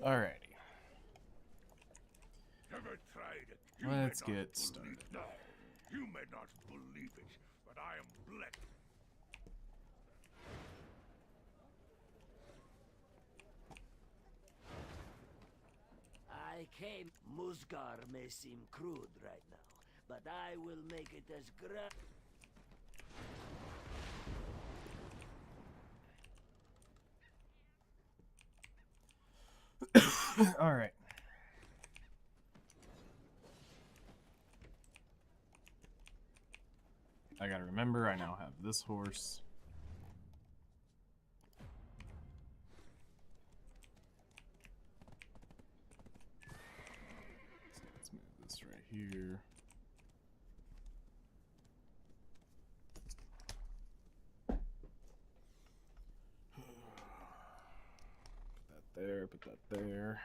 Alrighty. Never tried it. Let's get started. You may not believe it, but I am blessed. I came. Musgar may seem crude right now, but I will make it as grand. Alright. I gotta remember, I now have this horse. So let's move this right here. Put that there, put that there.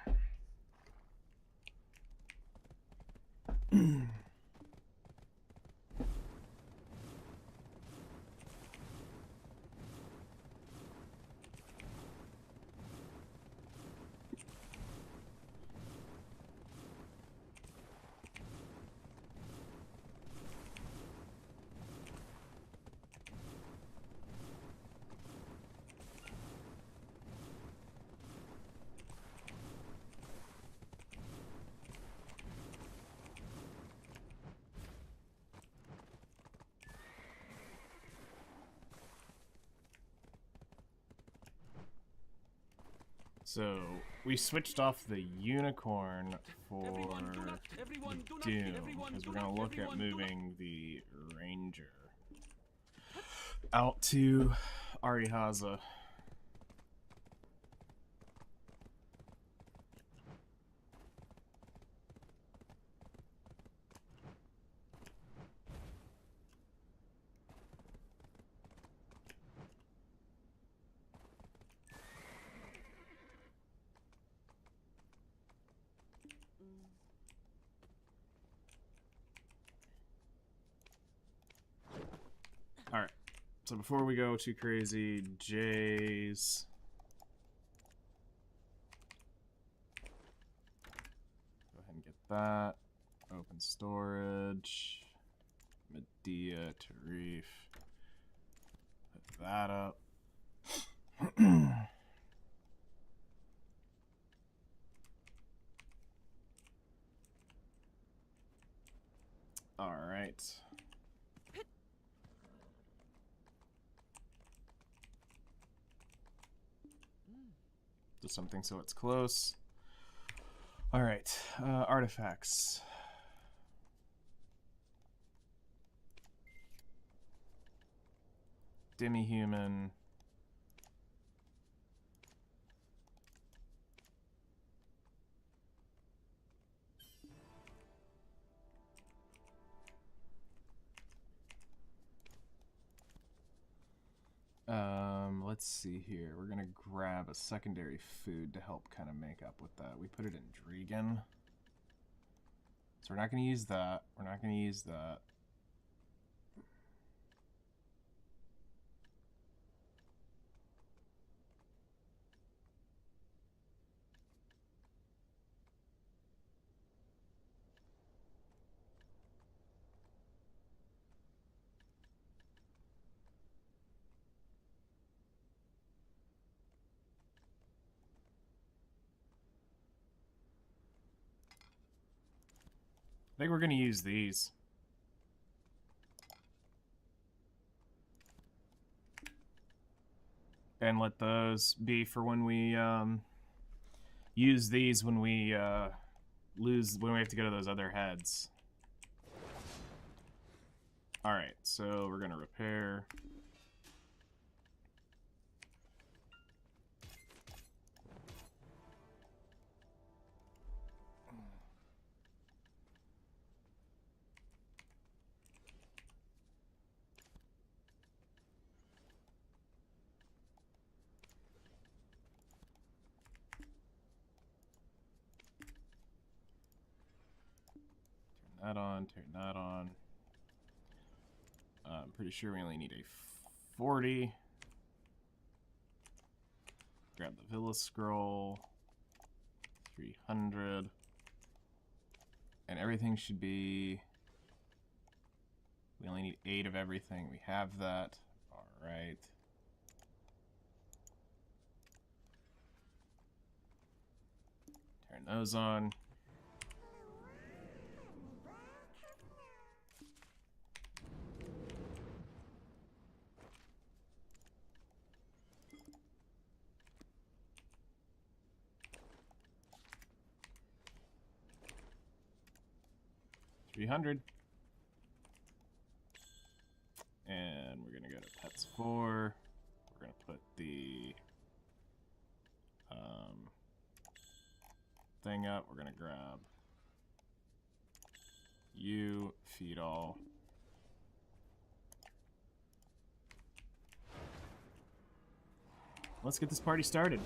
So we switched off the unicorn for Doom because we're going to look at moving the ranger out to Arihaza. Alright, so before we go too crazy, Jay's... Go ahead and get that. Open storage. Medea, Tarif. Put that up. Alright. Do something so it's close. Alright, artifacts. Demi-human. Let's see here. We're gonna grab a secondary food to help kind of make up with that. We put it in Dregan. So we're not gonna use that. We're not gonna use that. I think we're going to use these. And let those be for when we use these when we when we have to go to those other heads. Alright, so we're going to repair. That on, turn that on. I'm pretty sure we only need a 40. Grab the Villa Scroll. 300. And everything should be... We only need 8 of everything. We have that. Alright. Turn those on. $300. And we're gonna go to Pets 4. We're gonna put the thing up. We're gonna grab you, feed all. Let's get this party started.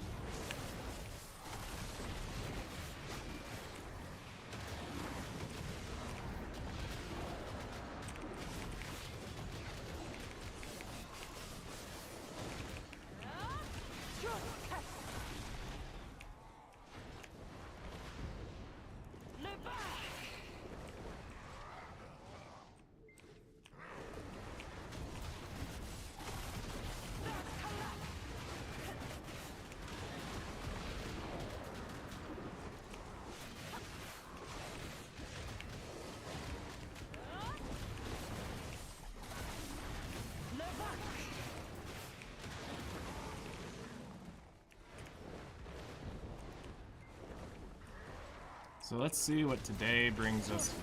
So let's see what today brings us.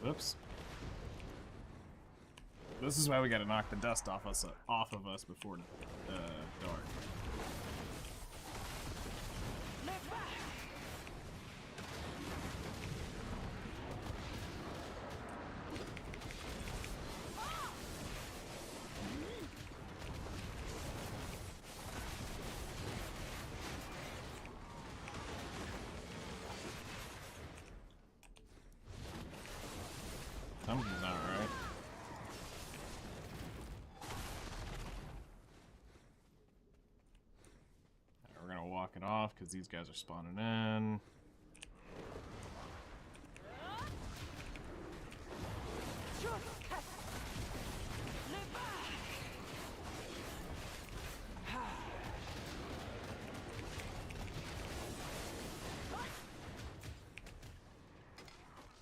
Oops. This is why we gotta knock the dust off of us before dark. Something's not right. Alright, we're gonna walk it off because these guys are spawning in.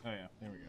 Oh yeah, there we go.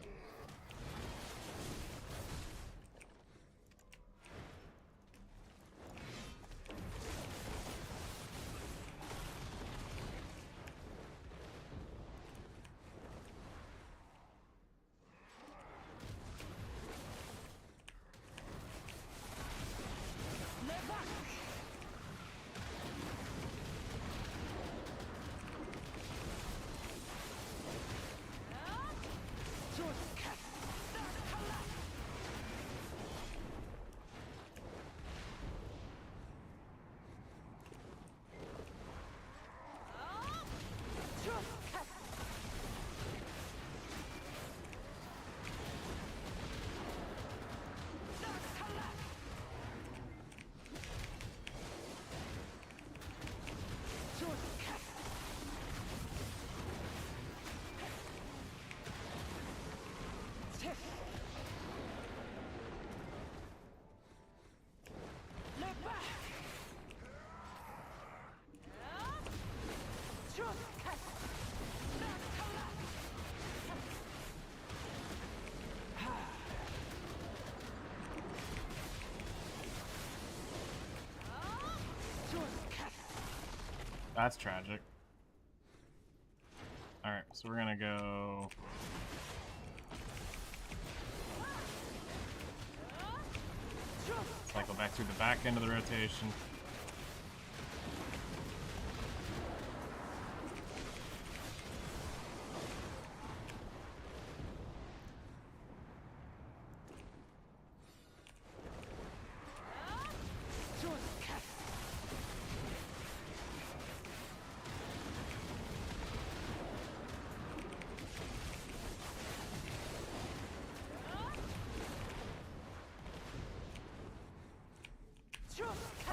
That's tragic. Alright, so we're gonna go... cycle back through the back end of the rotation.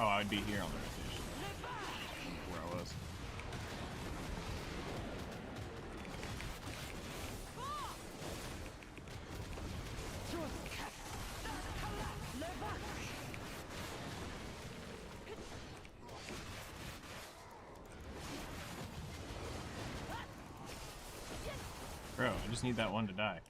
Oh, I'd be here on the rotation. Where I was. Bro, I just need that one to die.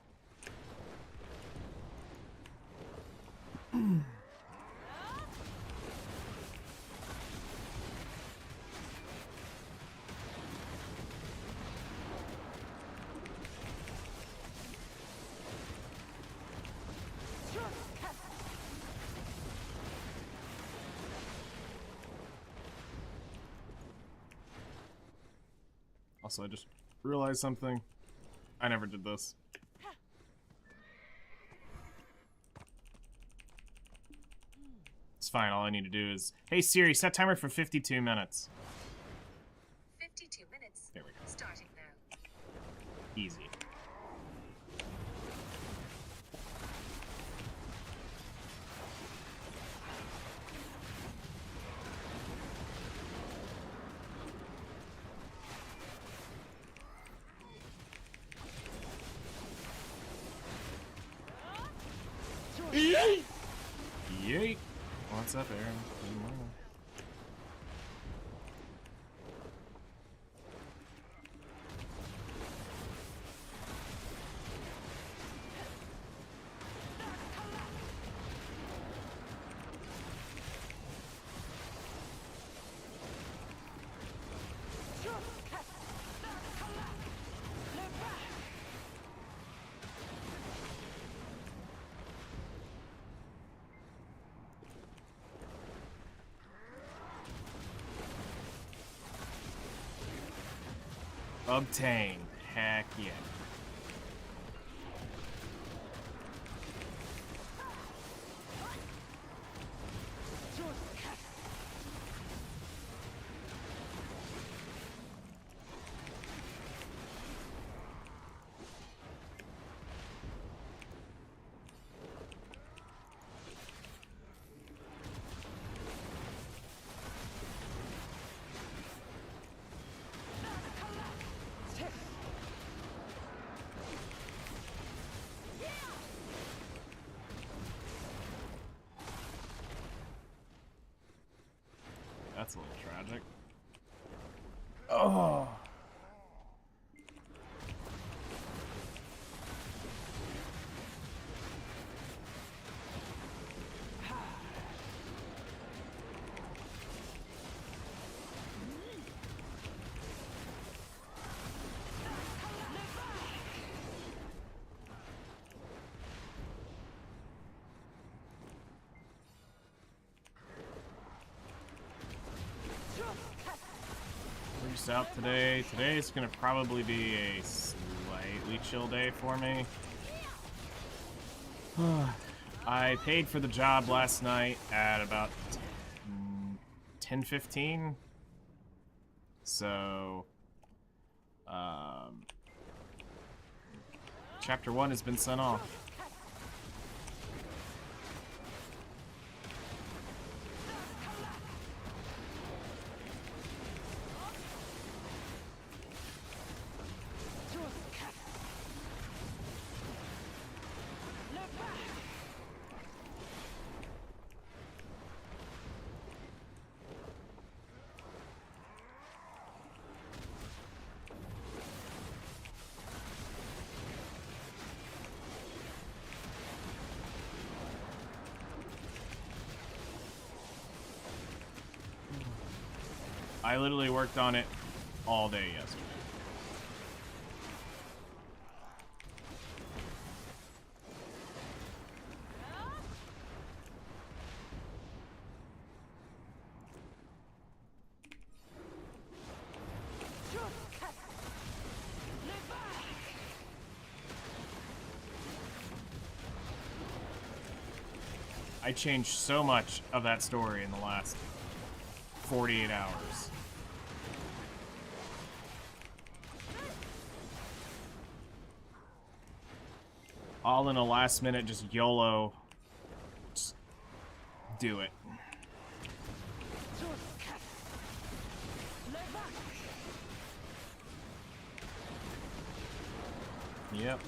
Also, I just realized something. I never did this. It's fine, all I need to do is... Hey Siri, set timer for 52 minutes. 52 minutes. There we go. Starting now. Easy. Yeet! What's up, Aaron? Good morning. Obtained. Heck yeah. That's a little tragic. Oh. Out today. Today's gonna probably be a slightly chill day for me. I paid for the job last night at about 10:15. So, chapter 1 has been sent off. I literally worked on it all day yesterday. I changed so much of that story in the last 48 hours. All in a last minute, just YOLO. Just do it. Yep.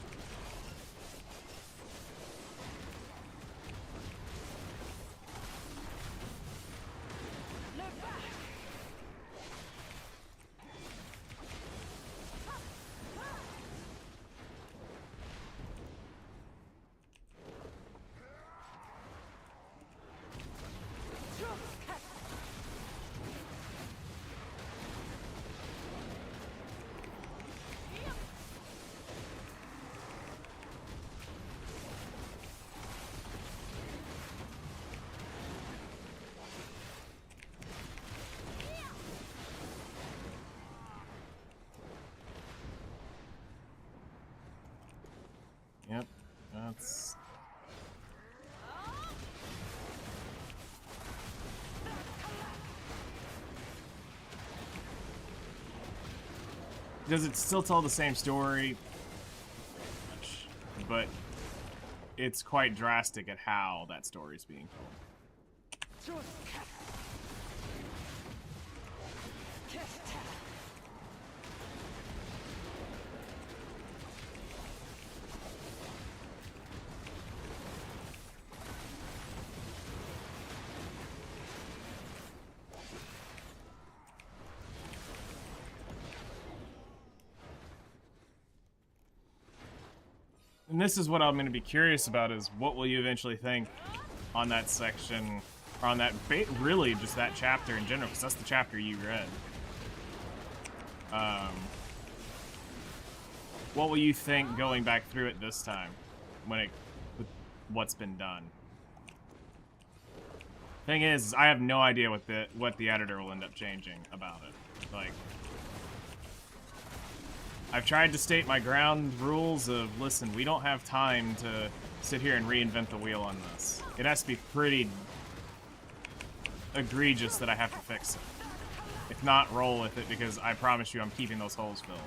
Yep, that's... Does it still tell the same story? But it's quite drastic at how that story is being told. And this is what I'm going to be curious about, is what will you eventually think on that section, or on that, really just that chapter in general, because that's the chapter you read. What will you think going back through it this time, with what's been done? Thing is, I have no idea what the editor will end up changing about it. Like, I've tried to state my ground rules of, listen, we don't have time to sit here and reinvent the wheel on this. It has to be pretty egregious that I have to fix it. If not, roll with it, because I promise you I'm keeping those holes filled.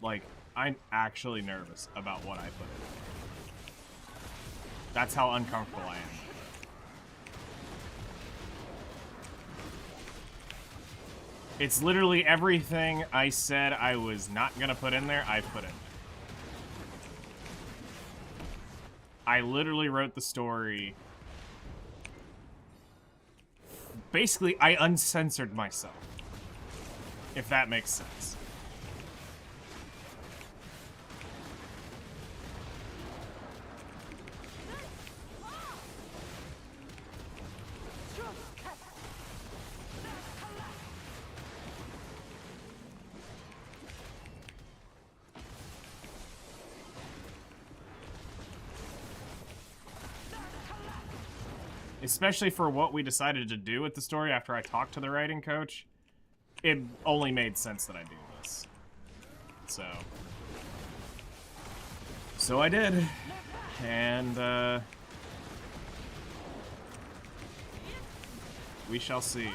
Like, I'm actually nervous about what I put in. That's how uncomfortable I am. It's literally everything I said I was not gonna put in there, I put in there. I literally wrote the story. Basically, I uncensored myself. If that makes sense. Especially for what we decided to do with the story after I talked to the writing coach, it only made sense that I do this. So I did. And, we shall see.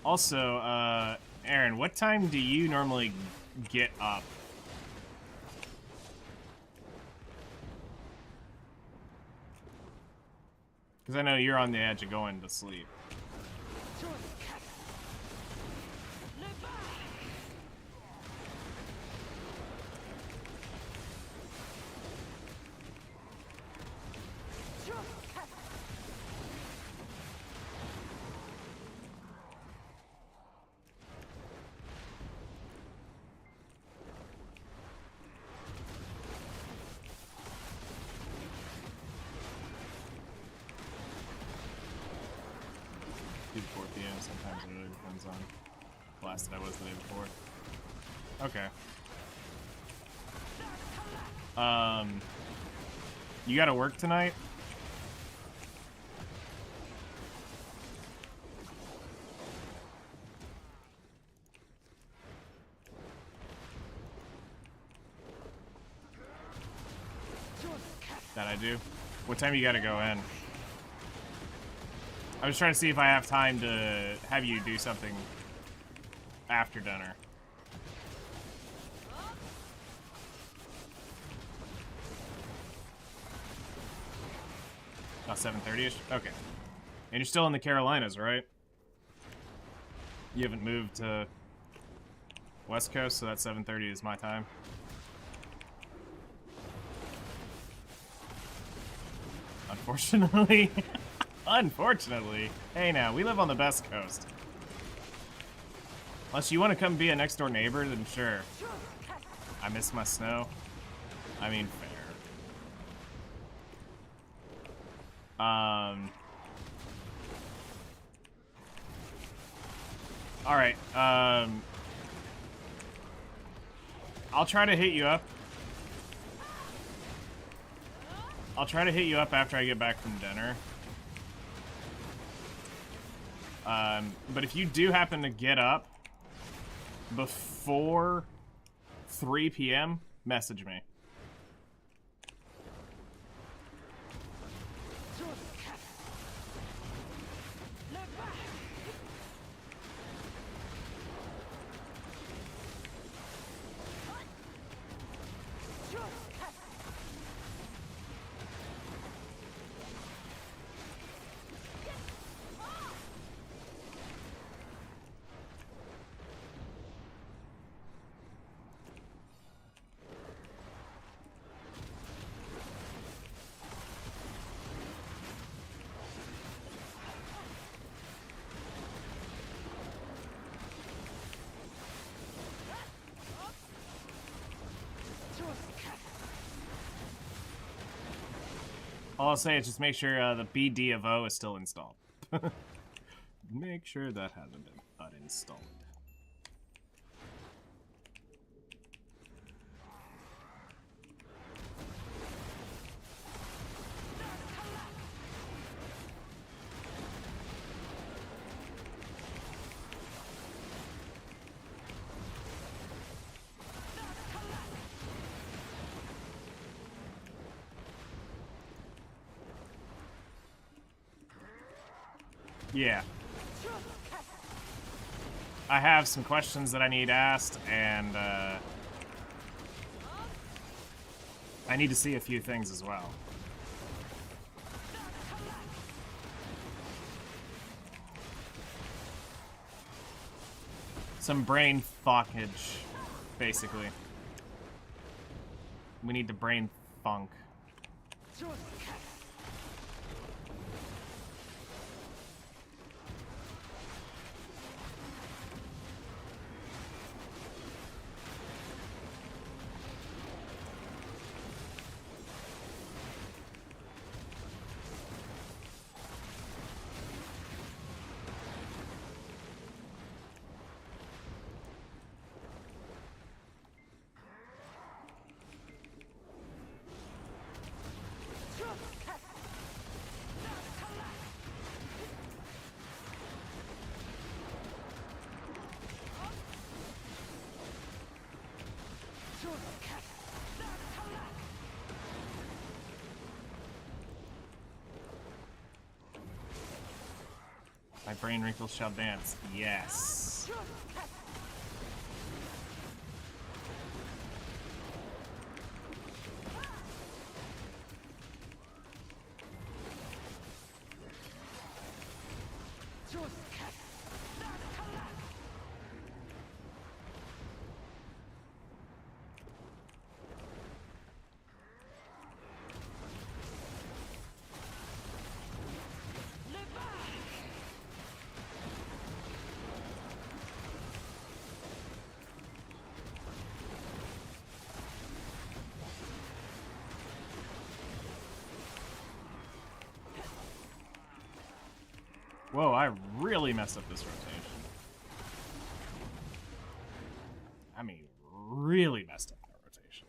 Also, Aaron, what time do you normally get up? Because I know you're on the edge of going to sleep. Do 4 p.m. Sometimes it really depends on how blasted I was the day before. Okay. You gotta work tonight? That I do. What time you gotta go in? I was trying to see if I have time to have you do something after dinner. About 7:30ish? Okay. And you're still in the Carolinas, right? You haven't moved to West Coast, so that 7:30 is my time. Unfortunately. Unfortunately. Hey now, we live on the best coast. Unless you want to come be a next door neighbor, then sure. I miss my snow. I mean, fair. Alright, I'll try to hit you up. I'll try to hit you up after I get back from dinner. But if you do happen to get up before 3 p.m., message me. All I'll say is just make sure the BD of O is still installed. Make sure that hasn't been uninstalled. Yeah. I have some questions that I need asked, and I need to see a few things as well. Some brain fockage, basically. We need to brain funk. My brain wrinkles shall dance. Yes. Whoa, I really messed up this rotation. I mean, really messed up that rotation.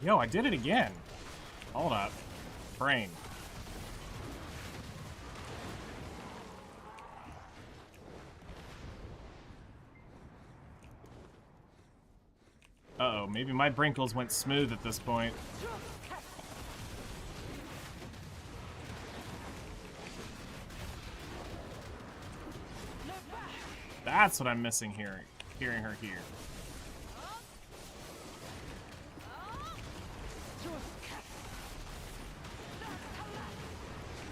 Yo, I did it again. Hold up. Brain. Uh-oh, maybe my brinkles went smooth at this point. That's what I'm missing here. Hearing her here.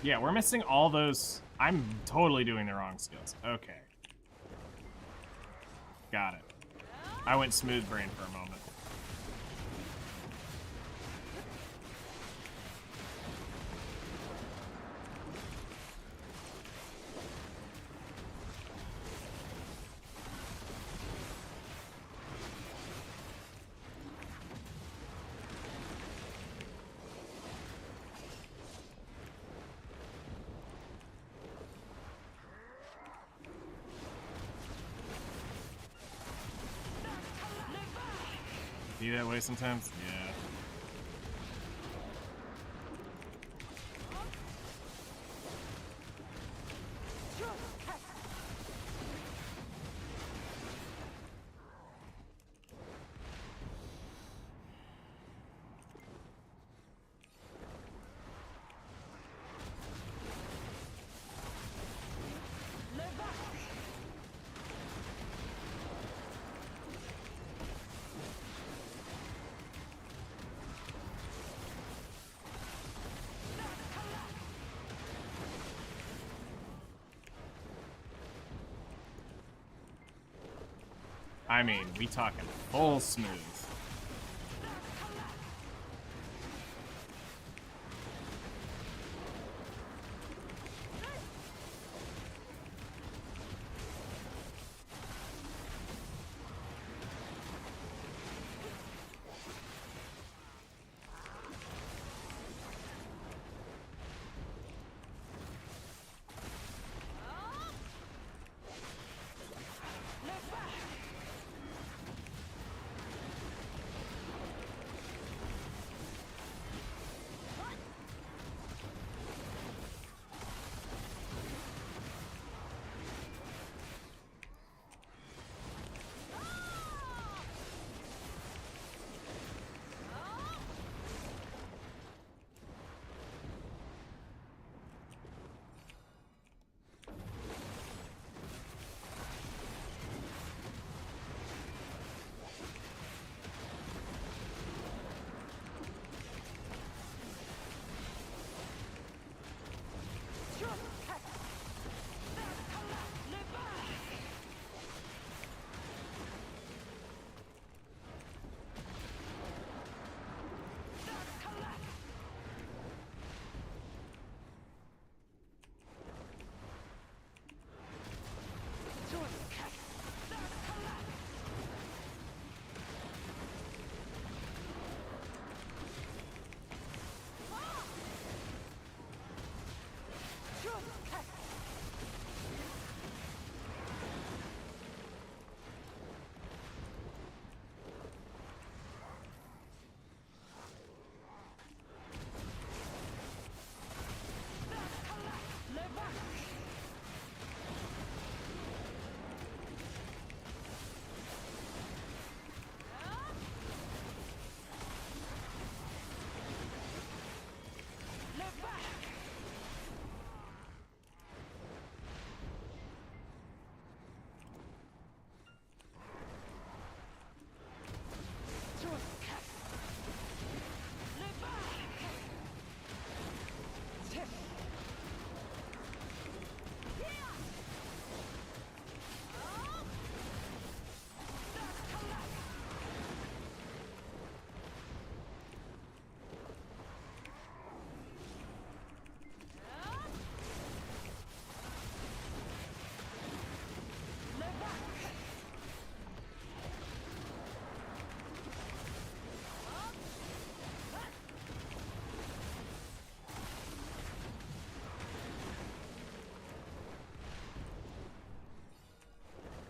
Yeah, we're missing all those. I'm totally doing the wrong skills. Okay. Got it. I went smooth brain for a moment. Be that way sometimes? Yeah. I mean, we talking full smooth.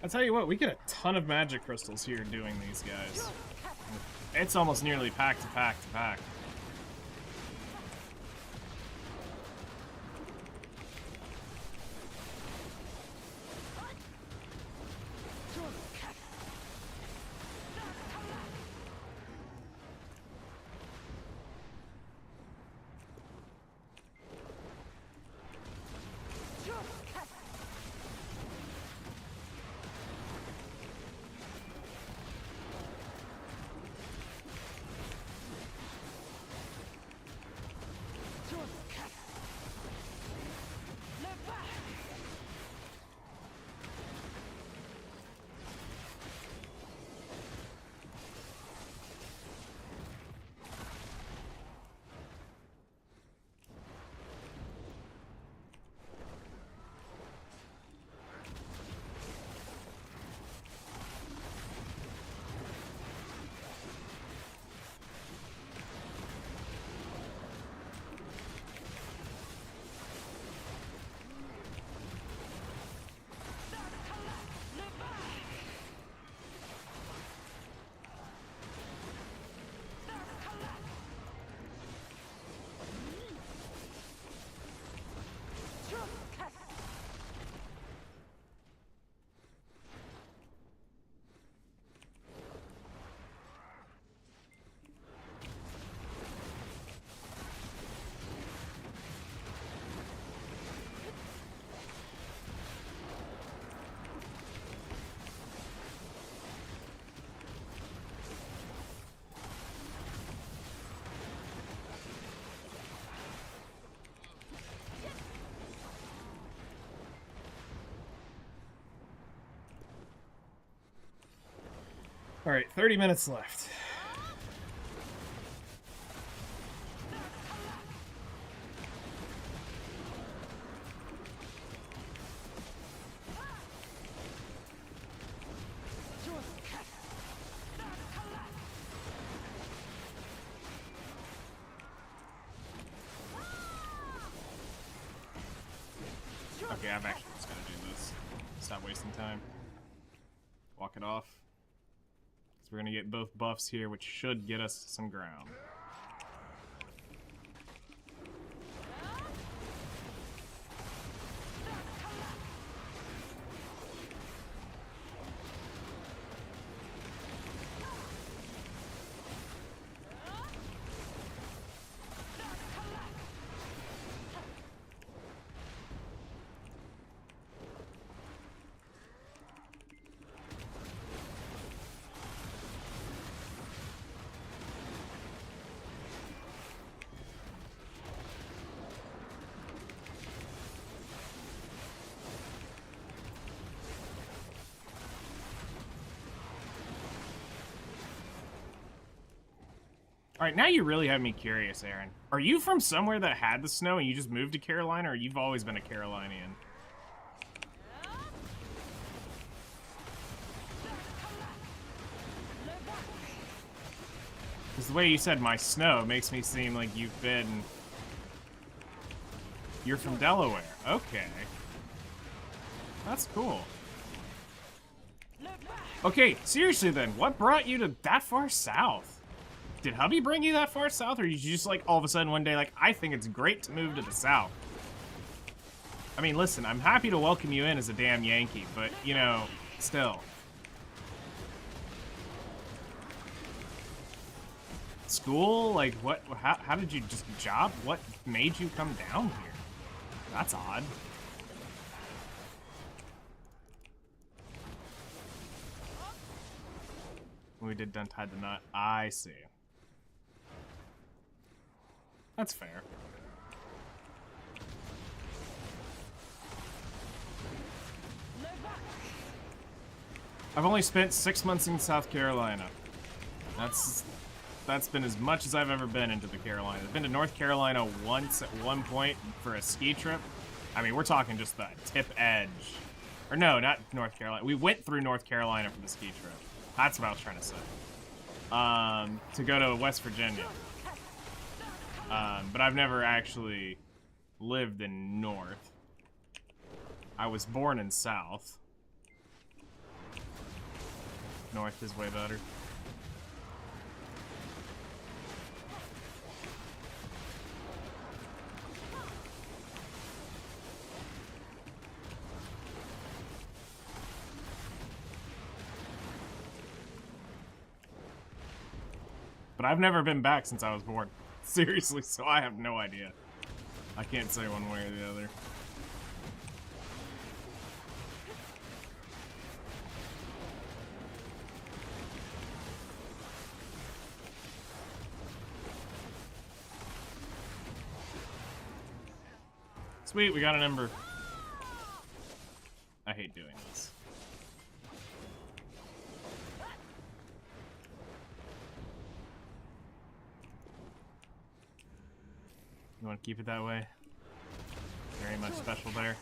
I'll tell you what, we get a ton of magic crystals here doing these guys. It's almost nearly pack to pack to pack. Alright, 30 minutes left. Okay, I'm actually just gonna do this. Stop wasting time. Walk it off. So we're gonna get both buffs here, which should get us some ground. Alright, now you really have me curious, Aaron. Are you from somewhere that had the snow and you just moved to Carolina, or you've always been a Carolinian? Because the way you said my snow makes me seem like you've been... You're from Delaware. Okay. That's cool. Okay, seriously then, what brought you to that far south? Did hubby bring you that far south, or did you just, like, all of a sudden one day, like, I think it's great to move to the south? I mean, listen, I'm happy to welcome you in as a damn Yankee, but, you know, still. School? Like, what, how did you just job? What made you come down here? That's odd. We did done tied the knot. I see. That's fair. I've only spent 6 months in South Carolina. That's been as much as I've ever been into the Carolinas. I've been to North Carolina once at one point for a ski trip. I mean, we're talking just the tip edge. Or no, not North Carolina. We went through North Carolina for the ski trip. That's what I was trying to say. To go to West Virginia. But I've never actually lived in North. I was born in South. north is way better. But I've never been back since I was born. Seriously, so I have no idea. I can't say one way or the other. Sweet, we got an Ember. I hate doing this. You want to keep it that way? Very much special there.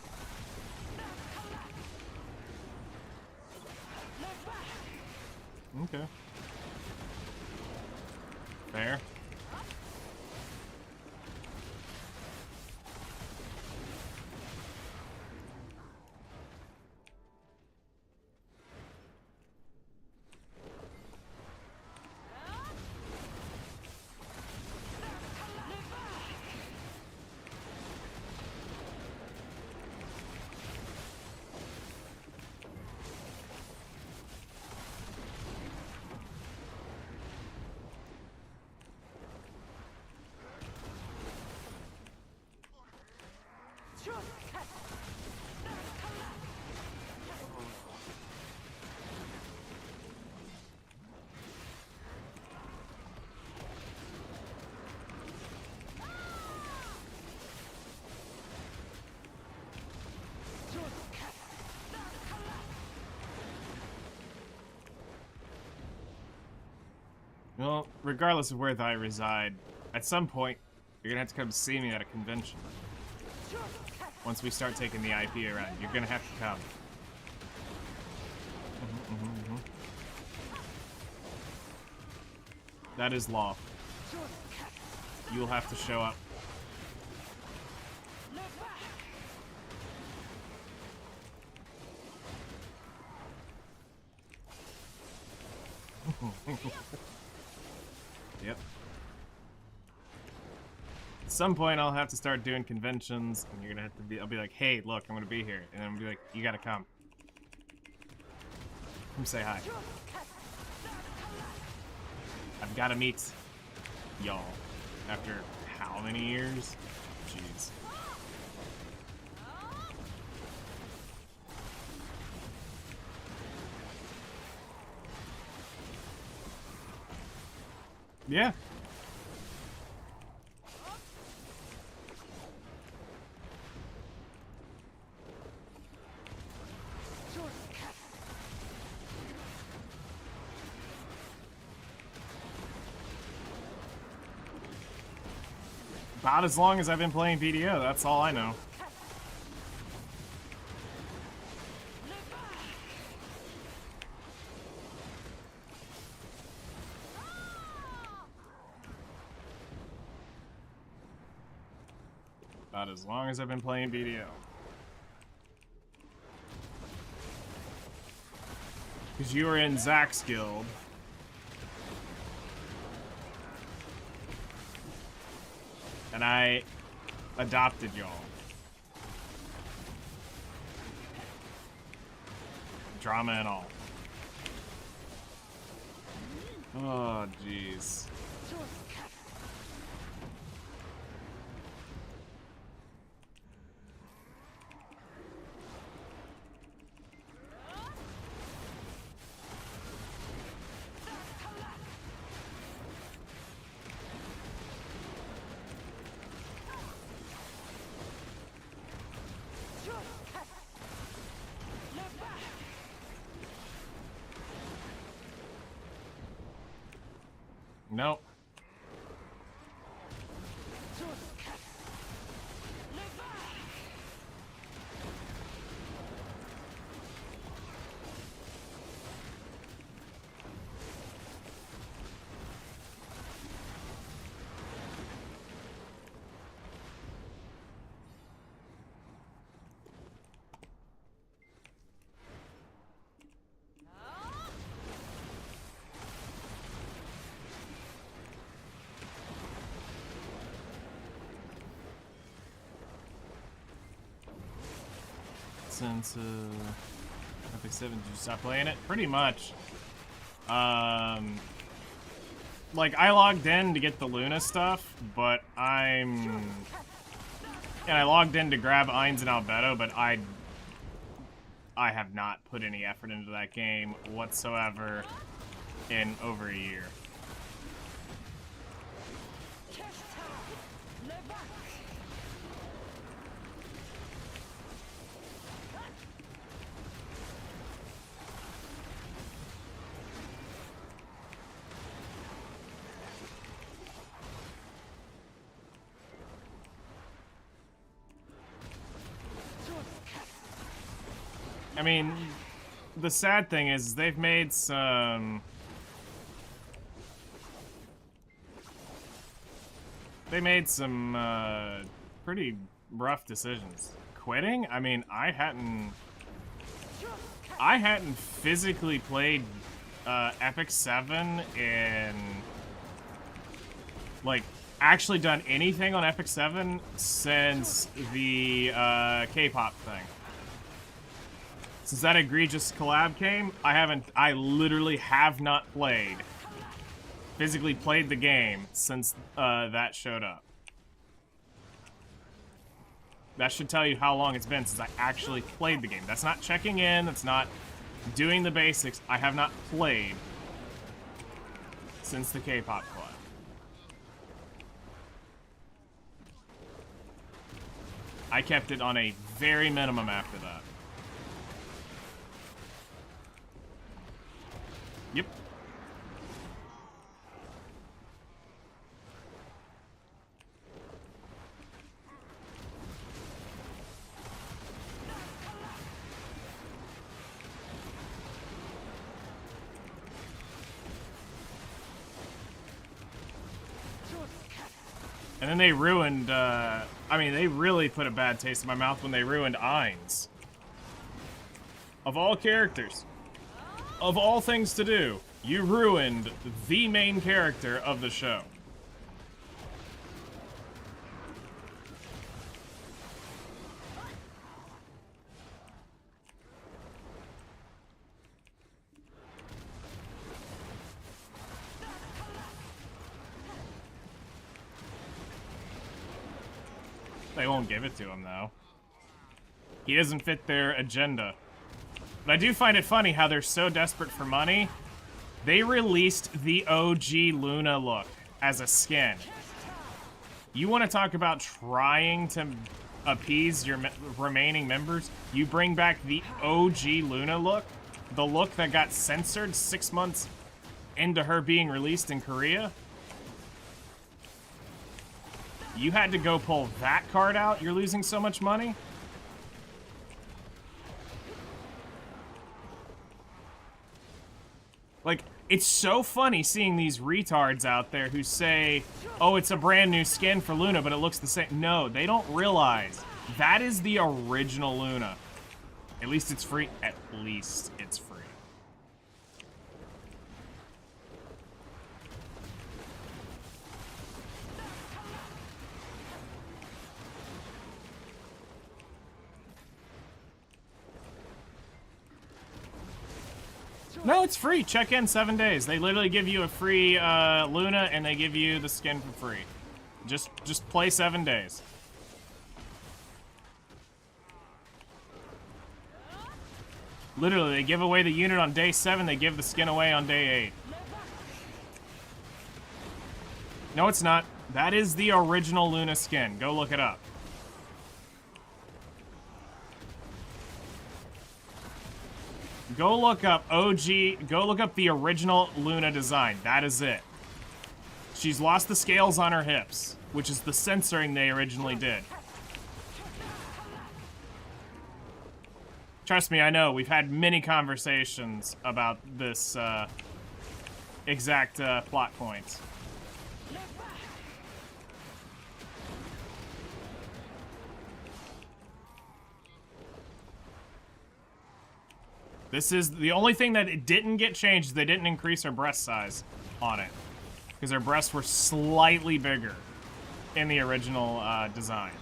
Okay. Fair. Well, regardless of where I reside, at some point, you're gonna have to come see me at a convention. Once we start taking the IP around, you're gonna have to come. That is law. You'll have to show up. Yep. At some point, I'll have to start doing conventions, and you're gonna have to be. I'll be like, "Hey, look, I'm gonna be here," and then I'll be like, "You gotta come. Come say hi. I've gotta meet y'all after how many years? Jeez." Yeah. About as long as I've been playing BDO, that's all I know. About as long as I've been playing BDO. Because you were in Zach's guild. And I adopted y'all. Drama and all. Oh, jeez. Nope. since Epic 7. Did you stop playing it? Pretty much. Like, I logged in to get the Luna stuff, but and I logged in to grab Ainz and Albedo, but I have not put any effort into that game whatsoever in over a year. I mean, the sad thing is they've made some pretty rough decisions. Quitting? I mean, I hadn't physically played Epic 7 in, like, actually done anything on Epic 7 since the K-pop thing. Since that egregious collab came, I literally have not physically played the game since that showed up. That should tell you how long it's been since I actually played the game. That's not checking in, that's not doing the basics. I have not played since the K-pop collab. I kept it on a very minimum after that. Yep. And then they ruined, I mean, they really put a bad taste in my mouth when they ruined Ainz. Of all characters. Of all things to do, you ruined the main character of the show. They won't give it to him, though. He doesn't fit their agenda. But I do find it funny how they're so desperate for money. They released the OG Luna look as a skin. You want to talk about trying to appease your remaining members? You bring back the OG Luna look? The look that got censored 6 months into her being released in Korea? You had to go pull that card out? You're losing so much money? Like, it's so funny seeing these retards out there who say, oh, it's a brand new skin for Luna, but it looks the same. No, they don't realize that is the original Luna. At least it's free. At least it's free. No, it's free. Check in 7 days. They literally give you a free Luna, and they give you the skin for free. Just play 7 days. Literally, they give away the unit on day 7. They give the skin away on day 8. No, it's not. That is the original Luna skin. Go look it up. Go look up OG, go look up the original Luna design. That is it. She's lost the scales on her hips, which is the censoring they originally did. Trust me, I know. We've had many conversations about this exact plot point. This is the only thing that it didn't get changed is they didn't increase her breast size on it. Because her breasts were slightly bigger in the original design.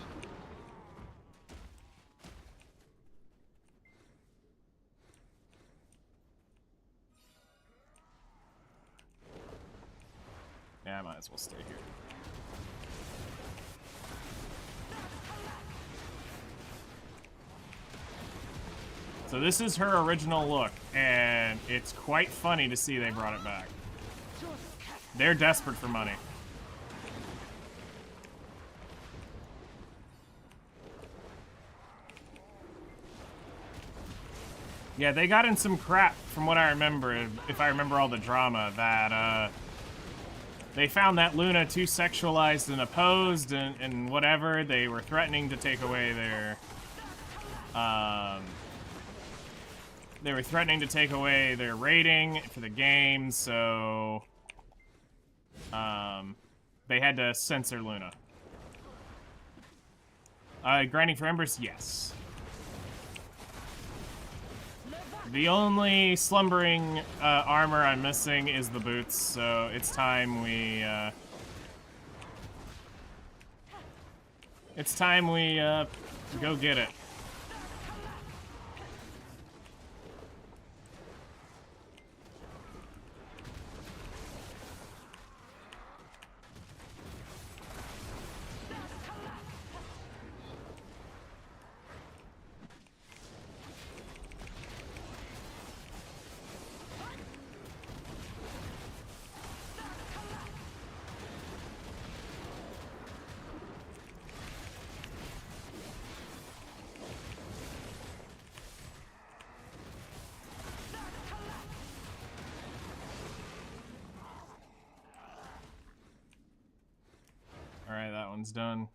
I might as well stay here. So this is her original look, and it's quite funny to see they brought it back. They're desperate for money. Yeah, they got in some crap from what I remember, if I remember all the drama, that they found that Luna too sexualized and opposed and whatever. They were threatening to take away their rating for the game, so they had to censor Luna. Grinding for Embers, yes. The only slumbering armor I'm missing is the boots, so it's time we go get it. Alright, that one's done.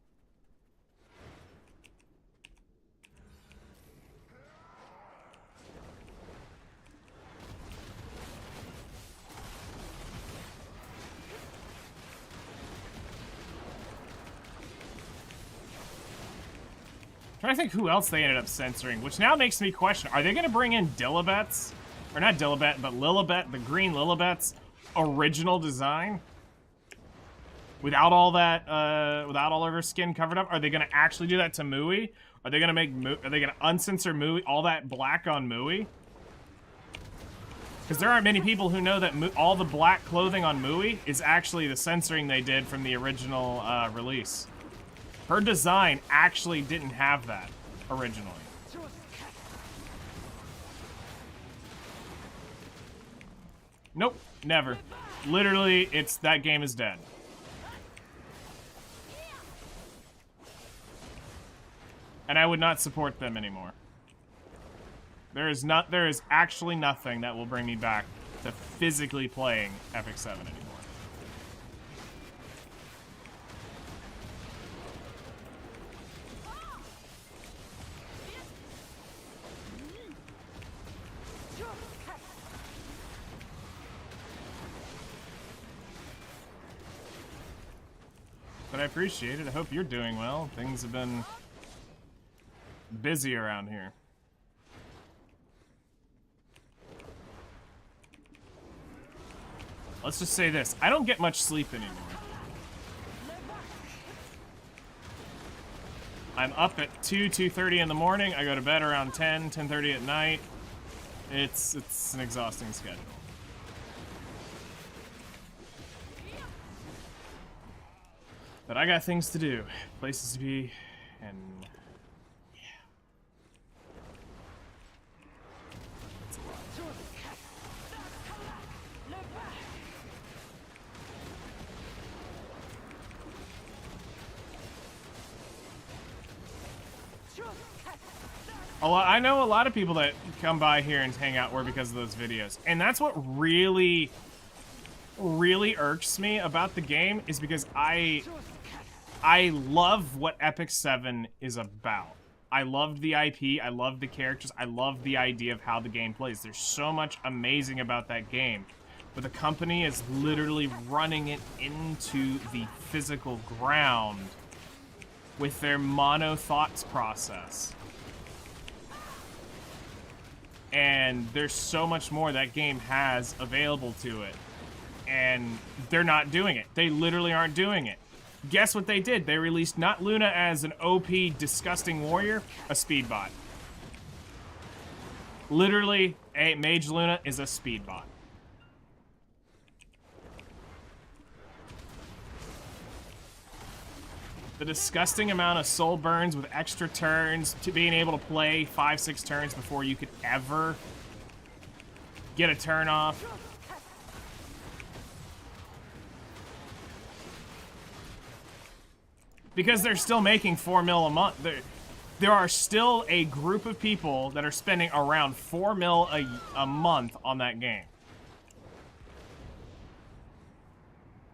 Trying to think who else they ended up censoring, which now makes me question, are they going to bring in Dilibet's, or not Dilibet, but Lilibet, the green Lilibet's original design? Without all that, without all of her skin covered up? Are they gonna actually do that to Mui? Are they gonna uncensor Mui, all that black on Mui? Because there aren't many people who know that all the black clothing on Mui is actually the censoring they did from the original release. Her design actually didn't have that originally. Nope, never. Literally, that game is dead. And I would not support them anymore. There is actually nothing that will bring me back to physically playing Epic 7 anymore. But I appreciate it. I hope you're doing well. Things have been busy around here. Let's just say this. I don't get much sleep anymore. I'm up at 2:30 in the morning. I go to bed around 10:30 at night. It's an exhausting schedule. But I got things to do, places to be, and yeah. It's a lot. I know a lot of people that come by here and hang out were because of those videos, and that's what really irks me about the game, is because I love what Epic 7 is about. I loved the IP, I loved the characters, I love the idea of how the game plays. There's so much amazing about that game, but the company is literally running it into the physical ground with their mono thoughts process. And there's so much more that game has available to it. And they're not doing it. They literally aren't doing it. Guess what they did? They released not Luna as an OP disgusting warrior, a speed bot. Literally, Mage Luna is a speed bot. The disgusting amount of soul burns with extra turns to being able to play 5-6 turns before you could ever get a turn off. Because they're still making 4 mil a month. There are still a group of people that are spending around 4 mil a month on that game.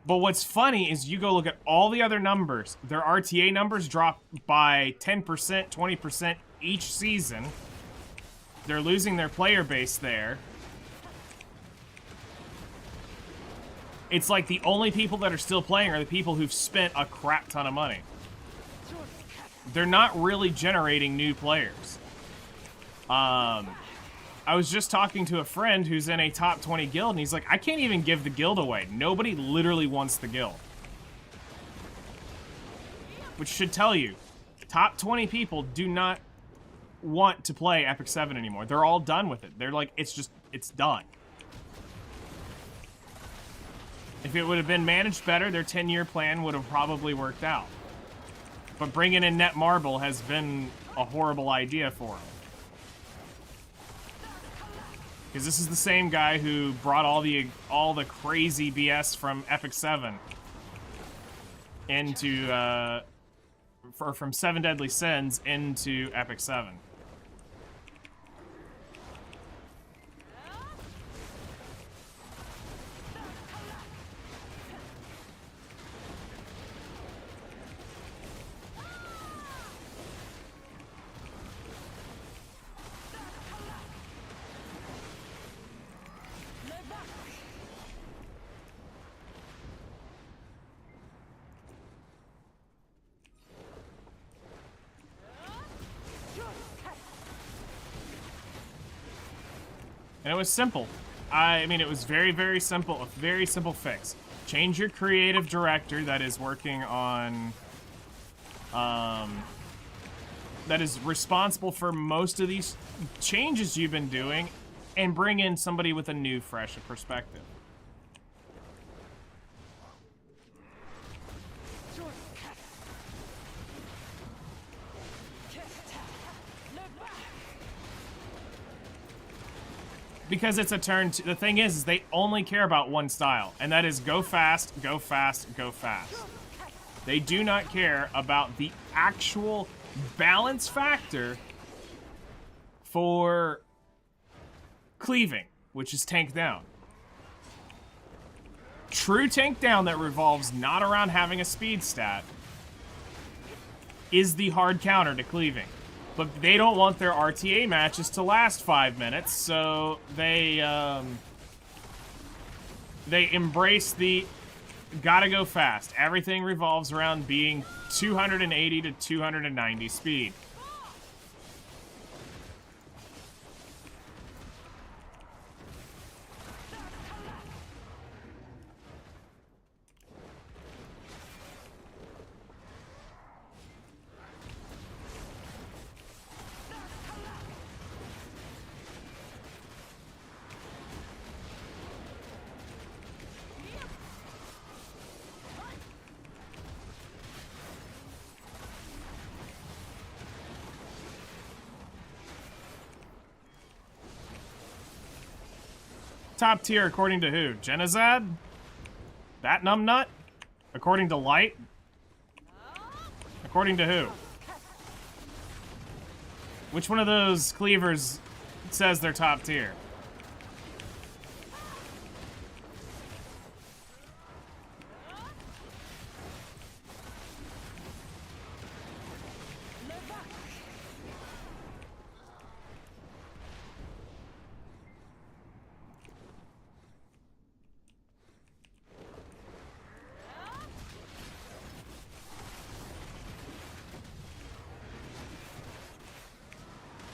But what's funny is you go look at all the other numbers. Their RTA numbers drop by 10%, 20% each season. They're losing their player base there. It's like the only people that are still playing are the people who've spent a crap ton of money. They're not really generating new players. I was just talking to a friend who's in a top 20 guild, and he's like, I can't even give the guild away. Nobody literally wants the guild. Which should tell you, top 20 people do not want to play Epic 7 anymore. They're all done with it. They're like, it's done. If it would have been managed better, their 10-year plan would have probably worked out. But bringing in Netmarble has been a horrible idea for them. Because this is the same guy who brought all the crazy BS from Epic 7 into from 7 Deadly Sins into Epic 7. And it was simple. I mean, it was very, very simple. A very simple fix. Change your creative director that is working on... that is responsible for most of these changes you've been doing, and bring in somebody with a new, fresh perspective. Because it's a turn. The thing is they only care about one style, and that is go fast, go fast, go fast. They do not care about the actual balance factor for cleaving, which is tank down. True tank down that revolves not around having a speed stat is the hard counter to cleaving. But they don't want their RTA matches to last 5 minutes, so they embrace the gotta go fast. Everything revolves around being 280 to 290 speed. Top tier according to who? Genazad? That numbnut? According to Light? According to who? Which one of those cleavers says they're top tier?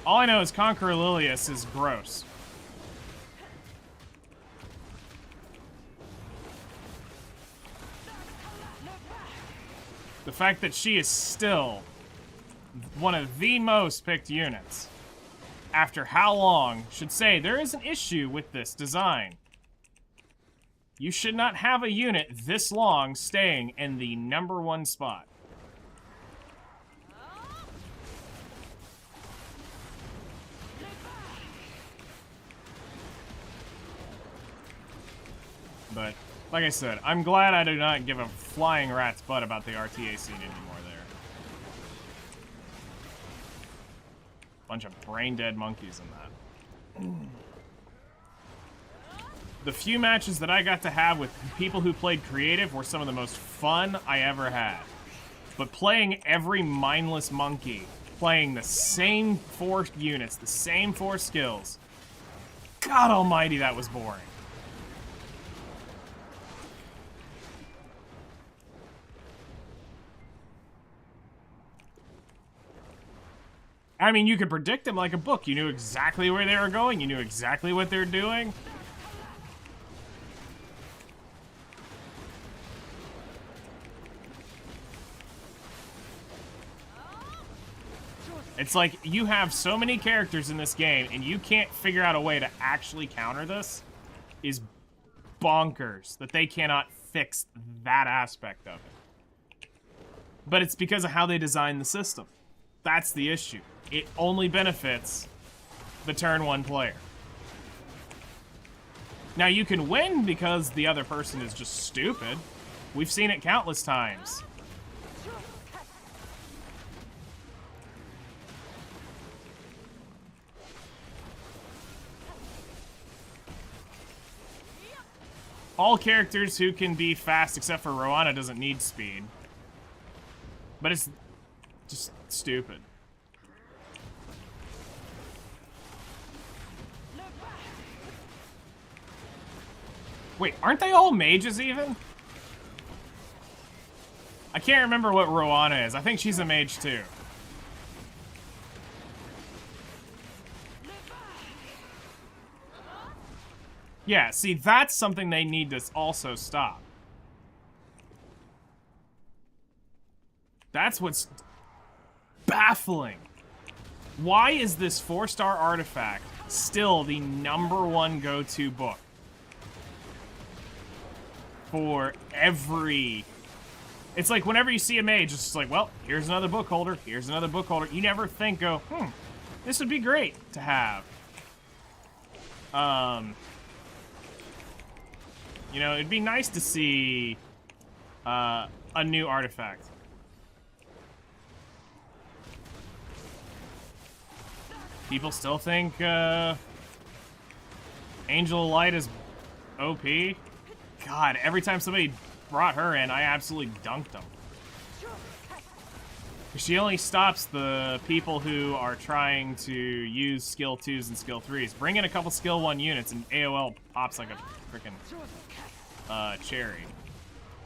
All I know is Conqueror Lilius is gross. The fact that she is still one of the most picked units after how long should say there is an issue with this design. You should not have a unit this long staying in the #1 spot. But, like I said, I'm glad I do not give a flying rat's butt about the RTA scene anymore there. Bunch of brain-dead monkeys in that. The few matches that I got to have with people who played creative were some of the most fun I ever had. But playing every mindless monkey, playing the same 4 units, the same 4 skills, God almighty, that was boring. I mean, you could predict them like a book. You knew exactly where they were going. You knew exactly what they were doing. It's like you have so many characters in this game and you can't figure out a way to actually counter this is bonkers that they cannot fix that aspect of it. But it's because of how they designed the system. That's the issue. It only benefits the turn 1 player. Now you can win because the other person is just stupid. We've seen it countless times. All characters who can be fast, except for Roanna, doesn't need speed. But it's just stupid. Wait, aren't they all mages even? I can't remember what Roanna is. I think she's a mage too. Yeah, see, that's something they need to also stop. That's what's baffling. Why is this 4-star artifact still the #1 go-to book for every... It's like whenever you see a mage, it's just like, well, here's another book holder, here's another book holder. You never think, this would be great to have. You know, it'd be nice to see a new artifact. People still think Angel of Light is OP. God, every time somebody brought her in, I absolutely dunked them. She only stops the people who are trying to use skill 2s and skill 3s. Bring in a couple skill 1 units and AOL pops like a freaking cherry.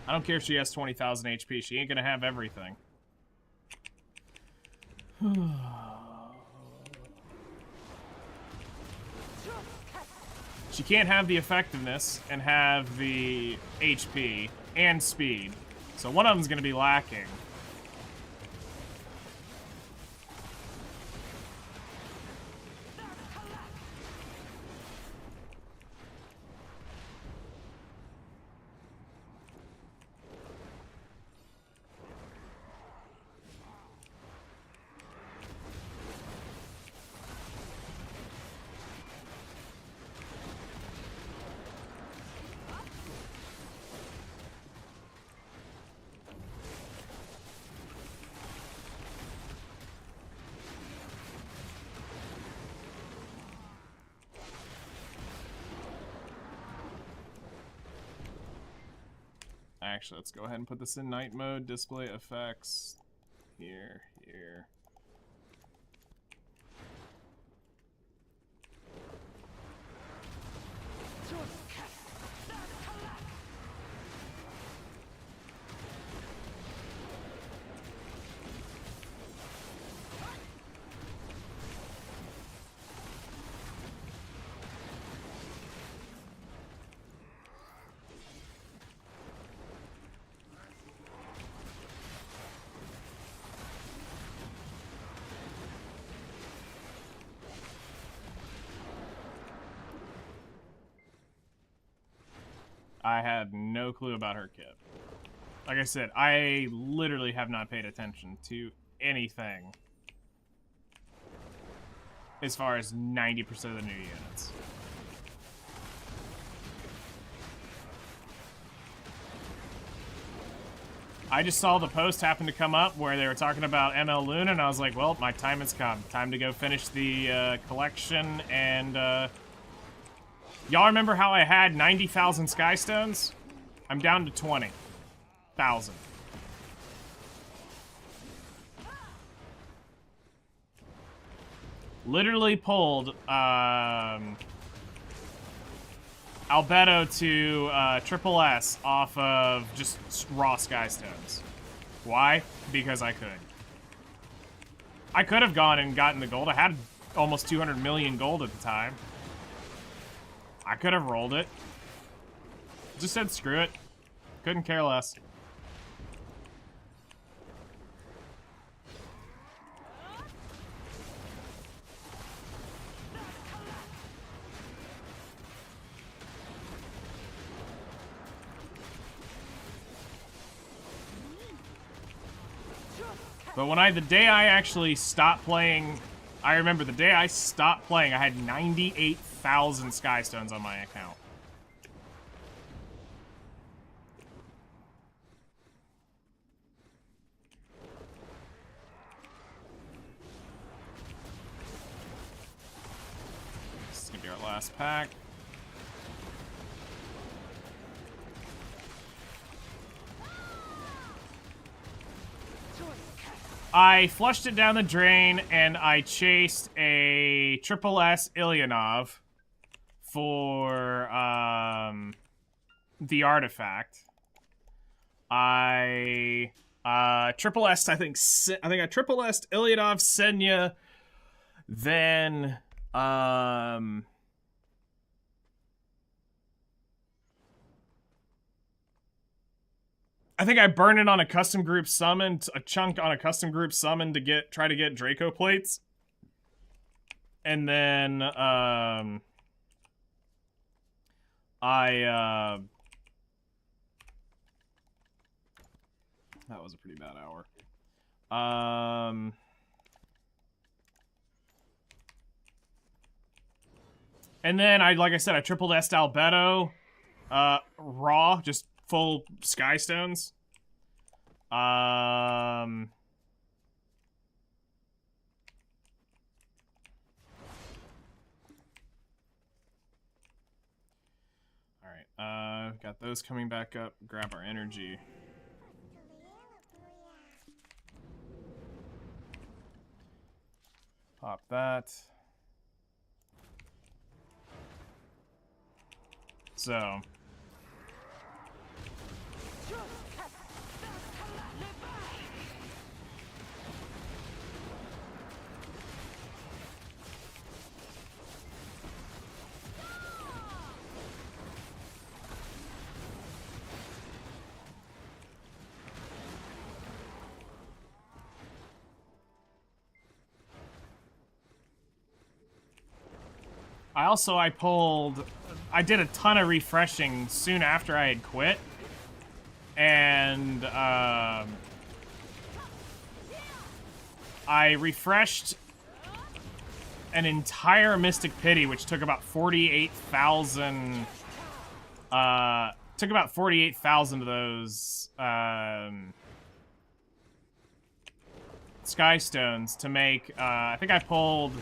I don't care if she has 20,000 HP. She ain't gonna have everything. She can't have the effectiveness and have the HP and speed. So one of them's gonna be lacking. Actually, let's go ahead and put this in night mode. Display effects. Here. I had no clue about her kit. Like I said, I literally have not paid attention to anything as far as 90% of the new units. I just saw the post happen to come up where they were talking about ML Luna, and I was like, well, my time has come. Time to go finish the collection, and y'all remember how I had 90,000 Skystones? I'm down to 20,000. Literally pulled Albedo to Triple S off of just raw Skystones. Why? Because I could. I could have gone and gotten the gold. I had almost 200 million gold at the time. I could have rolled it. Just said screw it. Couldn't care less. But when the day I actually stopped playing, I remember the day I stopped playing, I had 98,000 Skystones on my account. This is gonna be our last pack. I flushed it down the drain, and I chased a Triple S Ilyanov for the artifact. I Triple S, I think I Triple S Ilyanov, Senya, then I think I burned it on a custom group summon, a chunk on a custom group summon to try to get Draco plates. And then that was a pretty bad hour. And then like I said, I tripled S Albedo, raw, just full Skystones. Alright, got those coming back up. Grab our energy. Pop that. So I did a ton of refreshing soon after I had quit. And, I refreshed an entire Mystic Pity, which took about 48,000, of those, Skystones to make, I think I pulled...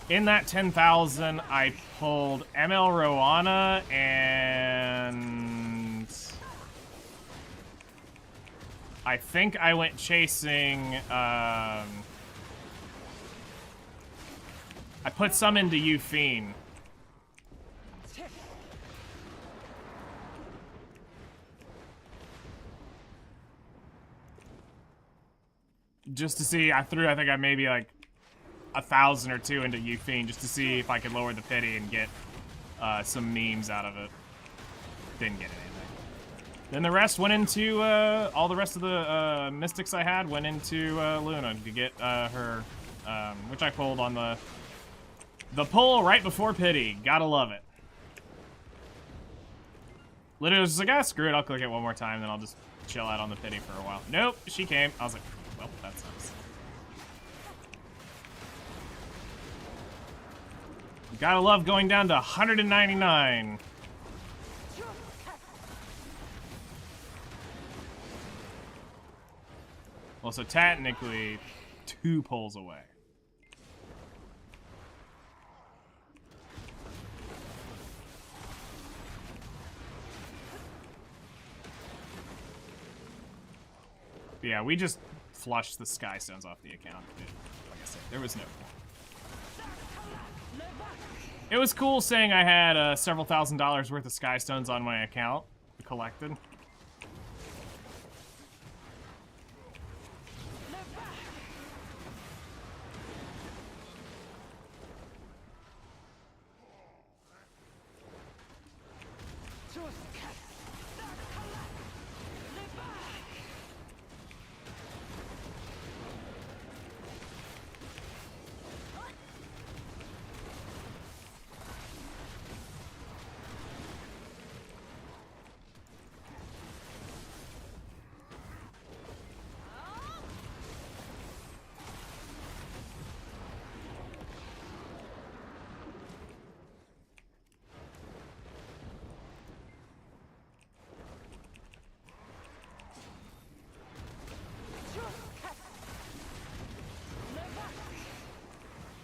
In that 10,000, I pulled ML Roana and I think I went chasing, I put some into Euphine. Just to see, I think I maybe like 1,000 or 2 into Euphine just to see if I could lower the pity and get some memes out of it. Didn't get anything. Then the rest went into, all the rest of the mystics I had went into Luna to get her, which I pulled on the pull right before pity. Gotta love it. Literally was just like, screw it, I'll click it one more time, then I'll just chill out on the pity for a while. Nope, she came. I was like, well, that sucks. Gotta love going down to 199. Well, so technically 2 pulls away. But yeah, we just flushed the Sky Stones off the account. Like I said, there was no point. It was cool saying I had several $1,000s worth of Sky Stones on my account collected.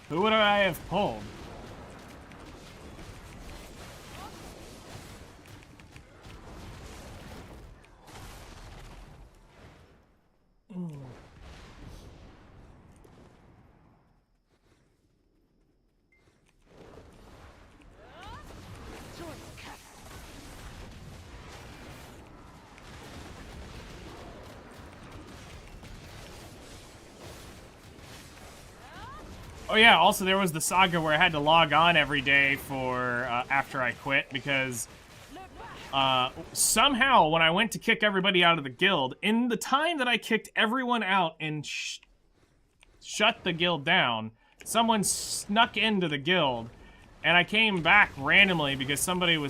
Who would I have pulled? Oh yeah, also there was the saga where I had to log on every day for after I quit because somehow when I went to kick everybody out of the guild, in the time that I kicked everyone out and shut the guild down, someone snuck into the guild and I came back randomly because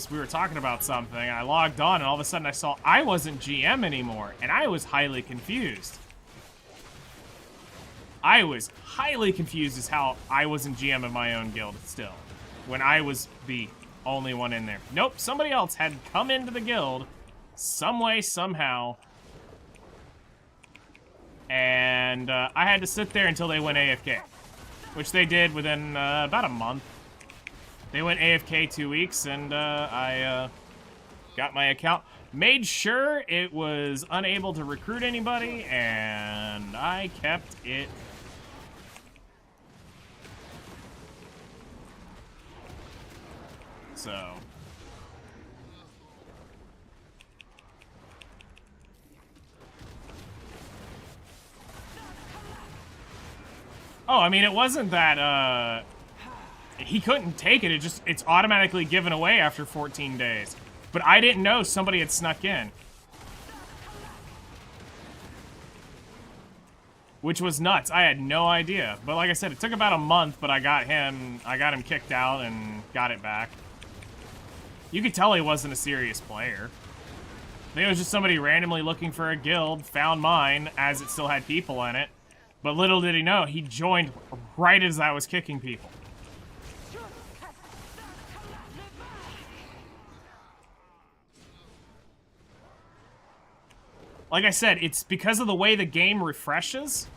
we were talking about something. I logged on and all of a sudden I saw I wasn't GM anymore and I was highly confused. I was highly confused as how I wasn't GM of my own guild still, when I was the only one in there. Nope, somebody else had come into the guild, some way, somehow, and I had to sit there until they went AFK, which they did within about a month. They went AFK 2 weeks, and I got my account. Made sure it was unable to recruit anybody, and I kept it. So. Oh, I mean, it wasn't that, he couldn't take it. It's automatically given away after 14 days. But I didn't know somebody had snuck in. Which was nuts. I had no idea. But like I said, it took about a month, but I got him kicked out and got it back. You could tell he wasn't a serious player. I think it was just somebody randomly looking for a guild, found mine as it still had people in it. But little did he know, he joined right as I was kicking people. Like I said, it's because of the way the game refreshes.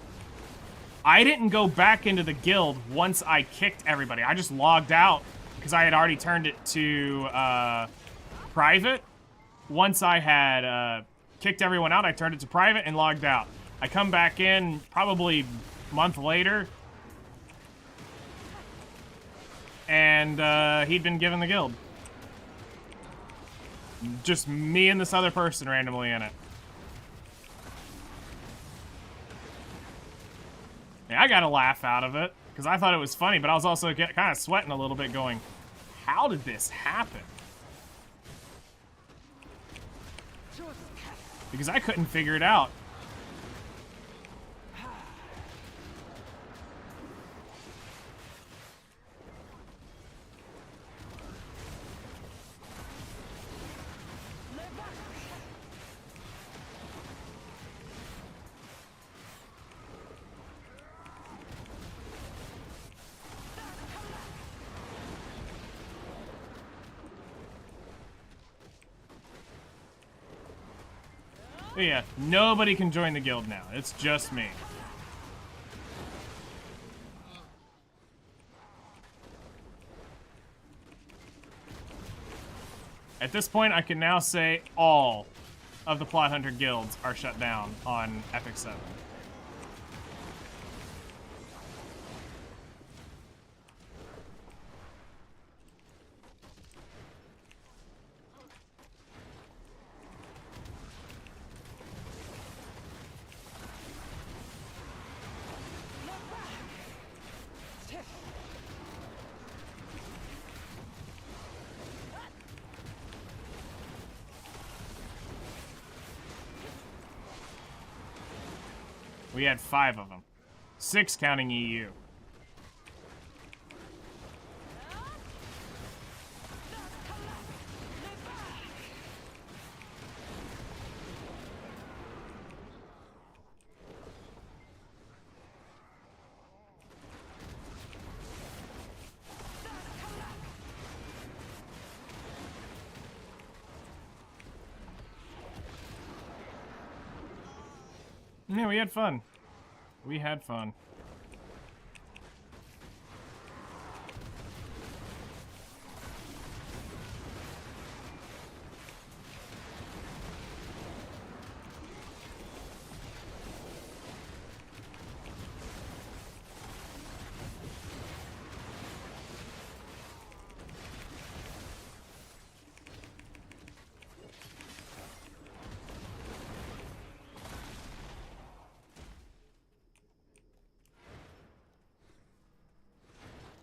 I didn't go back into the guild once I kicked everybody. I just logged out because I had already turned it to private. Once I had kicked everyone out, I turned it to private and logged out. I come back in probably a month later, and he'd been given the guild. Just me and this other person randomly in it. Yeah, I got a laugh out of it, because I thought it was funny, but I was also kind of sweating a little bit going, how did this happen? Because I couldn't figure it out. Yeah, nobody can join the guild now. It's just me. At this point, I can now say all of the Plot Hunter guilds are shut down on Epic 7. We had 5 of them. 6 counting EU. Yeah, we had fun. We had fun.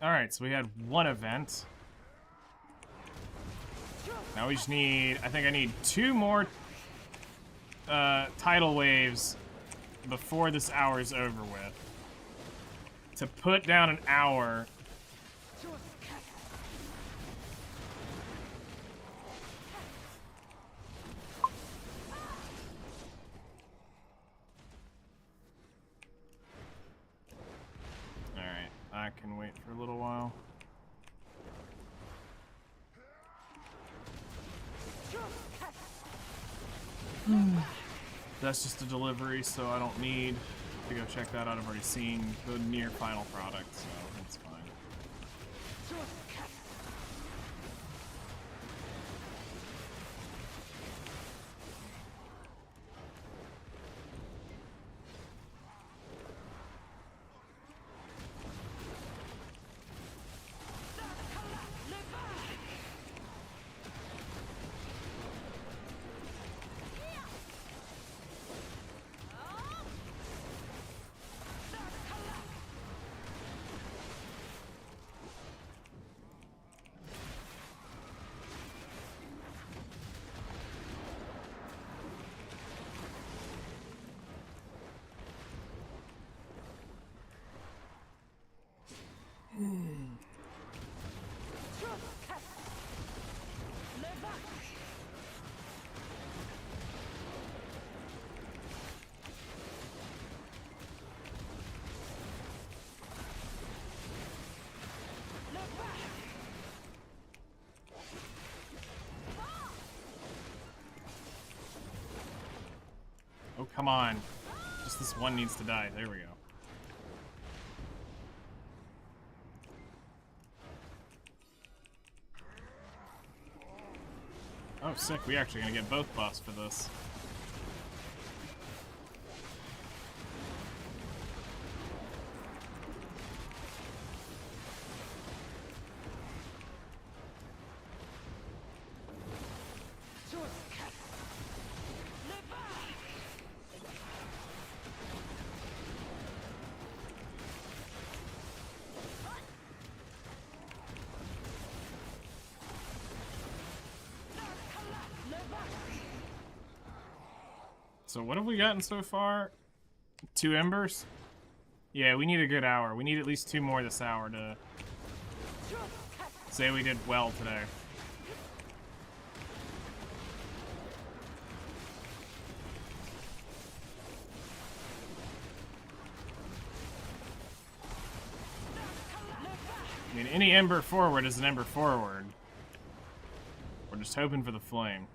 Alright, so we had 1 event. Now we just need, I think I need 2 more tidal waves before this hour's over with. To put down an hour. Alright, I can wait for a little while. That's just a delivery, so I don't need to go check that out. I've already seen the near final product, so it's fine. Oh, come on. Just this one needs to die. There we go. Oh, sick. We actually gonna get both buffs for this. So what have we gotten so far? 2 embers? Yeah, we need a good hour. We need at least 2 more this hour to say we did well today. I mean, any ember forward is an ember forward. We're just hoping for the flame.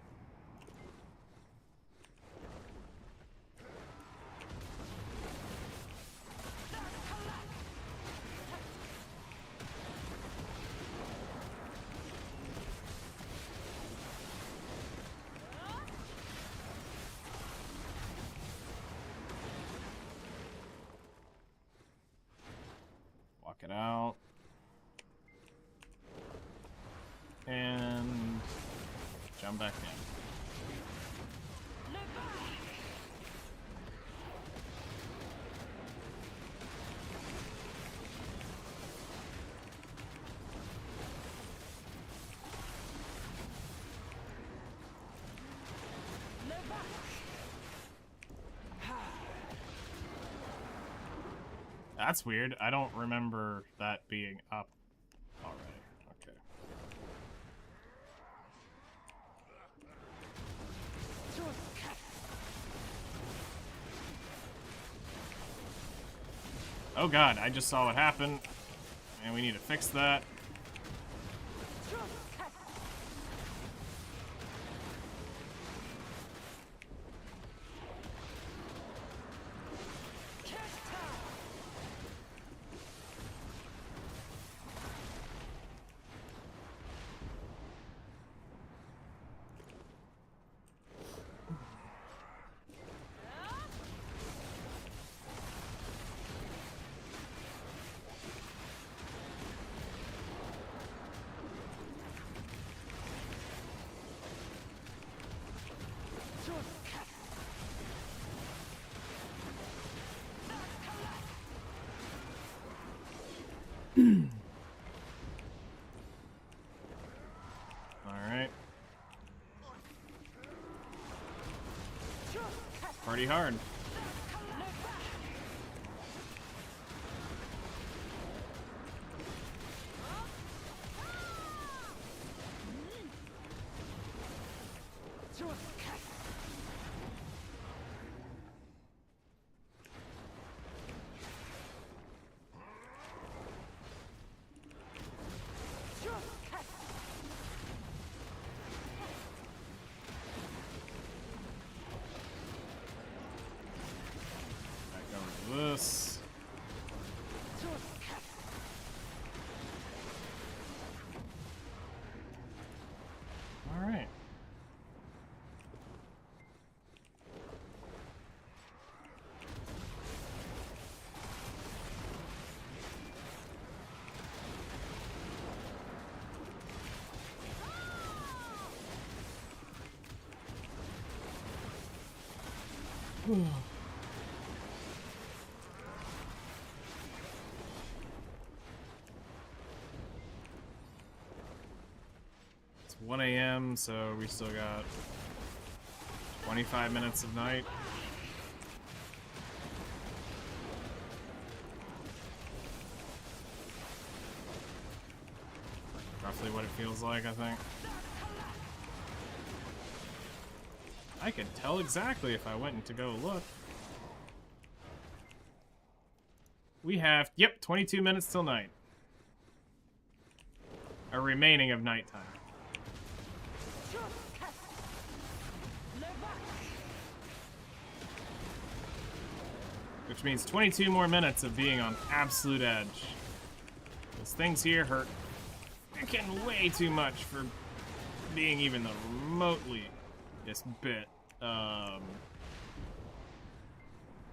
I'm back in. That's weird. I don't remember that being up already. Okay. Oh god, I just saw what happened. And we need to fix that. Alright. Party hard. This. All right. It's 1 a.m., so we still got 25 minutes of night. Roughly what it feels like, I think. I could tell exactly if I went to go look. We have, yep, 22 minutes till night. Or remaining of nighttime. Which means 22 more minutes of being on absolute edge. Those things here hurt freaking way too much for being even the remotely this bit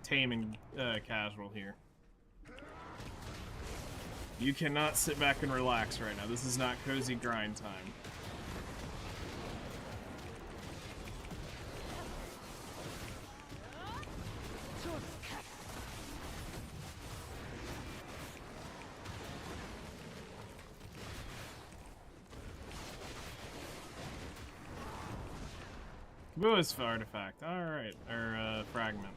tame and casual here. You cannot sit back and relax right now. This is not cozy grind time. Kabua's artifact. Alright. Or, fragment.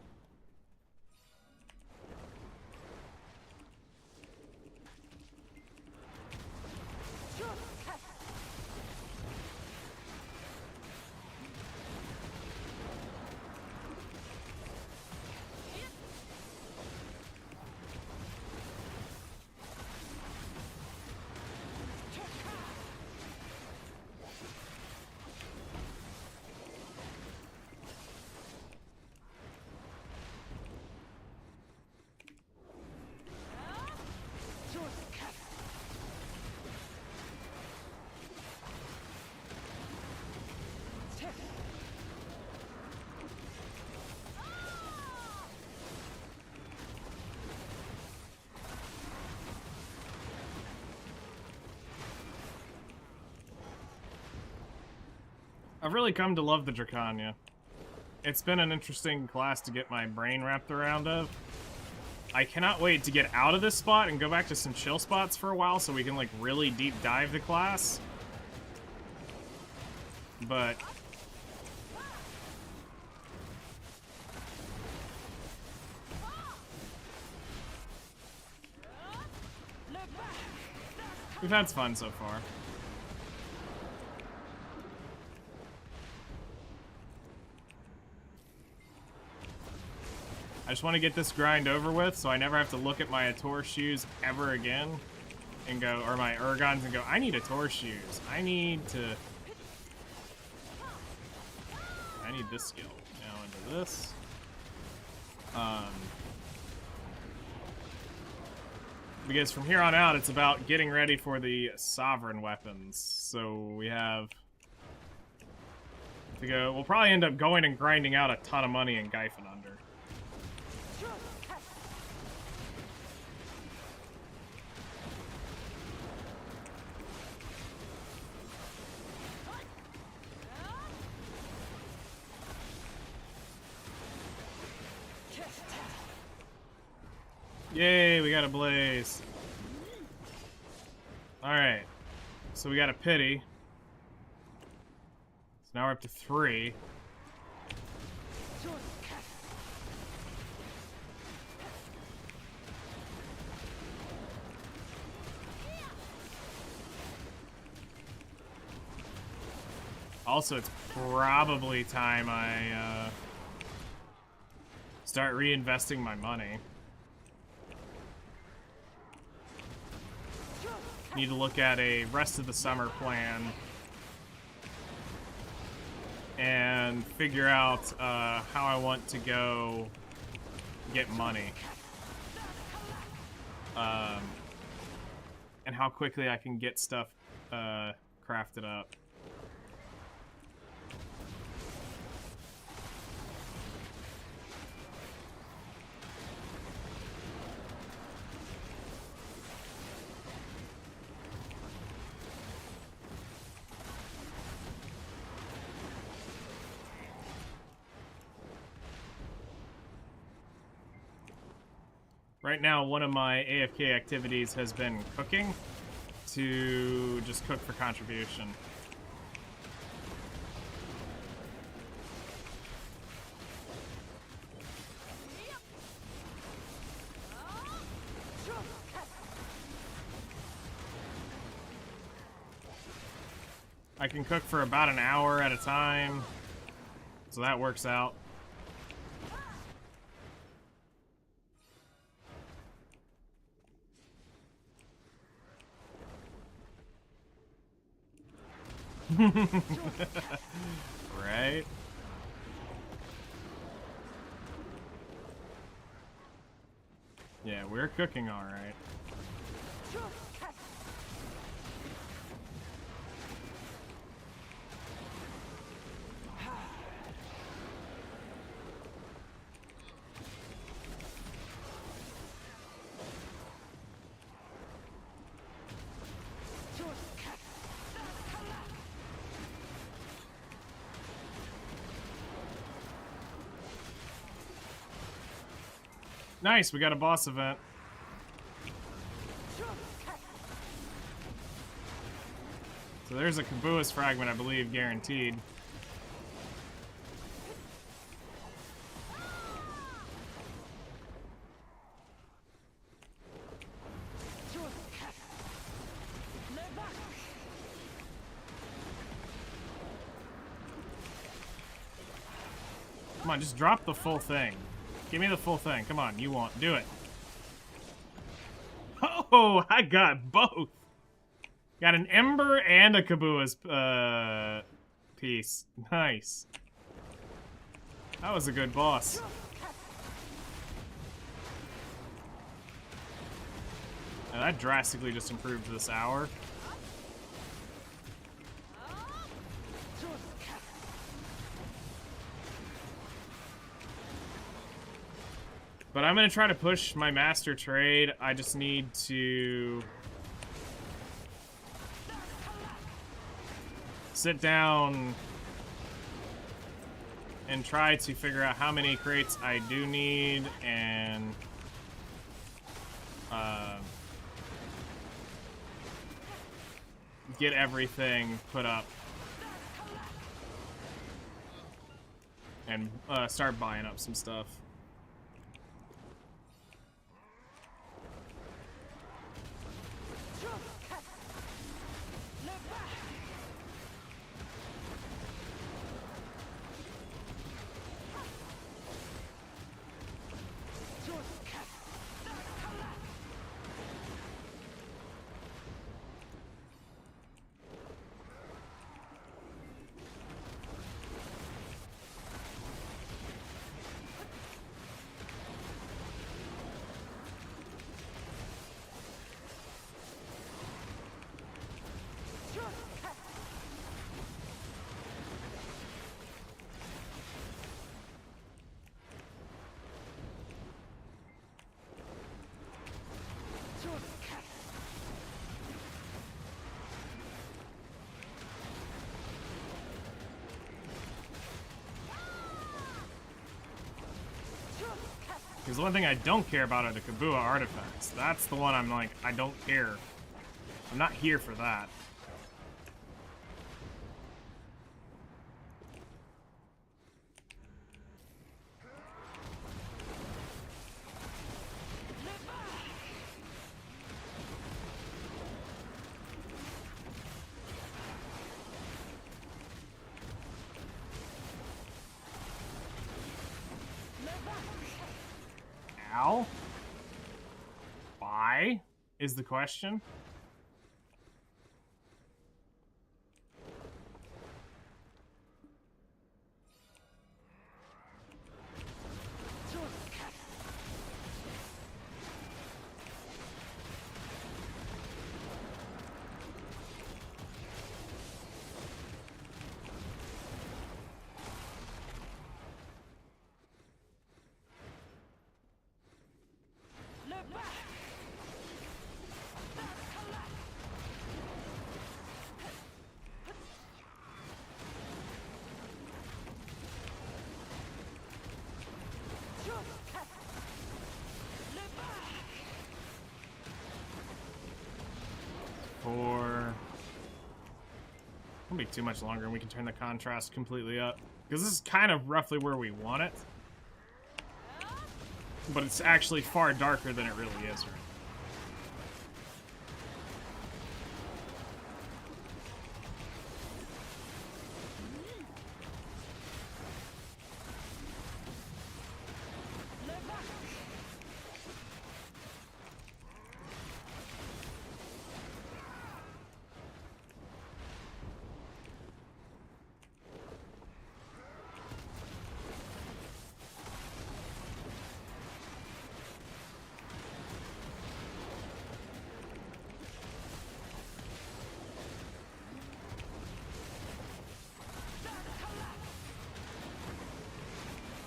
I've really come to love the Dracania. It's been an interesting class to get my brain wrapped around of. I cannot wait to get out of this spot and go back to some chill spots for a while so we can, like, really deep dive the class. But... we've had fun so far. I just want to get this grind over with so I never have to look at my Ator shoes ever again and go, or my Ergons and go, I need Ator shoes. I need this skill. Now into this. Because from here on out, it's about getting ready for the sovereign weapons. So we have to go, we'll probably end up going and grinding out a ton of money in Gyphon Under. Yay, we got a blaze. Alright. So we got a pity. So now we're up to 3. Also, it's probably time I start reinvesting my money. Need to look at a rest of the summer plan and figure out how I want to go get money. And how quickly I can get stuff crafted up. Right now, one of my AFK activities has been cooking to just cook for contribution. I can cook for about an hour at a time, so that works out. Right? Yeah, we're cooking all right. Nice, we got a boss event. So there's a Caboose fragment, I believe, guaranteed. Come on, just drop the full thing. Give me the full thing. Come on, you want. Do it. Oh, I got both. Got an Ember and a Caboose piece. Nice. That was a good boss. Now that drastically just improved this hour. But I'm going to try to push my master trade. I just need to sit down and try to figure out how many crates I do need and get everything put up and start buying up some stuff. Because the one thing I don't care about are the Kabua artifacts. That's the one I'm like, I don't care. I'm not here for that. Ow? Why is the question? Won't be too much longer and we can turn the contrast completely up. Because this is kind of roughly where we want it. But it's actually far darker than it really is right now.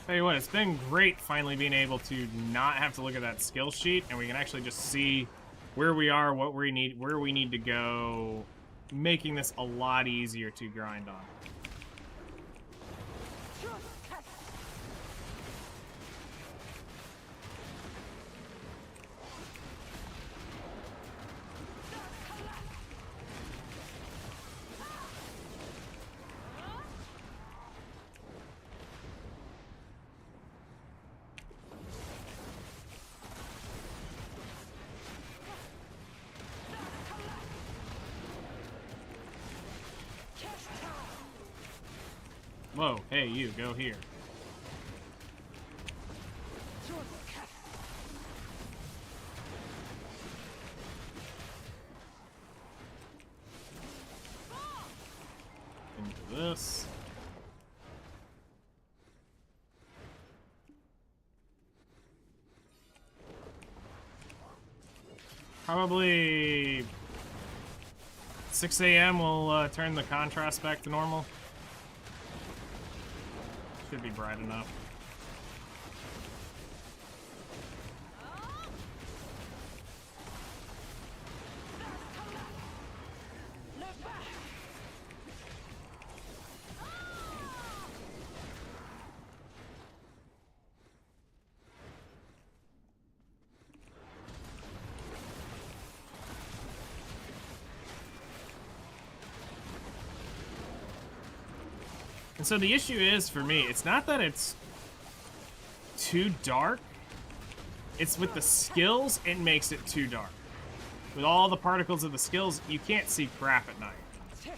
Tell you what, it's been great finally being able to not have to look at that skill sheet, and we can actually just see where we are, what we need, where we need to go, making this a lot easier to grind on. Whoa, hey, you, go here. Into this. Probably 6 a.m. we'll turn the contrast back to normal. Should be bright enough. And so the issue is, for me, it's not that it's too dark. It's with the skills, it makes it too dark. With all the particles of the skills, you can't see crap at night.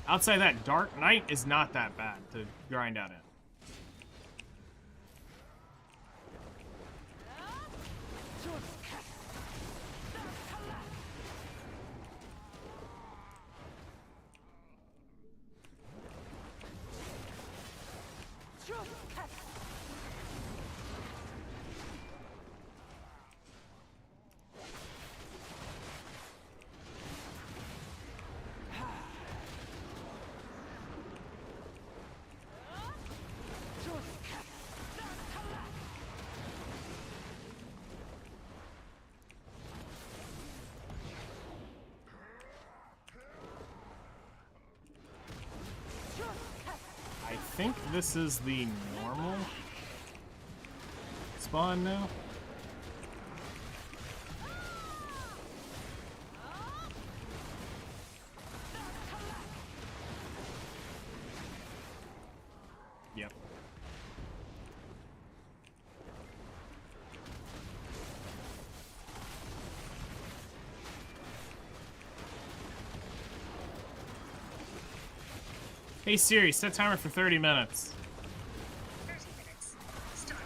Outside that, dark night is not that bad to grind out in. I think this is the normal spawn now. Yep. Hey Siri, set timer for 30 minutes. 30 minutes. Start.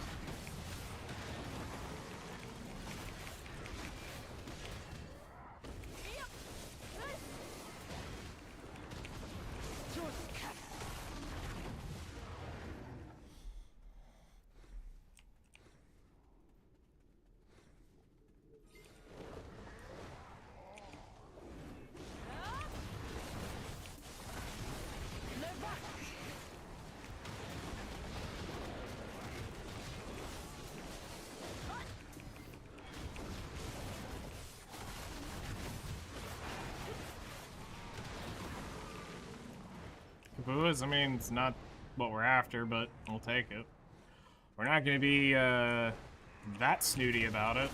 Kabuas, I mean, it's not what we're after, but we'll take it. We're not going to be that snooty about it.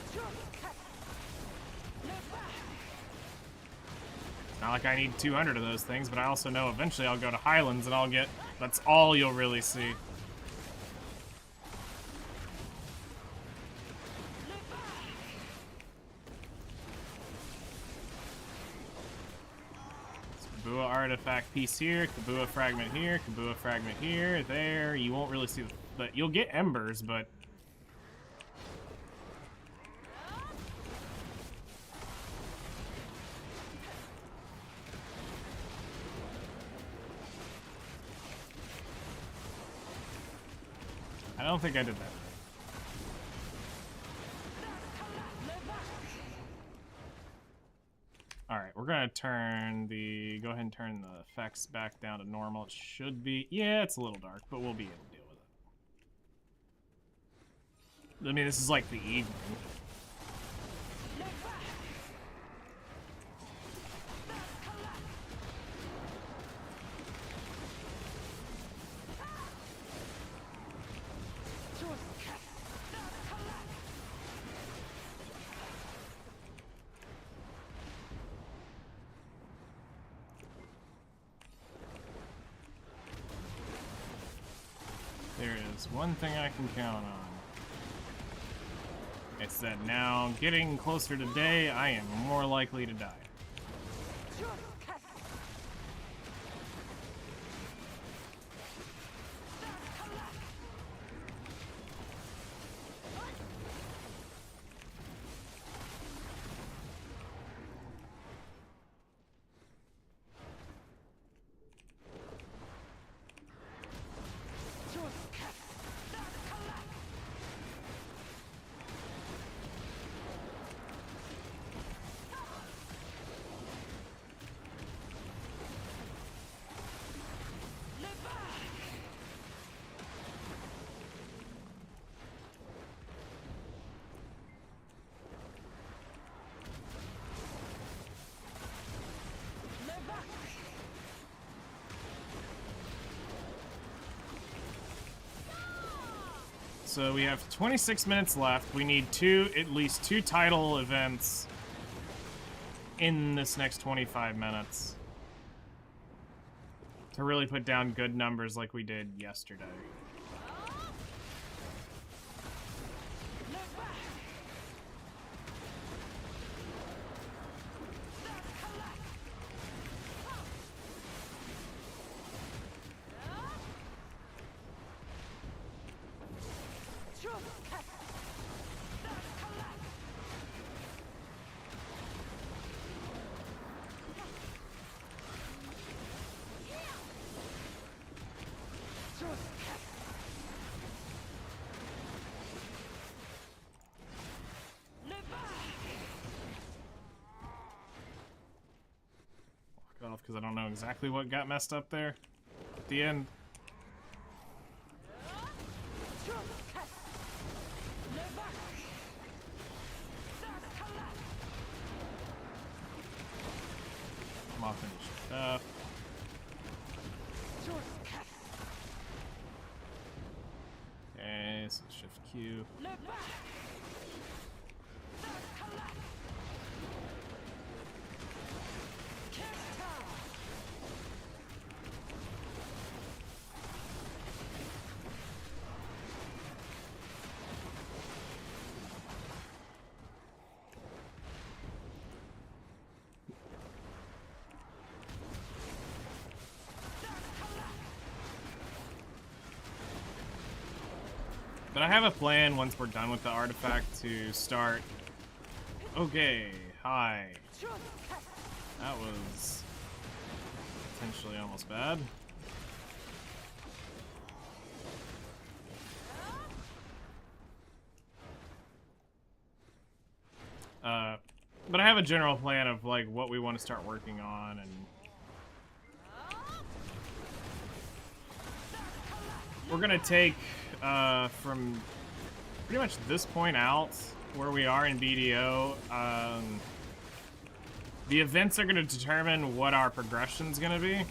It's not like I need 200 of those things, but I also know eventually I'll go to Highlands and I'll get... That's all you'll really see. Kabua artifact piece here, Kabua fragment here, Kabua fragment here, there. You won't really see the... You'll get Embers, but... I don't think I did that. Alright, we're gonna turn the... Go ahead and turn the effects back down to normal. It should be... Yeah, it's a little dark, but we'll be able to deal with it. I mean, this is like the evening. There is one thing I can count on. It's that now, getting closer to day, I am more likely to die. So we have 26 minutes left. We need at least two title events in this next 25 minutes. to really put down good numbers like we did yesterday. Off because I don't know exactly what got messed up there at the end. Come on, finish it up. Okay, so shift Q. But I have a plan once we're done with the artifact to start. Okay, hi. That was potentially almost bad. But I have a general plan of like what we want to start working on, and we're gonna take from pretty much this point out where we are in BDO. The events are gonna determine what our progression's gonna be.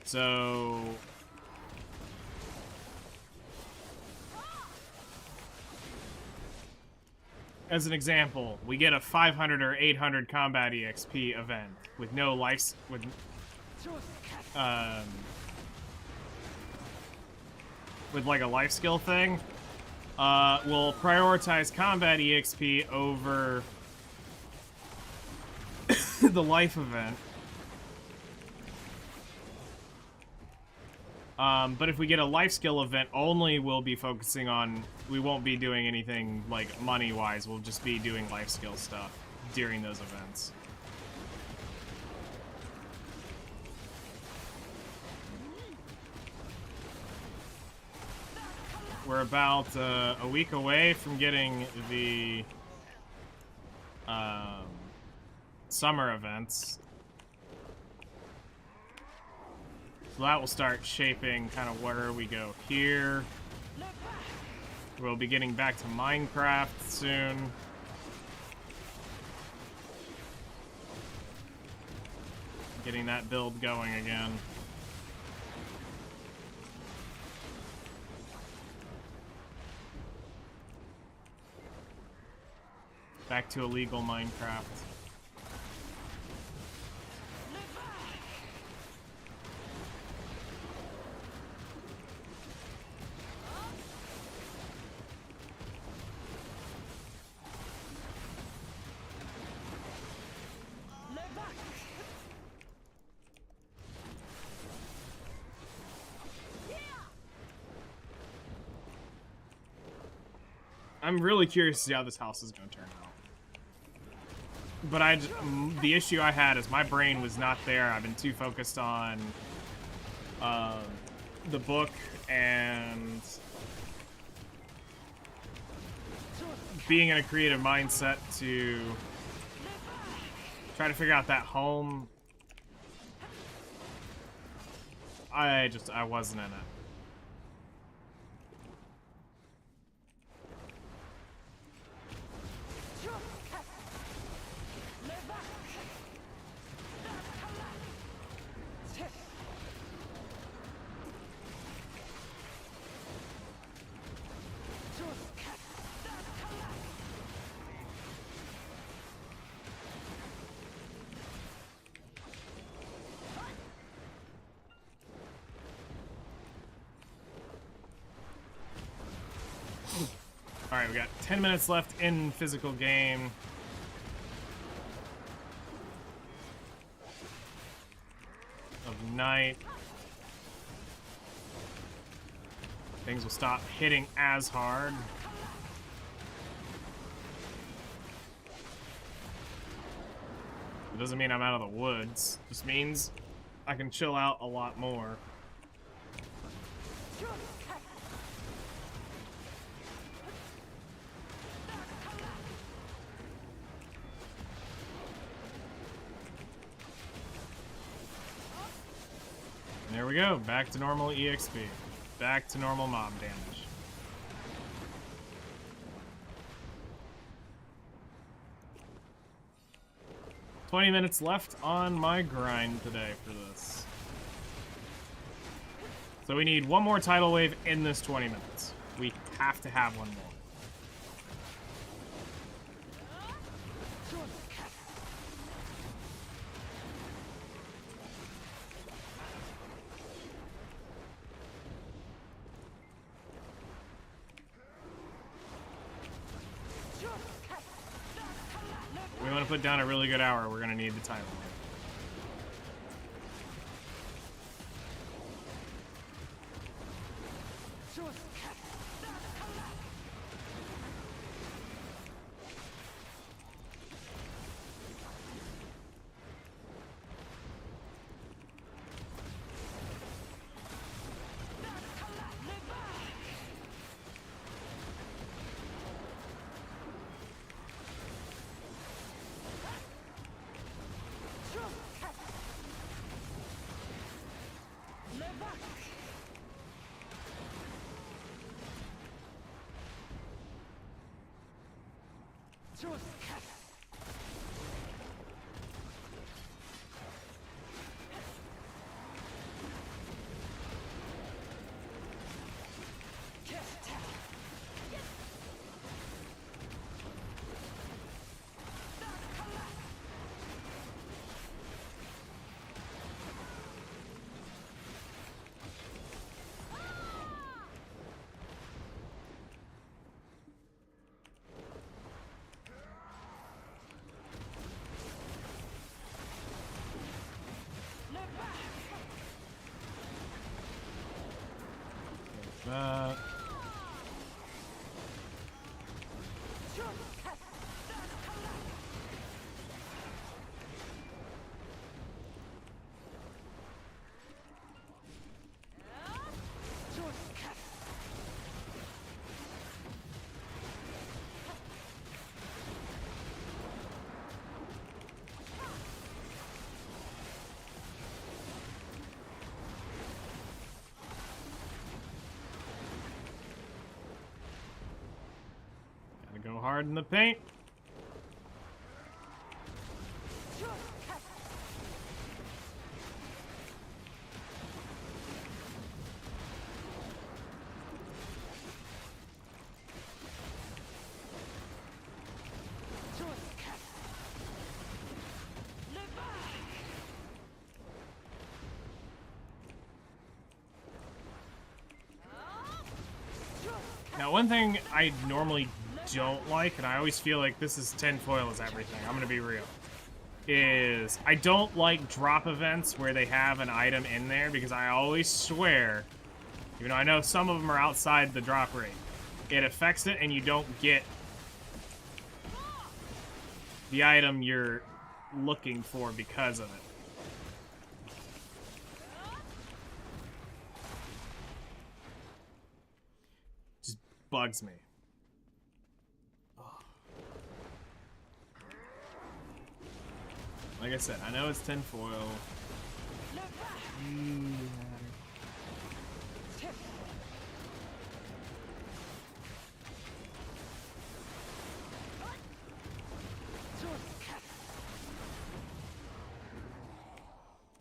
So as an example, we get a 500 or 800 combat EXP event with no life, with like a life skill thing. We'll prioritize combat EXP over the life event. But if we get a life skill event only, we'll be focusing on, we won't be doing anything like money-wise, we'll just be doing life skill stuff during those events. We're about a week away from getting the summer events. So that will start shaping kind of where we go here. We'll be getting back to Minecraft soon. Getting that build going again. Back to illegal Minecraft. I'm really curious to see how this house is going to turn out. But the issue I had is my brain was not there. I've been too focused on the book and being in a creative mindset to try to figure out that home. I wasn't in it. Alright, we got 10 minutes left in physical game. Of night. Things will stop hitting as hard. It doesn't mean I'm out of the woods. It just means I can chill out a lot more. And there we go. Back to normal EXP. Back to normal mob damage. "20 minutes left on my grind today for this. So we need one more tidal wave in this 20 minutes. We have to have one more. We want to put down a really good hour. We're going to need the tidal wave. That. Go hard in the paint. Now, one thing I normally don't like, and I always feel like this is tinfoil is everything, I'm gonna be real, is I don't like drop events where they have an item in there, because I always swear, even though I know some of them are outside the drop rate, it affects it and you don't get the item you're looking for because of it. Just bugs me. Like I said, I know it's tinfoil.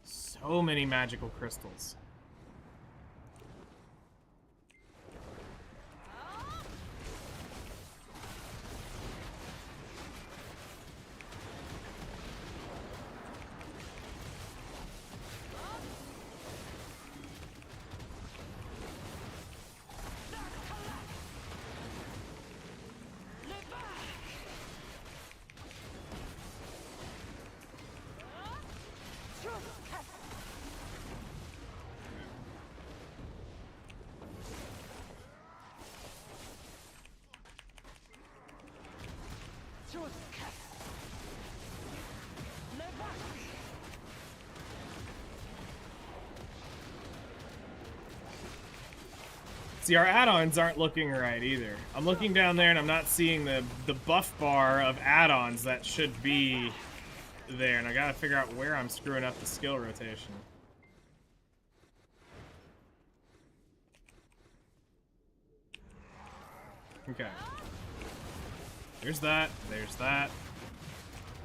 So many magical crystals. See, our add-ons aren't looking right either. I'm looking down there and I'm not seeing the buff bar of add-ons that should be there, and I gotta figure out where I'm screwing up the skill rotation. Okay. There's that. There's that.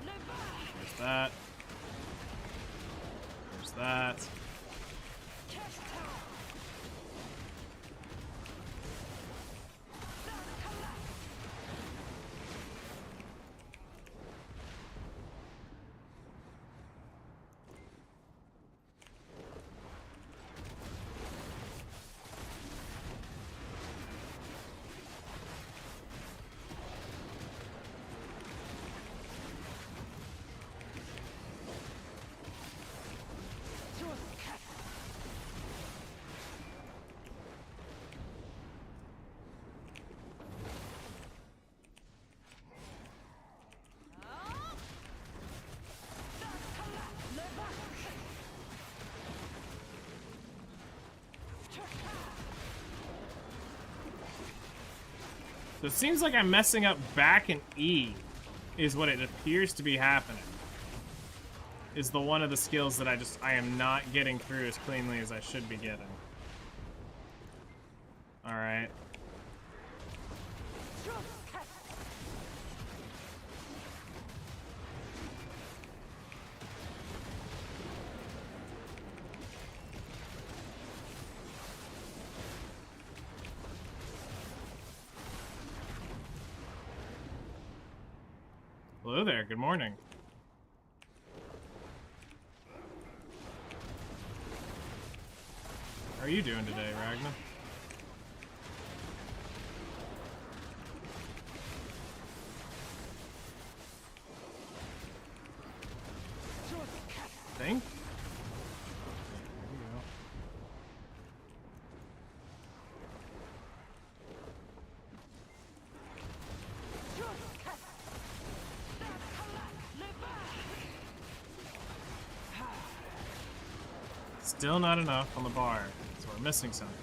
There's that. There's that. So it seems like I'm messing up back and E, is what it appears to be happening. Is the one of the skills that I am not getting through as cleanly as I should be getting. Alright. Hello there, good morning. How are you doing today, Ragna? Think? There you go. Still not enough on the bar, so we're missing something.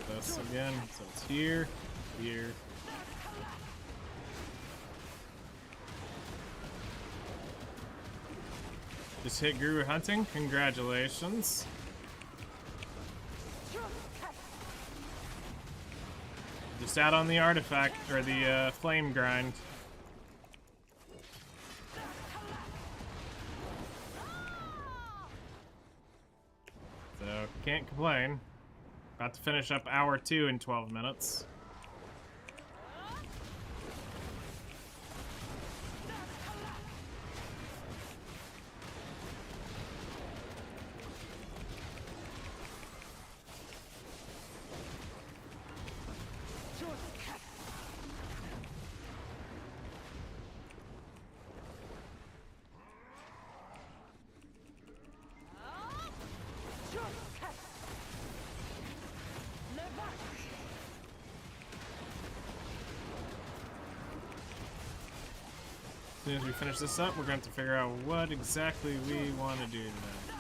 This again, so it's here, here. Just hit Guru Hunting, congratulations. Just out on the artifact, or the flame grind. So, can't complain. About to finish up hour 2 in 12 minutes. As soon as we finish this up, we're going to have to figure out what exactly we want to do today.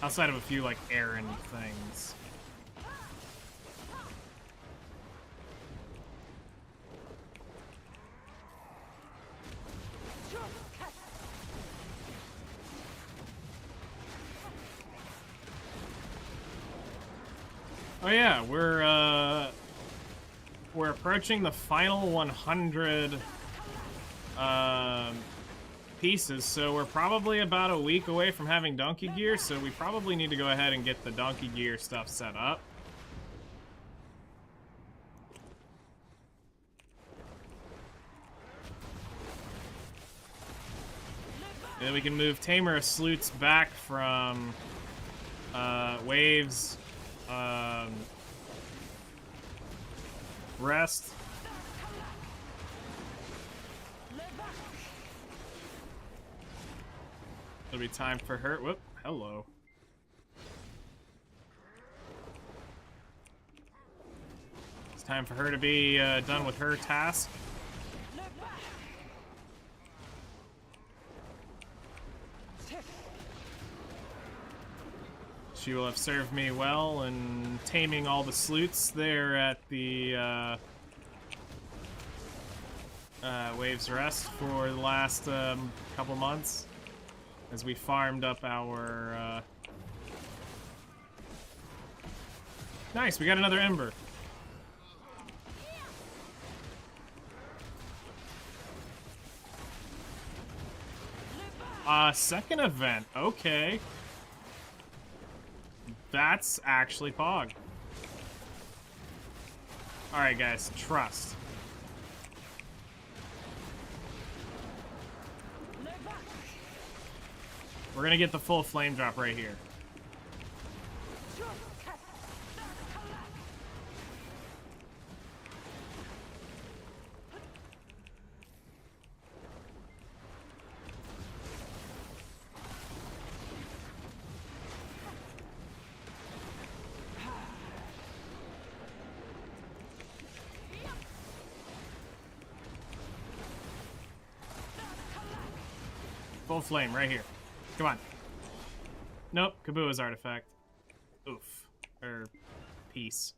Outside of a few, like, errand things. Oh yeah, we're approaching the final 100 pieces, so we're probably about a week away from having donkey gear, so we probably need to go ahead and get the donkey gear stuff set up. And then we can move Tamer of Sleuths back from Waves Rest. It'll be time for her. Whoop, hello. Time for her to be done with her task. She will have served me well in taming all the sleuths there at the Waves Rest for the last couple months as we farmed up our... Nice, we got another Ember. Second event, okay. That's actually Pog. Alright guys, trust. We're gonna get the full flame drop right here. Full flame right here. Come on. Nope, Kabua's artifact. Oof. Or piece.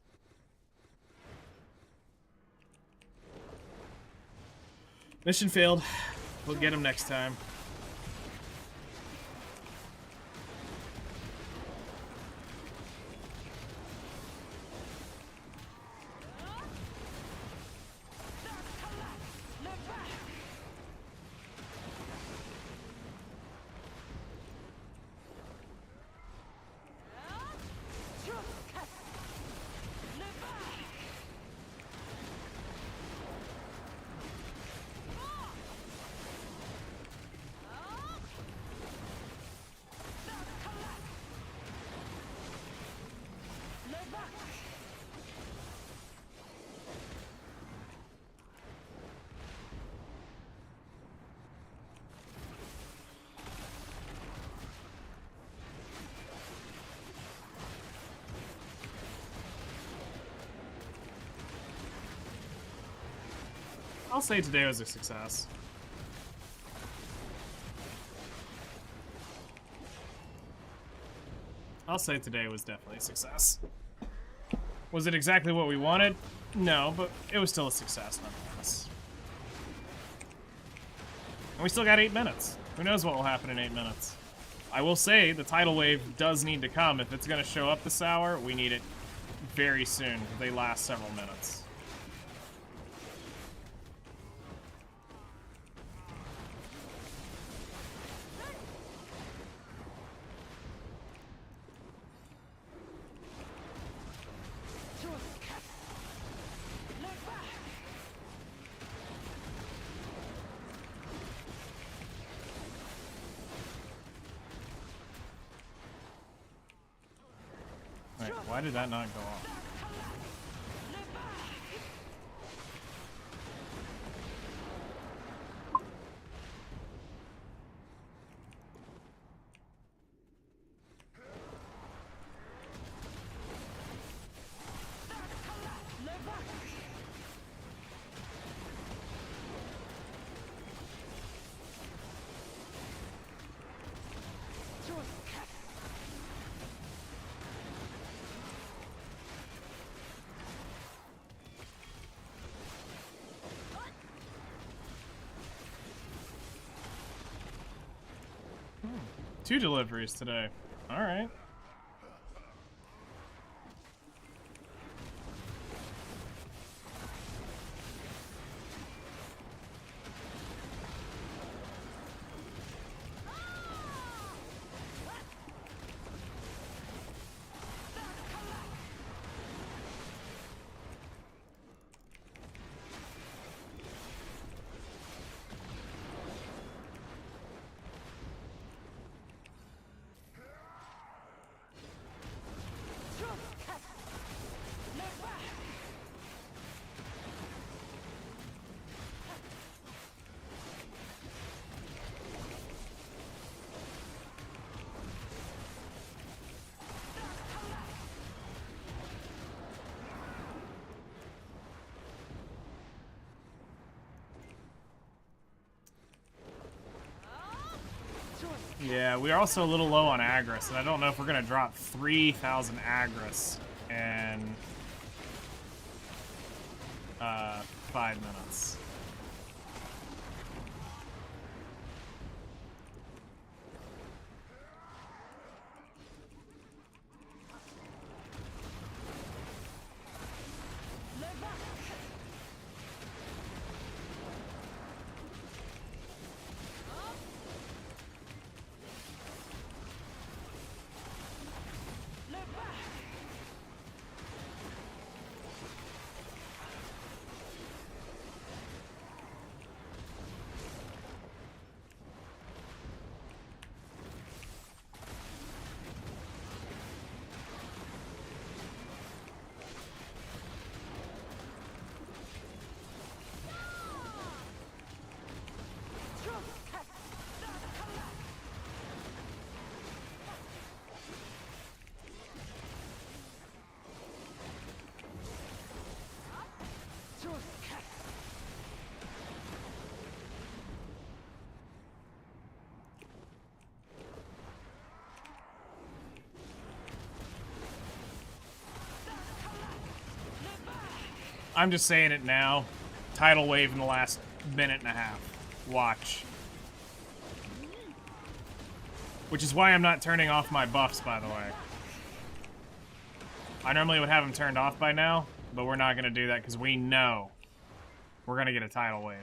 Mission failed. We'll get him next time. I'll say today was a success. I'll say today was definitely a success. Was it exactly what we wanted? No, but it was still a success nonetheless. And we still got 8 minutes. Who knows what will happen in 8 minutes? I will say the tidal wave does need to come. If it's going to show up this hour, we need it very soon. They last several minutes. Wait, why did that not go off? Two deliveries today. All right. Yeah, we are also a little low on Agris, and I don't know if we're gonna drop 3,000 Agris in 5 minutes. I'm just saying it now. Tidal wave in the last minute and a half. Watch. Which is why I'm not turning off my buffs, by the way. I normally would have them turned off by now, but we're not going to do that because we know we're going to get a tidal wave.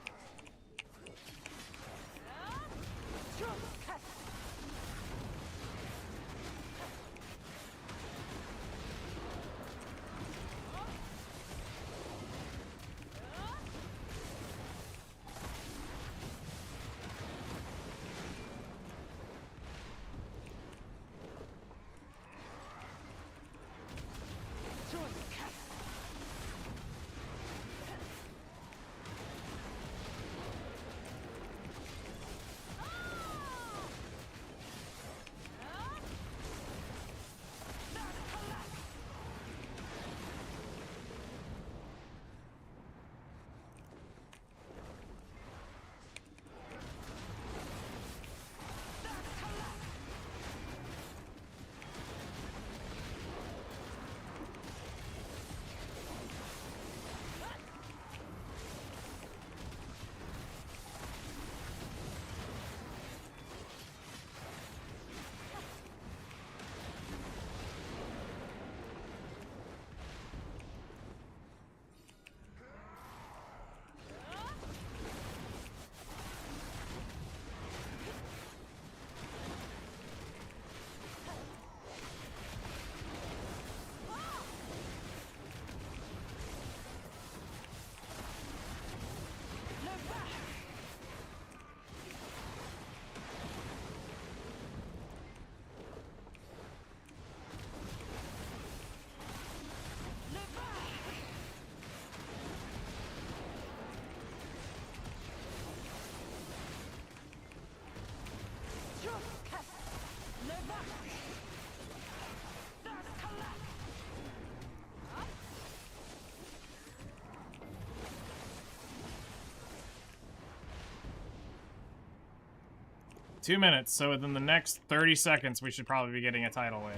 Two minutes, so within the next 30 seconds, we should probably be getting a tidal wave.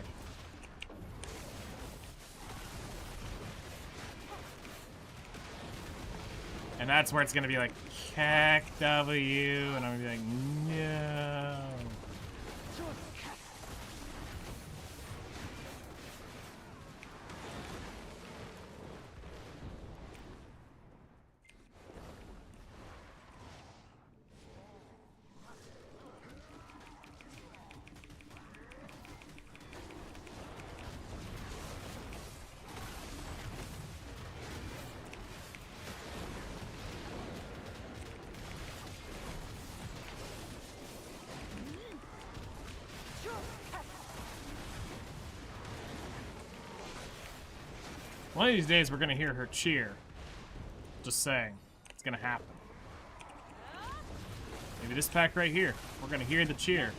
And that's where it's going to be like, Cac W, and I'm going to be like, no. One of these days, we're going to hear her cheer. Just saying. It's going to happen. Maybe this pack right here. We're going to hear the cheer.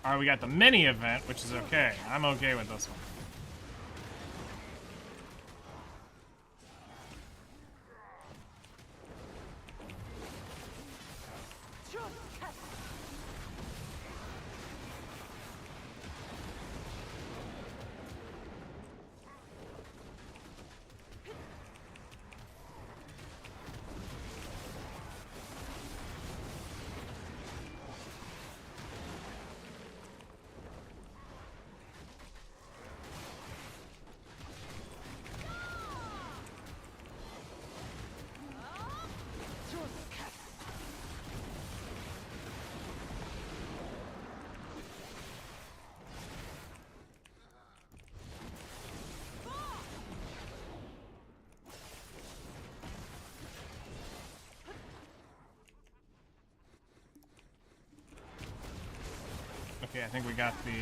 Alright, we got the mini event, which is okay. I'm okay with this one. Okay, I think we got the...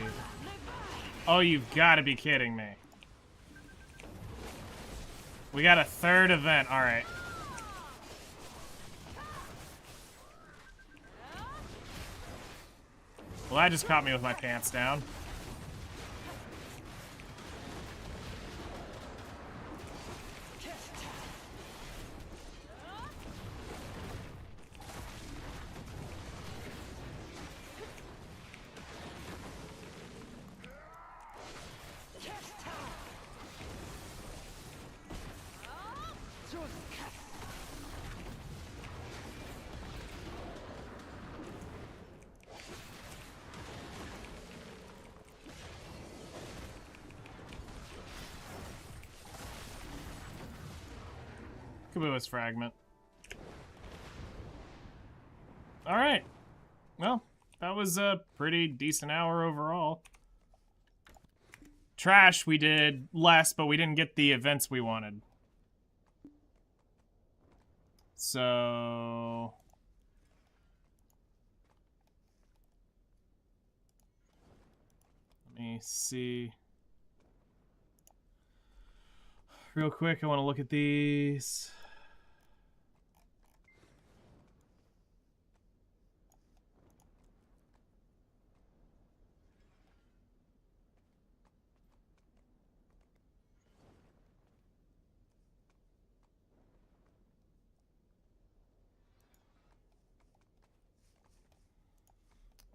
Oh, you've got to be kidding me. We got a third event. All right. Well, that just caught me with my pants down. Kabua's fragment. Alright. Well, that was a pretty decent hour overall. Trash, we did less, but we didn't get the events we wanted. So... let me see. Real quick, I want to look at these.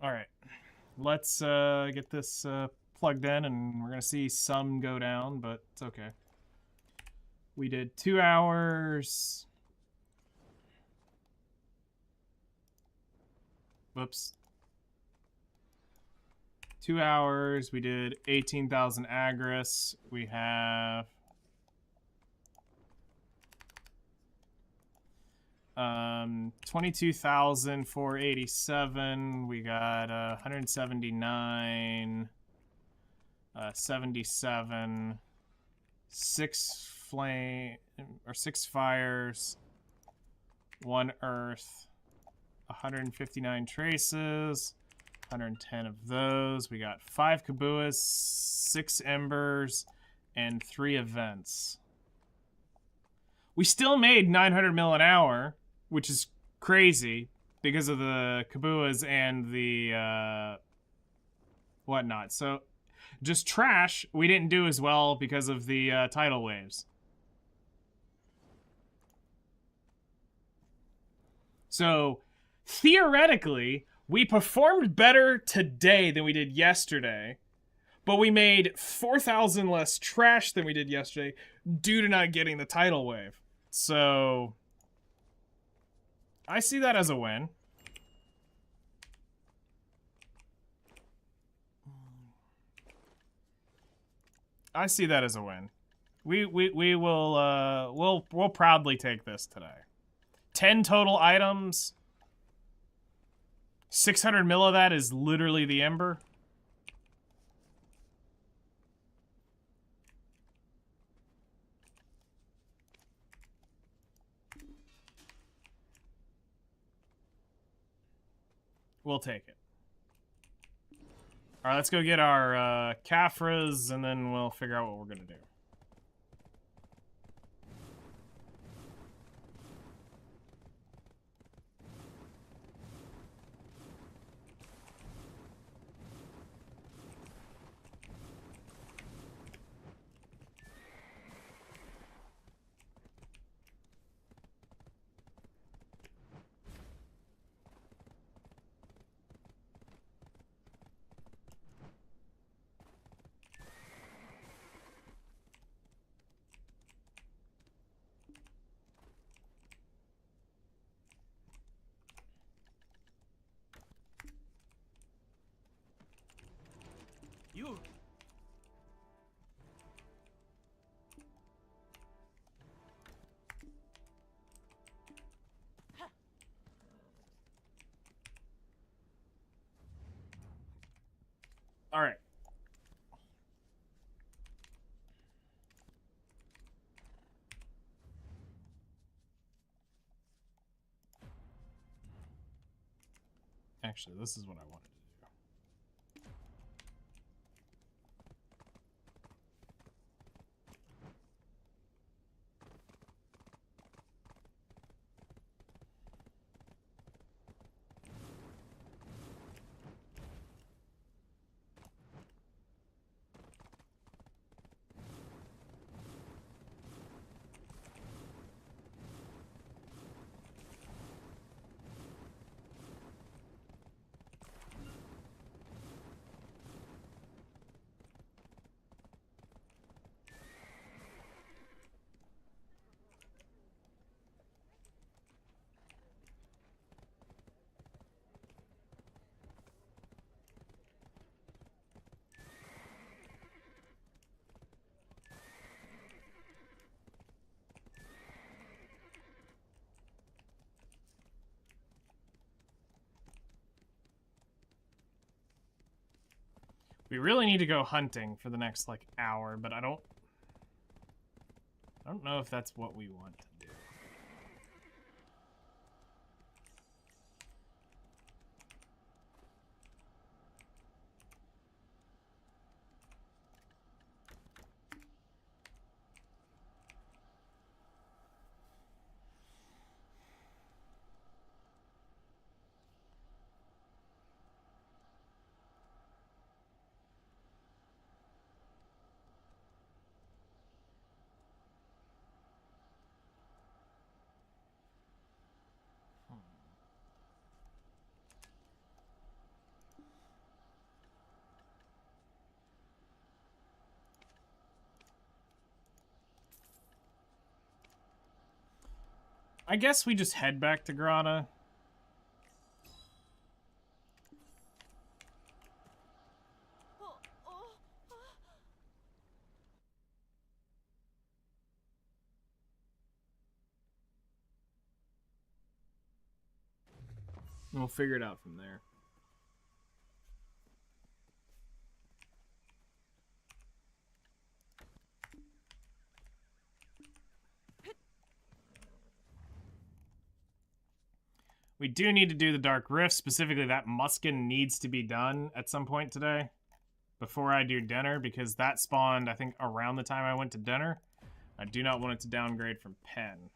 All right, let's get this plugged in, and we're gonna see some go down, but it's okay. We did 2 hours. Whoops. 2 hours. We did 18,000 Agris. We have 22,487. We got 179, 77, 6 fires, 1 earth, 159 traces, 110 of those. We got 5 Kabuas, 6 embers, and 3 events. We still made 900 mil an hour, which is crazy because of the Kabuas and the whatnot. So just trash, we didn't do as well because of the tidal waves. So theoretically, we performed better today than we did yesterday, but we made 4,000 less trash than we did yesterday due to not getting the tidal wave. So I see that as a win. I see that as a win. We will we'll proudly take this today. 10 total items. 600 mil of that is literally the Ember. We'll take it. All right, let's go get our Kafras, and then we'll figure out what we're gonna do. You. All right. Actually, this is what I wanted to do. We really need to go hunting for the next, like, hour, but I don't know if that's what we want to do. I guess we just head back to Grana. And we'll figure it out from there. We do need to do the Dark Rift. Specifically, that Muskin needs to be done at some point today before I do dinner, because that spawned, I think, around the time I went to dinner. I do not want it to downgrade from Pen.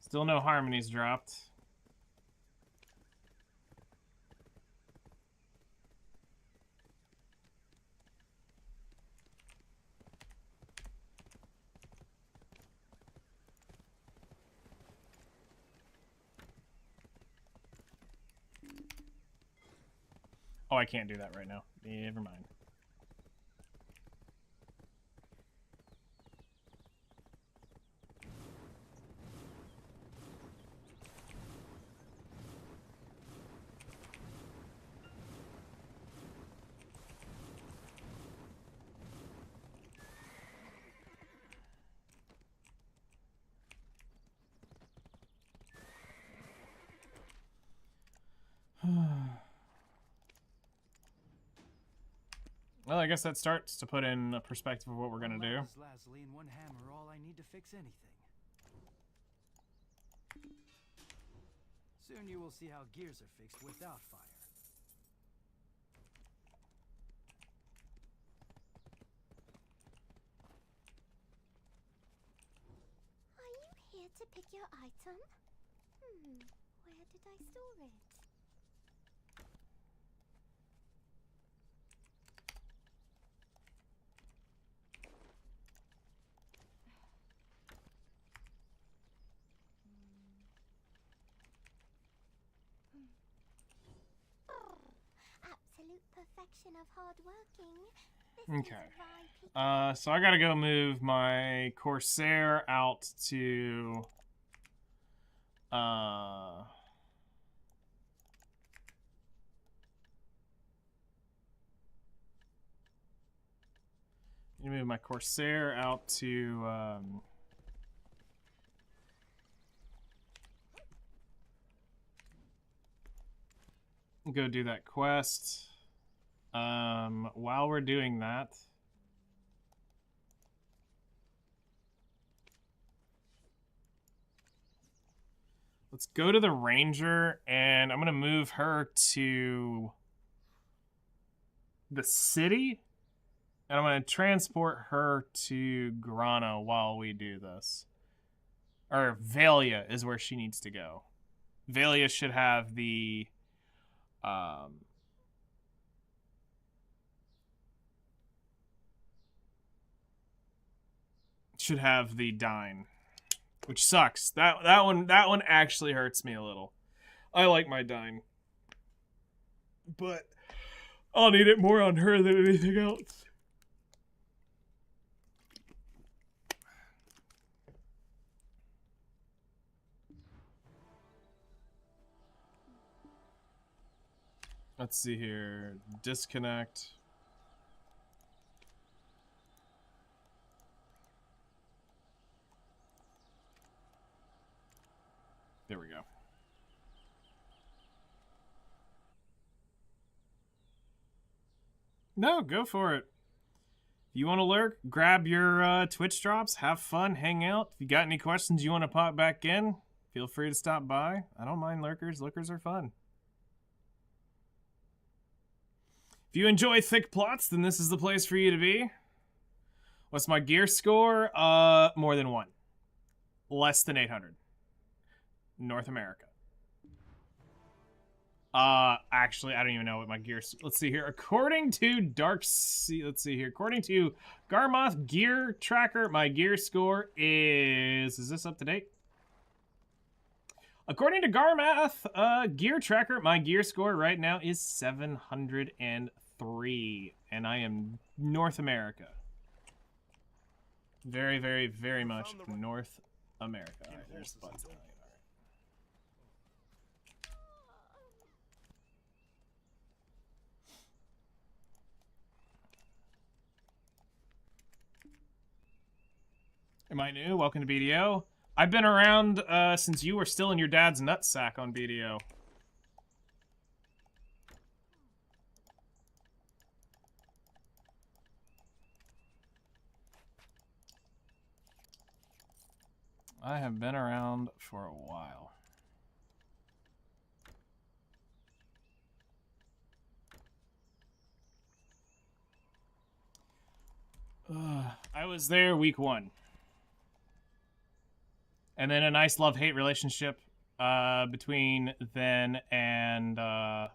Still no harmonies dropped. Oh, I can't do that right now. Never mind. Well, I guess that starts to put in a perspective of what we're gonna do. Lazuli and one hammer, all I need to fix anything. Soon you will see how gears are fixed without fire. Are you here to pick your item? Where did I store it? Absolute perfection of hard working. Okay. So I gotta go move my Corsair out to move my Corsair out to go do that quest. While we're doing that, let's go to the Ranger, and I'm gonna move her to the city, and I'm gonna transport her to Grana while we do this. Or Valia is where she needs to go. Valia should have the Dine, which sucks. That one actually hurts me a little. I like my Dine, but I'll need it more on her than anything else. Let's see here. Disconnect. There we go. No, go for it. If you want to lurk, grab your Twitch drops, have fun, hang out. If you got any questions you want to pop back in, feel free to stop by. I don't mind lurkers. Lurkers are fun. If you enjoy thick plots, then this is the place for you to be. What's my gear score? More than 1. Less than 800. North America. Actually, I don't even know what my gear... Let's see here. According to let's see here. According to Garmoth Gear Tracker, my gear score is... Is this up to date? According to Garmoth Gear Tracker, my gear score right now is 703. And I am North America. Very, very, very much North America. Alright, there's the button. Am I new? Welcome to BDO. I've been around since you were still in your dad's nutsack on BDO. I have been around for a while. I was there week 1. And then a nice love-hate relationship between then and over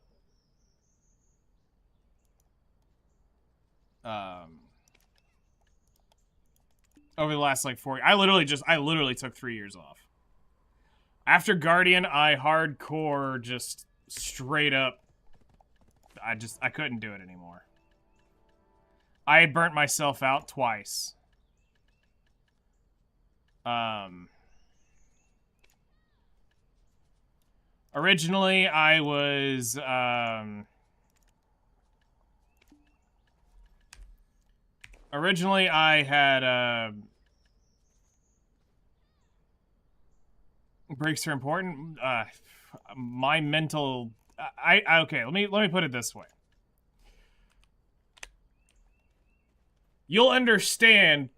the last like 4 years. I literally took 3 years off. After Guardian, I hardcore just straight up I couldn't do it anymore. I had burnt myself out twice. Originally, I was, originally, I had, breaks are important. My mental, okay, let me put it this way. You'll understand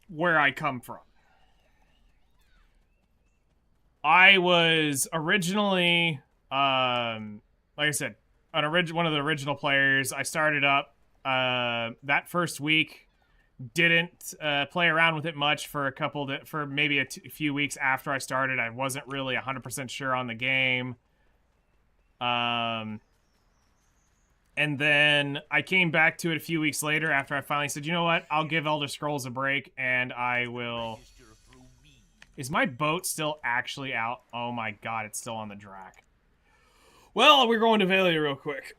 where I come from. I was originally, like I said, one of the original players. I started up that first week, didn't play around with it much for maybe a few weeks after I started. I wasn't really 100% sure on the game. And then I came back to it a few weeks later after I finally said, you know what, I'll give Elder Scrolls a break, and I will... Is my boat still actually out? Oh my god, it's still on the Drak. Well, we're going to Valia real quick.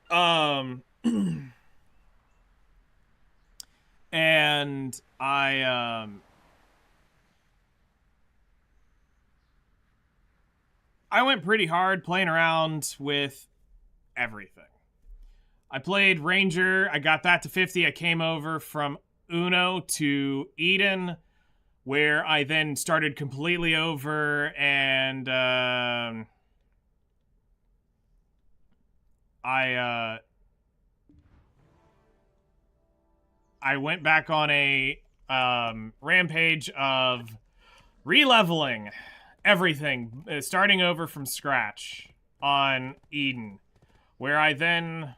And I went pretty hard playing around with everything. I played Ranger, I got that to 50, I came over from Uno to Eden, where I then started completely over, and I went back on a rampage of re-leveling everything, starting over from scratch on Eden, where I then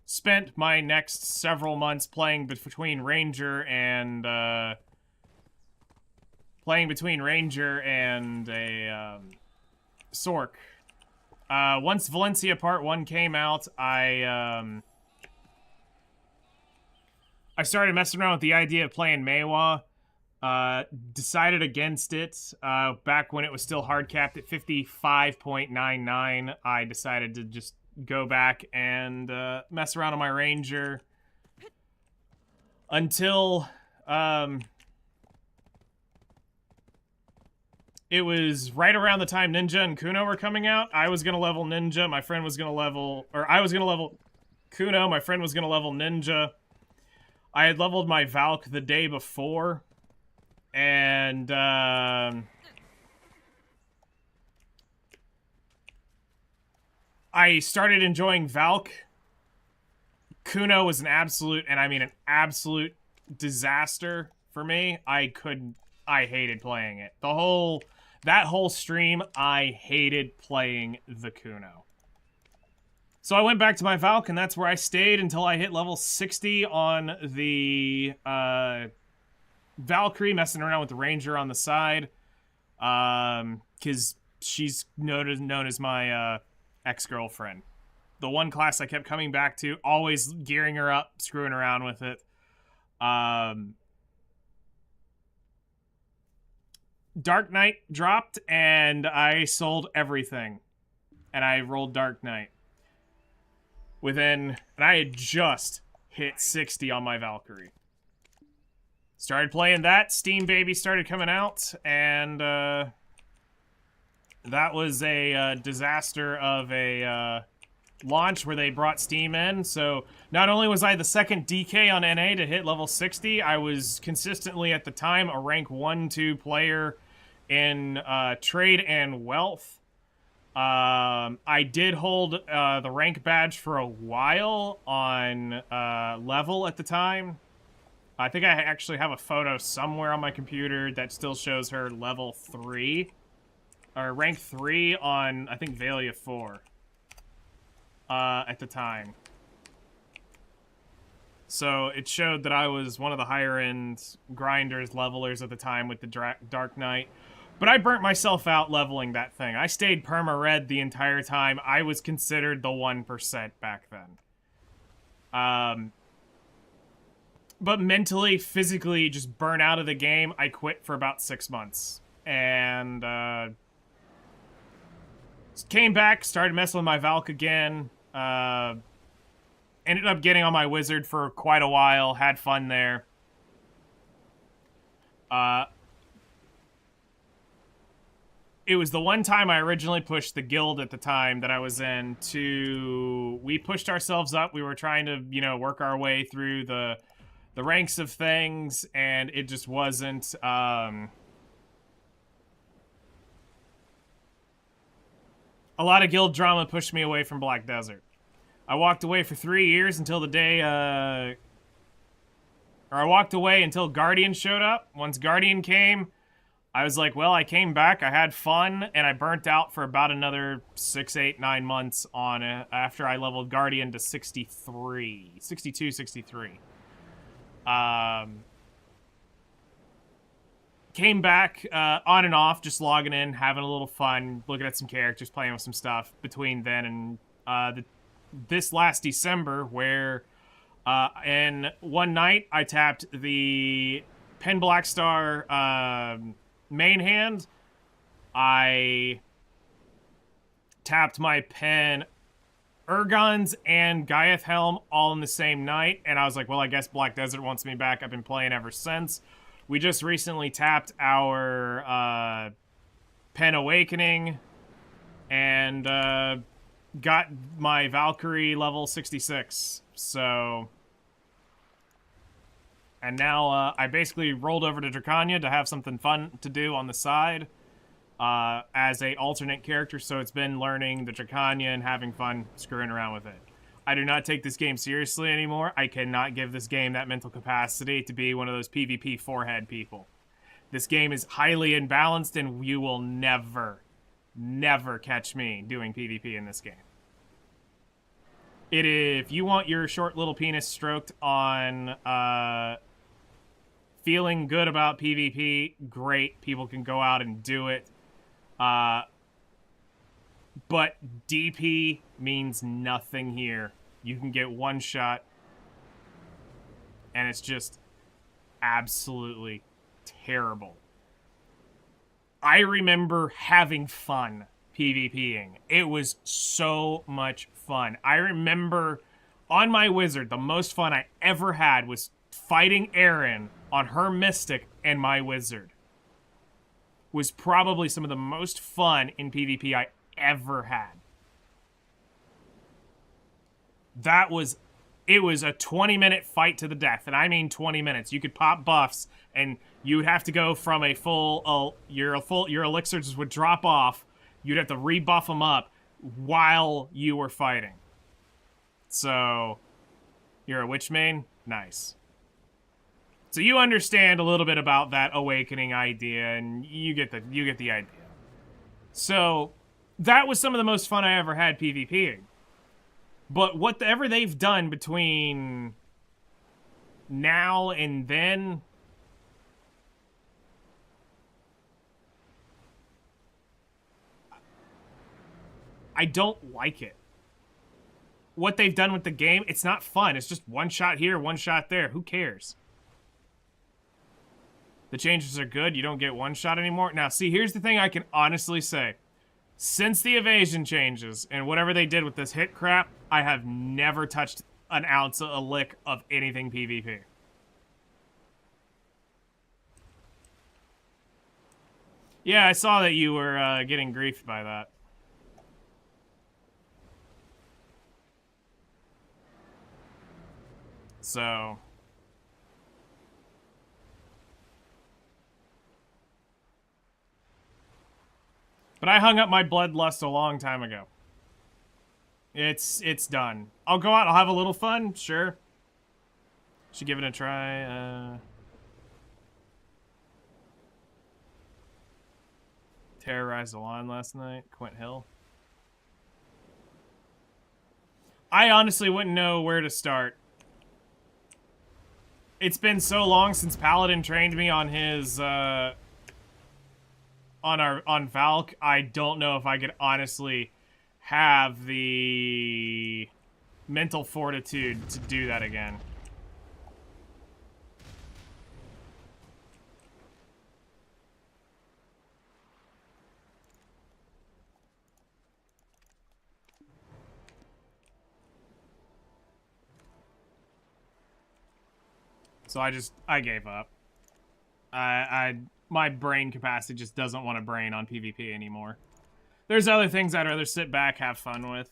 spent my next several months playing between Ranger and a Sork. Once Valencia Part 1 came out, I started messing around with the idea of playing Meiwa. Decided against it. Back when it was still hard capped at 55.99, I decided to just go back and mess around on my Ranger until it was right around the time Ninja and Kuno were coming out. I was gonna level Ninja, my friend was gonna level, or I was gonna level Kuno, my friend was gonna level Ninja. I had leveled my Valk the day before, and I started enjoying Valk. Kuno was an absolute, and I mean an absolute disaster for me. I hated playing it. That whole stream, I hated playing the Kuno. So I went back to my Valk, and that's where I stayed until I hit level 60 on the Valkyrie, messing around with the Ranger on the side. Because she's known as my ex-girlfriend. The one class I kept coming back to, always gearing her up, screwing around with it. Dark Knight dropped, and I sold everything. And I rolled Dark Knight. And I had just hit 60 on my Valkyrie. Started playing that, Steam Baby started coming out, and that was a disaster of a launch where they brought Steam in. So not only was I the second DK on NA to hit level 60, I was consistently at the time a rank 1-2 player in trade and wealth. I did hold the rank badge for a while on level at the time. I think I actually have a photo somewhere on my computer that still shows her level 3. Or rank 3 on, I think, Valia 4. At the time. So it showed that I was one of the higher end grinders, levelers at the time with the Dark Knight. But I burnt myself out leveling that thing. I stayed perma-red the entire time. I was considered the 1% back then. But mentally, physically, just burnt out of the game. I quit for about 6 months. And came back, started messing with my Valk again. Ended up getting on my Wizard for quite a while. Had fun there. It was the one time I originally pushed the guild at the time that I was in to... We pushed ourselves up. We were trying to, you know, work our way through the ranks of things, and it just wasn't... A lot of guild drama pushed me away from Black Desert. I walked away for 3 years until the day, or I walked away until Guardian showed up. Once Guardian came, I was like, well, I came back, I had fun, and I burnt out for about another 6, 8, 9 months on it after I leveled Guardian to 63. 62, 63. Came back on and off, just logging in, having a little fun, looking at some characters, playing with some stuff between then and this last December, where in one night I tapped the Pen Blackstar main hand. I tapped my Pen Urgons and Gaiath Helm all in the same night, and I was like, well, I guess Black Desert wants me back. I've been playing ever since. We just recently tapped our Pen Awakening and got my Valkyrie level 66. So... And now I basically rolled over to Dracania to have something fun to do on the side as a alternate character. So it's been learning the Dracania and having fun screwing around with it. I do not take this game seriously anymore. I cannot give this game that mental capacity to be one of those PvP forehead people. This game is highly imbalanced, and you will never, never catch me doing PvP in this game. If you want your short little penis stroked on feeling good about PvP, great. People can go out and do it. But DP means nothing here. You can get one shot, and it's just absolutely terrible. I remember having fun PvPing. It was so much fun. I remember on my Wizard, the most fun I ever had was fighting Erin on her Mystic and my Wizard. Was probably some of the most fun in PvP I ever had. It was a 20-minute fight to the death, and I mean 20 minutes. You could pop buffs, and you would have to go from a full, your elixirs would drop off. You'd have to rebuff them up. while you were fighting. So, you're a witch main? Nice. So you understand a little bit about that awakening idea, and you get the idea. So, that was some of the most fun I ever had PvPing. But whatever they've done between now and then, I don't like it. What they've done with the game, it's not fun. It's just one shot here, one shot there. Who cares? The changes are good. You don't get one shot anymore. Now, see, here's the thing I can honestly say. Since the evasion changes and whatever they did with this hit crap, I have never touched an ounce, a lick of anything PvP. Yeah, I saw that you were getting griefed by that. So... But I hung up my bloodlust a long time ago. It's done. I'll go out, I'll have a little fun, sure. Should give it a try. Terrorized the lawn last night. Quint Hill. I honestly wouldn't know where to start. It's been so long since Paladin trained me on his, on Valk, I don't know if I could honestly have the mental fortitude to do that again. So I gave up. My brain capacity just doesn't want to brain on PvP anymore. There's other things I'd rather sit back, have fun with.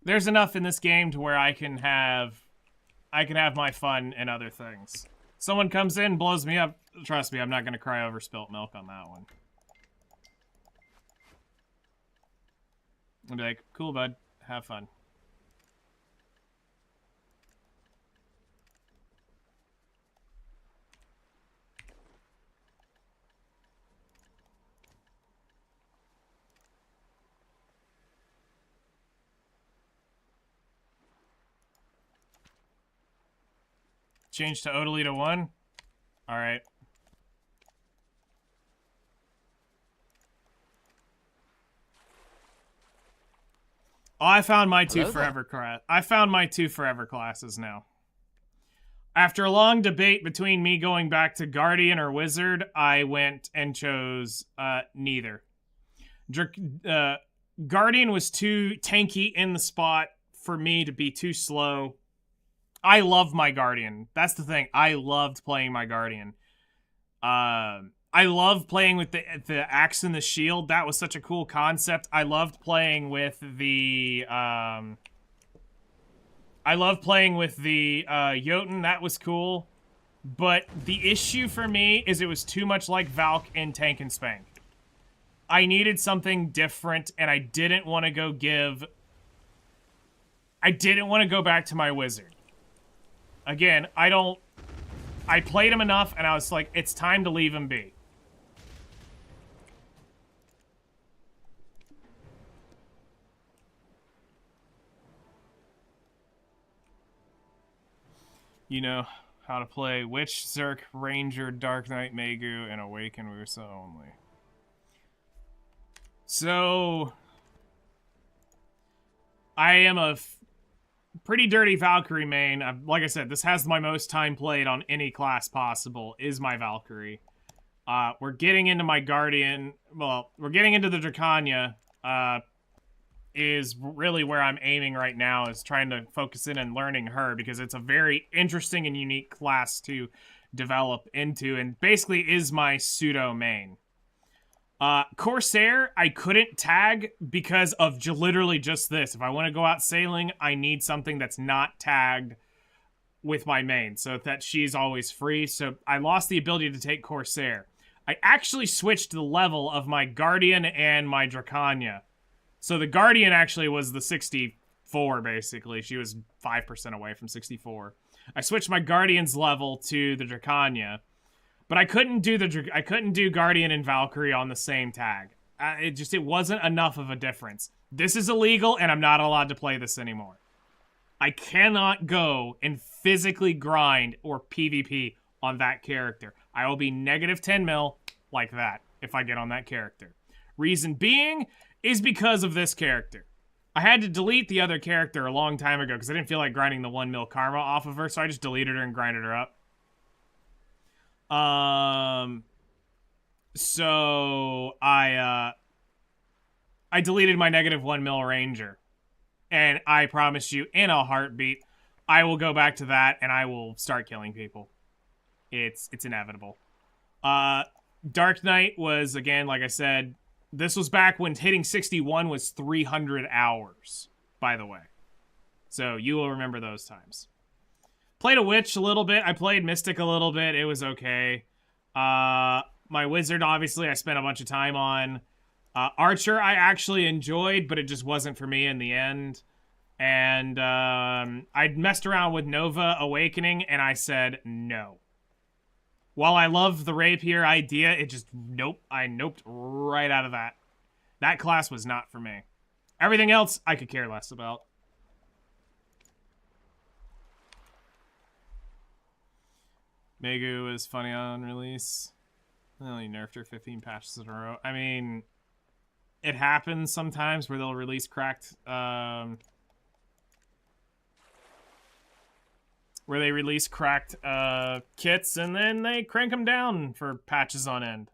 There's enough in this game to where I can have my fun and other things. Someone comes in, blows me up, trust me, I'm not gonna cry over spilt milk on that one. I'll be like, cool bud, have fun. Change to Odalita 1? Alright. Oh, I found my two forever classes now. After a long debate between me going back to Guardian or Wizard, I went and chose neither. Guardian was too tanky in the spot for me to be too slow. I love my Guardian. That's the thing. I loved playing my Guardian. I love playing with the axe and the shield. That was such a cool concept. I loved playing with the Jotun. That was cool. But the issue for me is it was too much like Valk in Tank and Spank. I needed something different, and I didn't want to go back to my Wizard. Again, I played him enough, and I was like, it's time to leave him be. You know how to play Witch, Zerk, Ranger, Dark Knight, Magu, and Awaken Wusa only. So, I am a pretty dirty Valkyrie main. Like I said, this has my most time played on any class possible, is my Valkyrie. We're getting into my Guardian. Well, we're getting into the Dracania. Is really where I'm aiming right now, is trying to focus in and learning her, because it's a very interesting and unique class to develop into, and basically is my pseudo main. Corsair, I couldn't tag because of literally just this. If I want to go out sailing, I need something that's not tagged with my main, so that she's always free. So I lost the ability to take Corsair. I actually switched the level of my Guardian and my Dracania So the Guardian actually was the 64, basically. She was 5% away from 64. I switched my Guardian's level to the Dracania, but I couldn't do Guardian and Valkyrie on the same tag. It wasn't enough of a difference. This is illegal, and I'm not allowed to play this anymore. I cannot go and physically grind or PvP on that character. I will be negative 10 mil like that if I get on that character. Reason being is because of this character. I had to delete the other character a long time ago because I didn't feel like grinding the 1 mil karma off of her, so I just deleted her and grinded her up. So I deleted my negative 1 mil ranger. And I promise you, in a heartbeat, I will go back to that and I will start killing people. It's inevitable. Dark Knight was, again, like I said, this was back when hitting 61 was 300 hours, by the way. So you will remember those times. Played a Witch a little bit. I played Mystic a little bit. It was okay. My Wizard, obviously, I spent a bunch of time on. Archer, I actually enjoyed, but it just wasn't for me in the end. And I'd messed around with Nova Awakening, and I said no. While I love the rapier idea, it just, nope. I noped right out of that. That class was not for me. Everything else, I could care less about. Megu is funny on release. Well, you nerfed her 15 patches in a row. I mean, it happens sometimes where they'll release cracked, kits and then they crank them down for patches on end.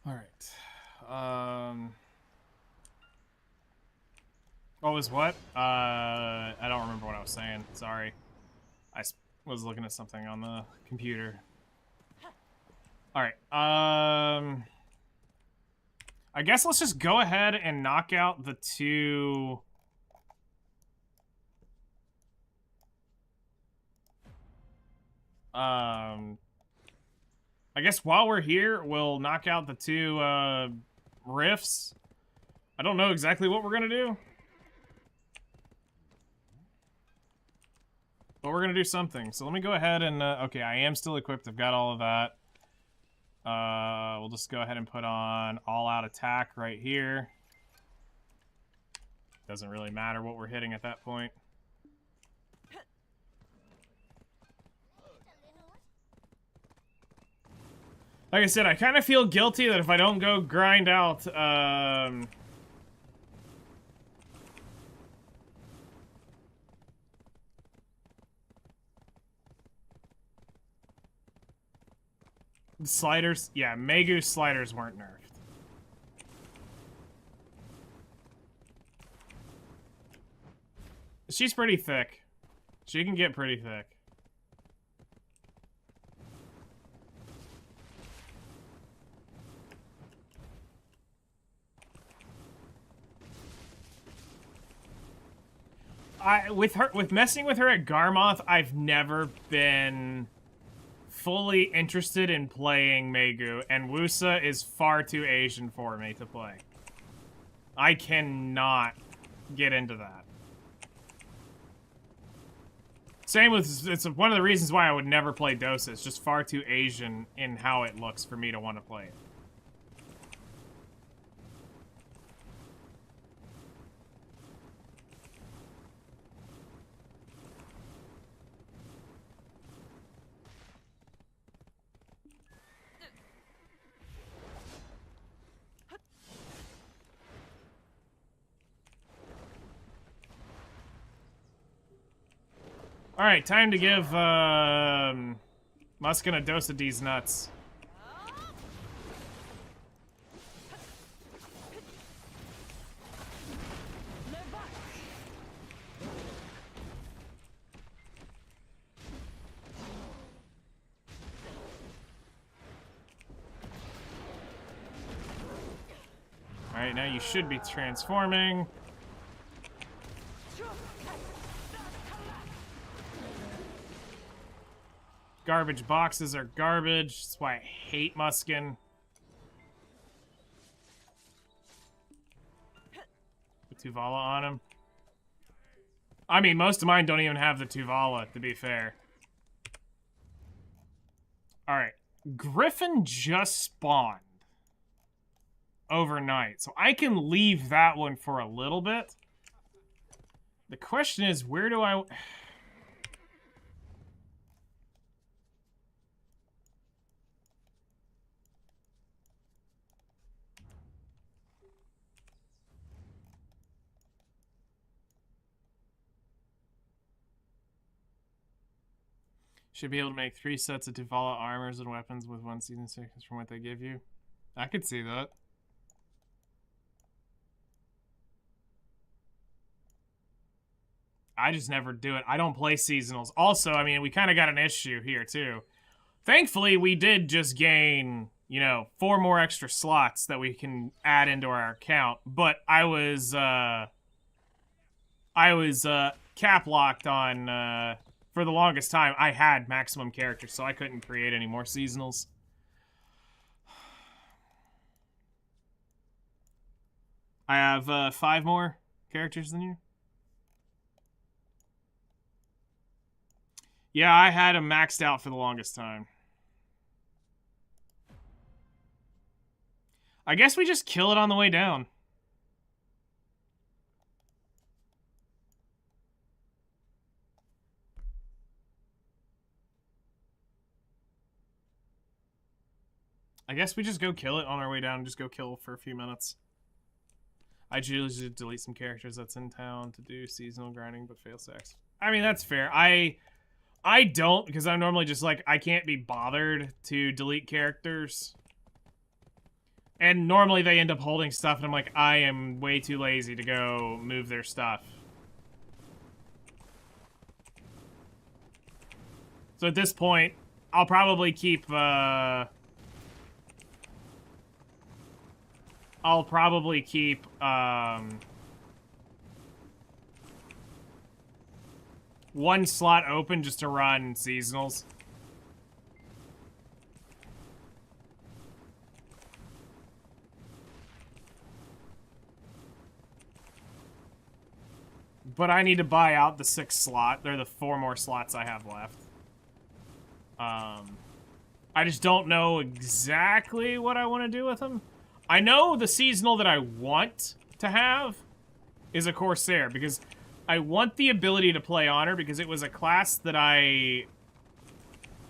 All right. What was what? I don't remember what I was saying. Sorry. Was looking at something on the computer. All right. I guess let's just go ahead and knock out the two. I guess while we're here, we'll knock out the two rifts. I don't know exactly what we're gonna do, but we're gonna do something. So let me go ahead and okay, I am still equipped. I've got all of that. We'll just go ahead and put on all-out attack right here. Doesn't really matter what we're hitting at that point. Like I said, I kind of feel guilty that if I don't go grind out, sliders, yeah, Megu's sliders weren't nerfed. She's pretty thick. She can get pretty thick. With messing with her at Garmoth, I've never been fully interested in playing Megu, and Wusa is far too Asian for me to play. I cannot get into that. Same with, it's one of the reasons why I would never play Dosa. It's just far too Asian in how it looks for me to want to play it. Alright, time to give, Muskin a dose of these nuts. Alright, now you should be transforming. Garbage boxes are garbage. That's why I hate Muskin. Put Tuvala on him. I mean, most of mine don't even have the Tuvala, to be fair. Alright. Griffin just spawned overnight, so I can leave that one for a little bit. The question is, where do I... Should be able to make 3 sets of Tuvala armors and weapons with 1 season 6 from what they give you. I could see that. I just never do it. I don't play seasonals. Also, I mean, we kind of got an issue here, too. Thankfully, we did just gain, you know, 4 more extra slots that we can add into our account. But I was cap locked on, for the longest time, I had maximum characters, so I couldn't create any more seasonals. I have 5 more characters than you. Yeah, I had them maxed out for the longest time. I guess we just kill it on the way down. I guess we just go kill it on our way down and just go kill for a few minutes. I usually delete some characters that's in town to do seasonal grinding, but fail sex. I mean, that's fair. I don't, because I'm normally just like, I can't be bothered to delete characters. And normally they end up holding stuff, and I'm like, I am way too lazy to go move their stuff. So at this point, I'll probably keep, one slot open just to run seasonals. But I need to buy out the 6th slot. They're the 4 more slots I have left. I just don't know exactly what I want to do with them. I know the seasonal that I want to have is a Corsair, because I want the ability to play Honor, because it was a class that I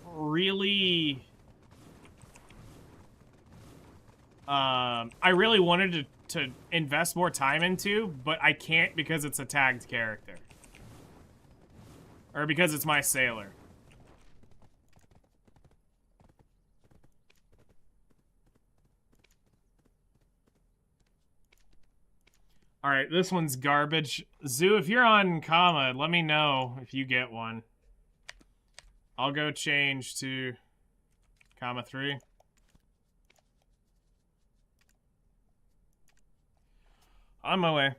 really wanted to invest more time into, but I can't because it's a tagged character. Or because it's my sailor. Alright, this one's garbage. Zoo, if you're on Kama, let me know if you get one. I'll go change to Kama 3. On my way.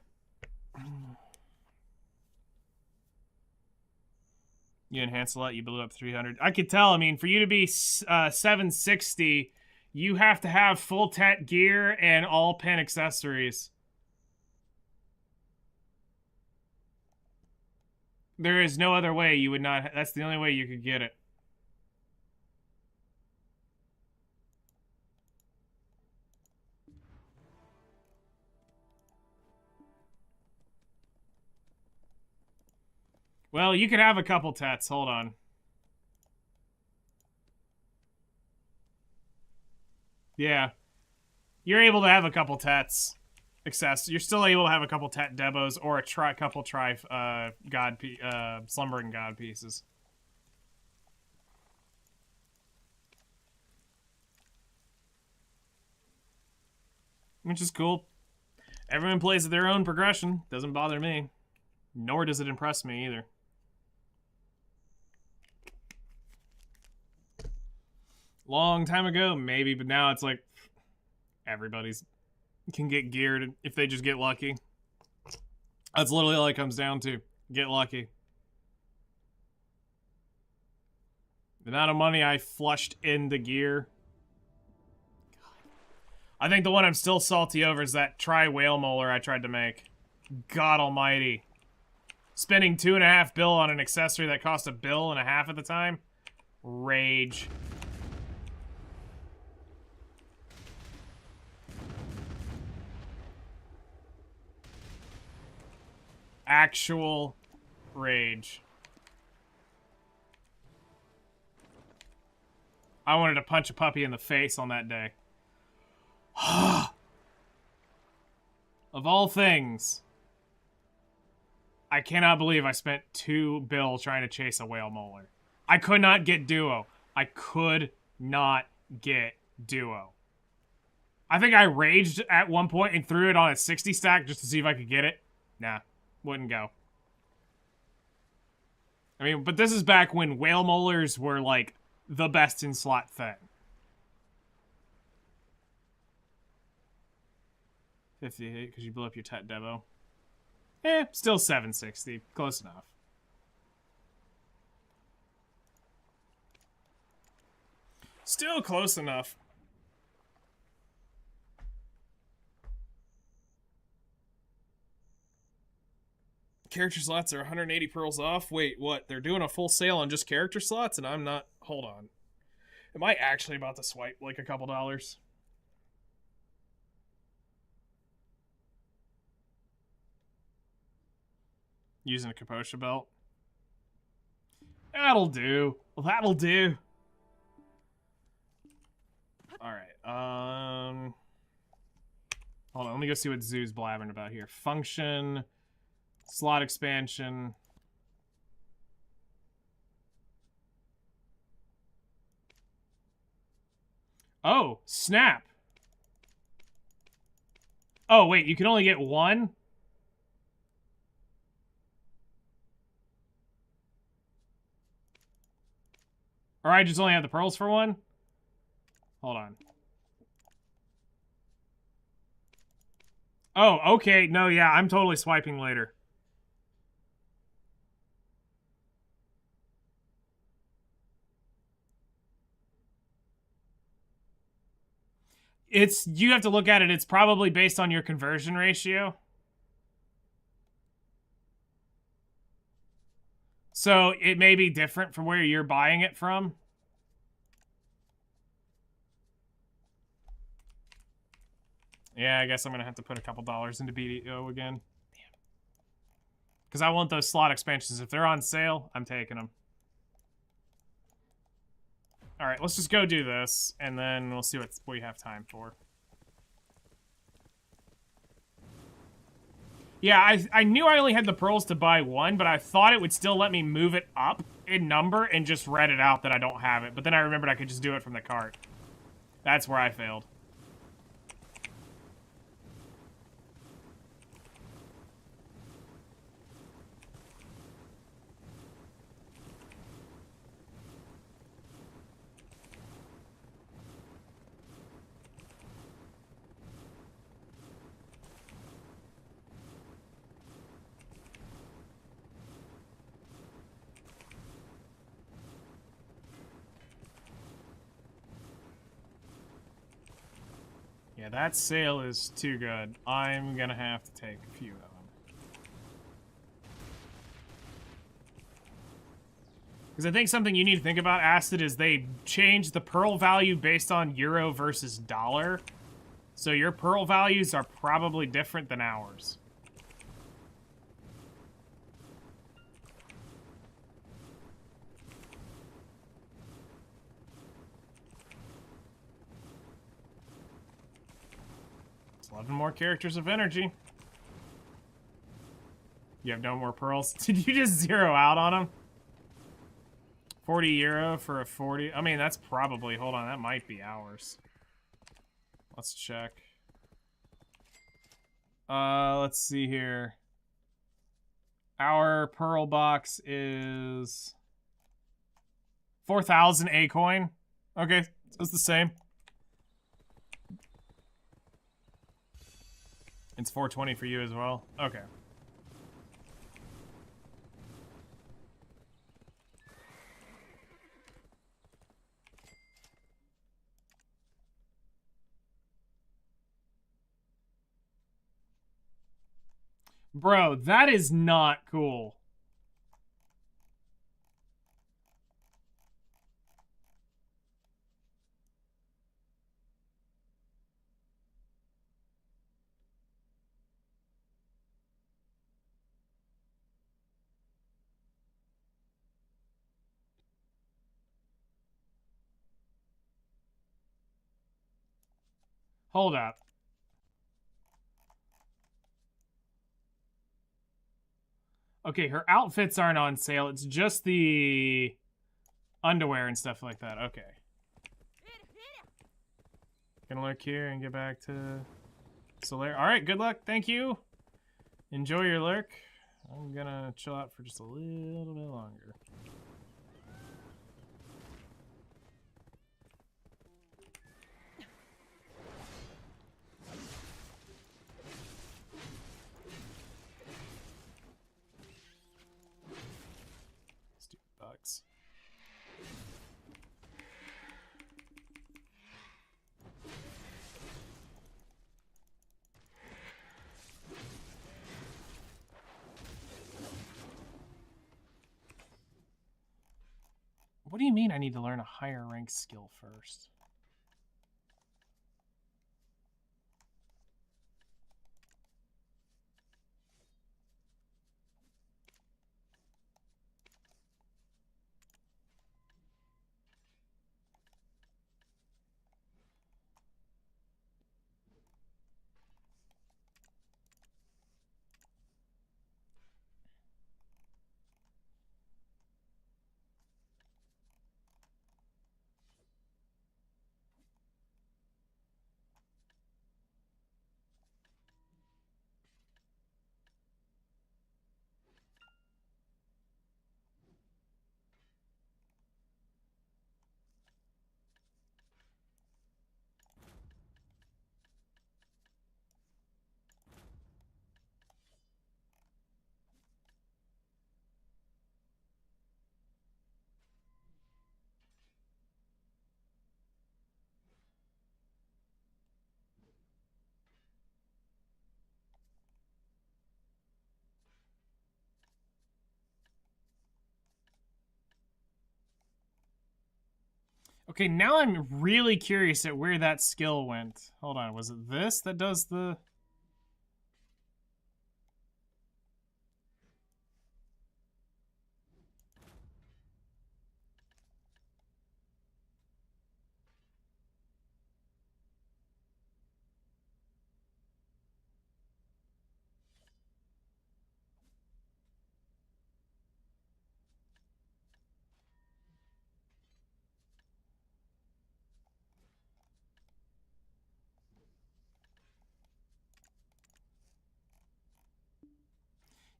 You enhanced a lot, you blew up 300. I could tell, I mean, for you to be 760, you have to have full tet gear and all pen accessories. There is no other way you would not... That's the only way you could get it. Well, you could have a couple tats. Hold on. Yeah. You're able to have a couple tats. You're still able to have a couple tat debos or a couple slumbering god pieces. Which is cool. Everyone plays at their own progression. Doesn't bother me. Nor does it impress me either. Long time ago, maybe, but now it's like everybody's can get geared if they just get lucky. That's literally all it comes down to. Get lucky. The amount of money I flushed in the gear. I think the one I'm still salty over is that tri-whale molar I tried to make. God almighty. Spending $2.5 bill on an accessory that cost $1.5 bill at the time? Rage. Actual rage. I wanted to punch a puppy in the face on that day. Of all things, I cannot believe I spent $2 bill trying to chase a whale molar. I could not get duo. I could not get duo. I think I raged at one point and threw it on a 60 stack just to see if I could get it. Nah, wouldn't go. I mean, but this is back when whale molars were like the best in slot thing. 58 because you blew up your Tet Devo. Still 760. Close enough. Still close enough. Character slots are 180 pearls off. Wait, what? They're doing a full sale on just character slots and I'm not... Hold on. Am I actually about to swipe like a couple dollars? Using a Kaposha belt. That'll do. That'll do. Alright, hold on, let me go see what Zoo's blabbering about here. Function, slot expansion. Oh, snap. Oh, wait, you can only get one? Or I just only have the pearls for one? Hold on. Oh, okay. No, yeah, I'm totally swiping later. You have to look at it, it's probably based on your conversion ratio. So it may be different from where you're buying it from. Yeah, I guess I'm gonna have to put a couple dollars into BDO again. Because I want those slot expansions. If they're on sale, I'm taking them. Alright, let's just go do this, and then we'll see what we have time for. Yeah, I knew I only had the pearls to buy one, but I thought it would still let me move it up in number and just read it out that I don't have it. But then I remembered I could just do it from the cart. That's where I failed. Yeah, that sale is too good. I'm gonna have to take a few of them. Because I think something you need to think about, Acid, is they changed the pearl value based on euro versus dollar. So your pearl values are probably different than ours. It's 11 more characters of energy. You have no more pearls? Did you just zero out on them? 40 euro for a 40. I mean, that's probably, hold on, that might be ours. Let's check. Let's see here. Our pearl box is 4,000 A coin. Okay, so it's the same. It's 420 for you as well. Okay. Bro, that is not cool. Hold up. Okay, her outfits aren't on sale. It's just the underwear and stuff like that. Okay. Gonna lurk here and get back to Solaire. Alright, good luck. Thank you. Enjoy your lurk. I'm gonna chill out for just a little bit longer. Stupid bugs. What do you mean I need to learn a higher rank skill first? Okay, now I'm really curious at where that skill went. Hold on, was it this that does the...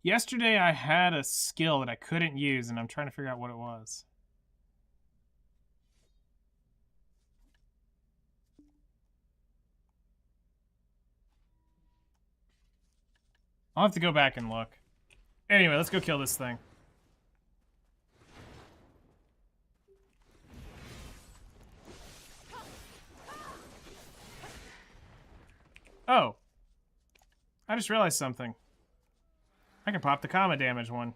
Yesterday I had a skill that I couldn't use, and I'm trying to figure out what it was. I'll have to go back and look. Anyway, let's go kill this thing. Oh. I just realized something. I can pop the comma damage one.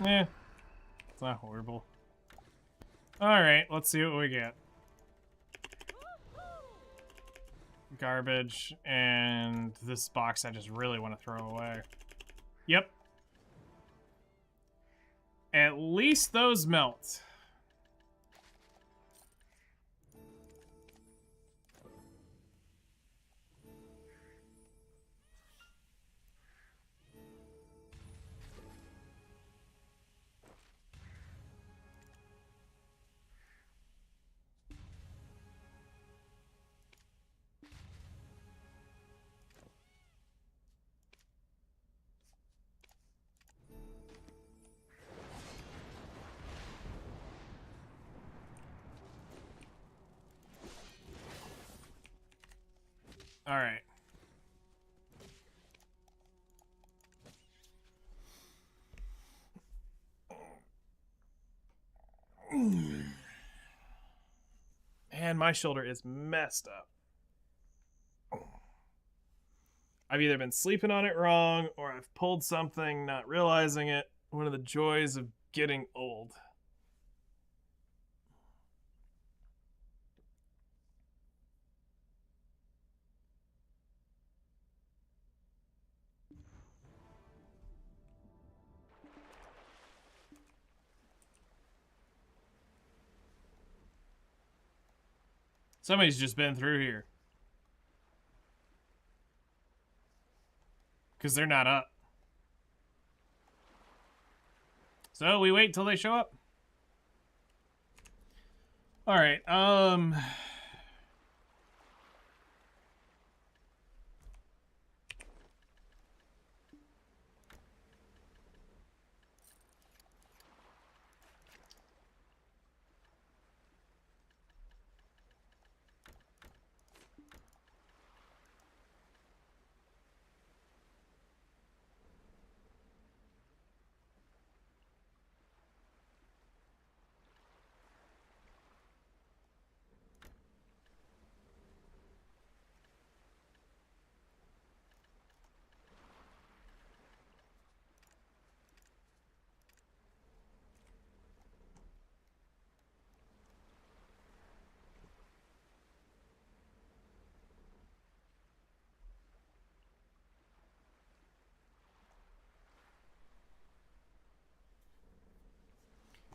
Eh, it's not horrible. Alright, let's see what we get. Garbage, and this box I just really want to throw away. Yep. At least those melt. All right. And my shoulder is messed up. I've either been sleeping on it wrong or I've pulled something not realizing it. One of the joys of getting old. Somebody's just been through here. Because they're not up. So we wait till they show up. Alright,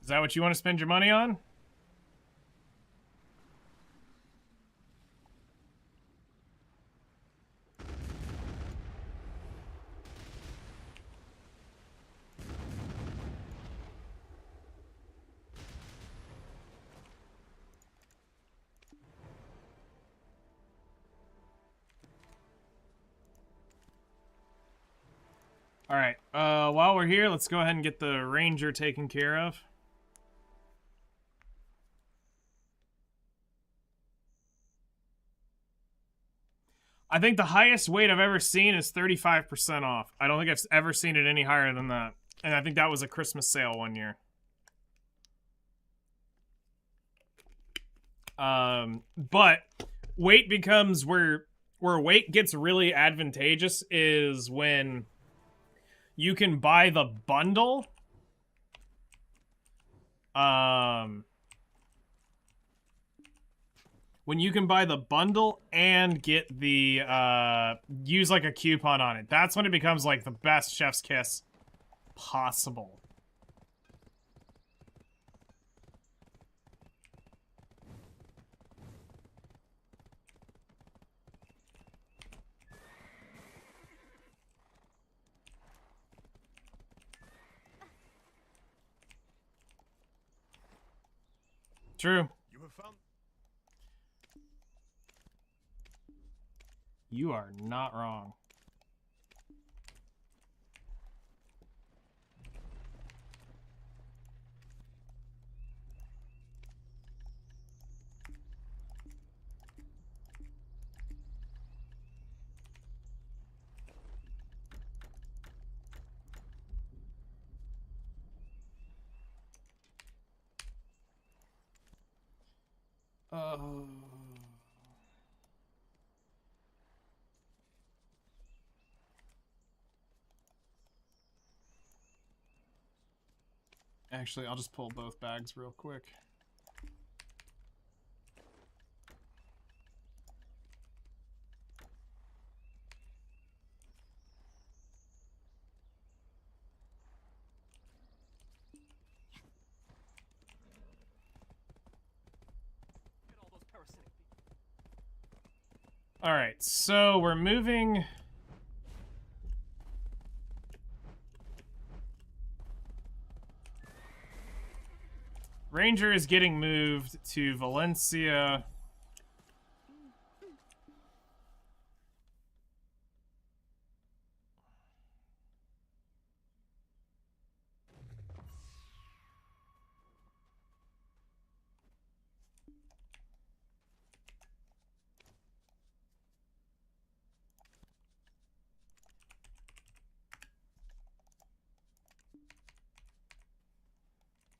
is that what you want to spend your money on? Alright, while we're here, let's go ahead and get the ranger taken care of. I think the highest weight I've ever seen is 35% off. I don't think I've ever seen it any higher than that. And I think that was a Christmas sale one year. But weight becomes where weight gets really advantageous is when you can buy the bundle. When you can buy the bundle and get the, use like a coupon on it. That's when it becomes like the best chef's kiss possible. True. You have found. You are not wrong. Oh. Actually, I'll just pull both bags real quick. All right, so we're moving. Ranger is getting moved to Valencia.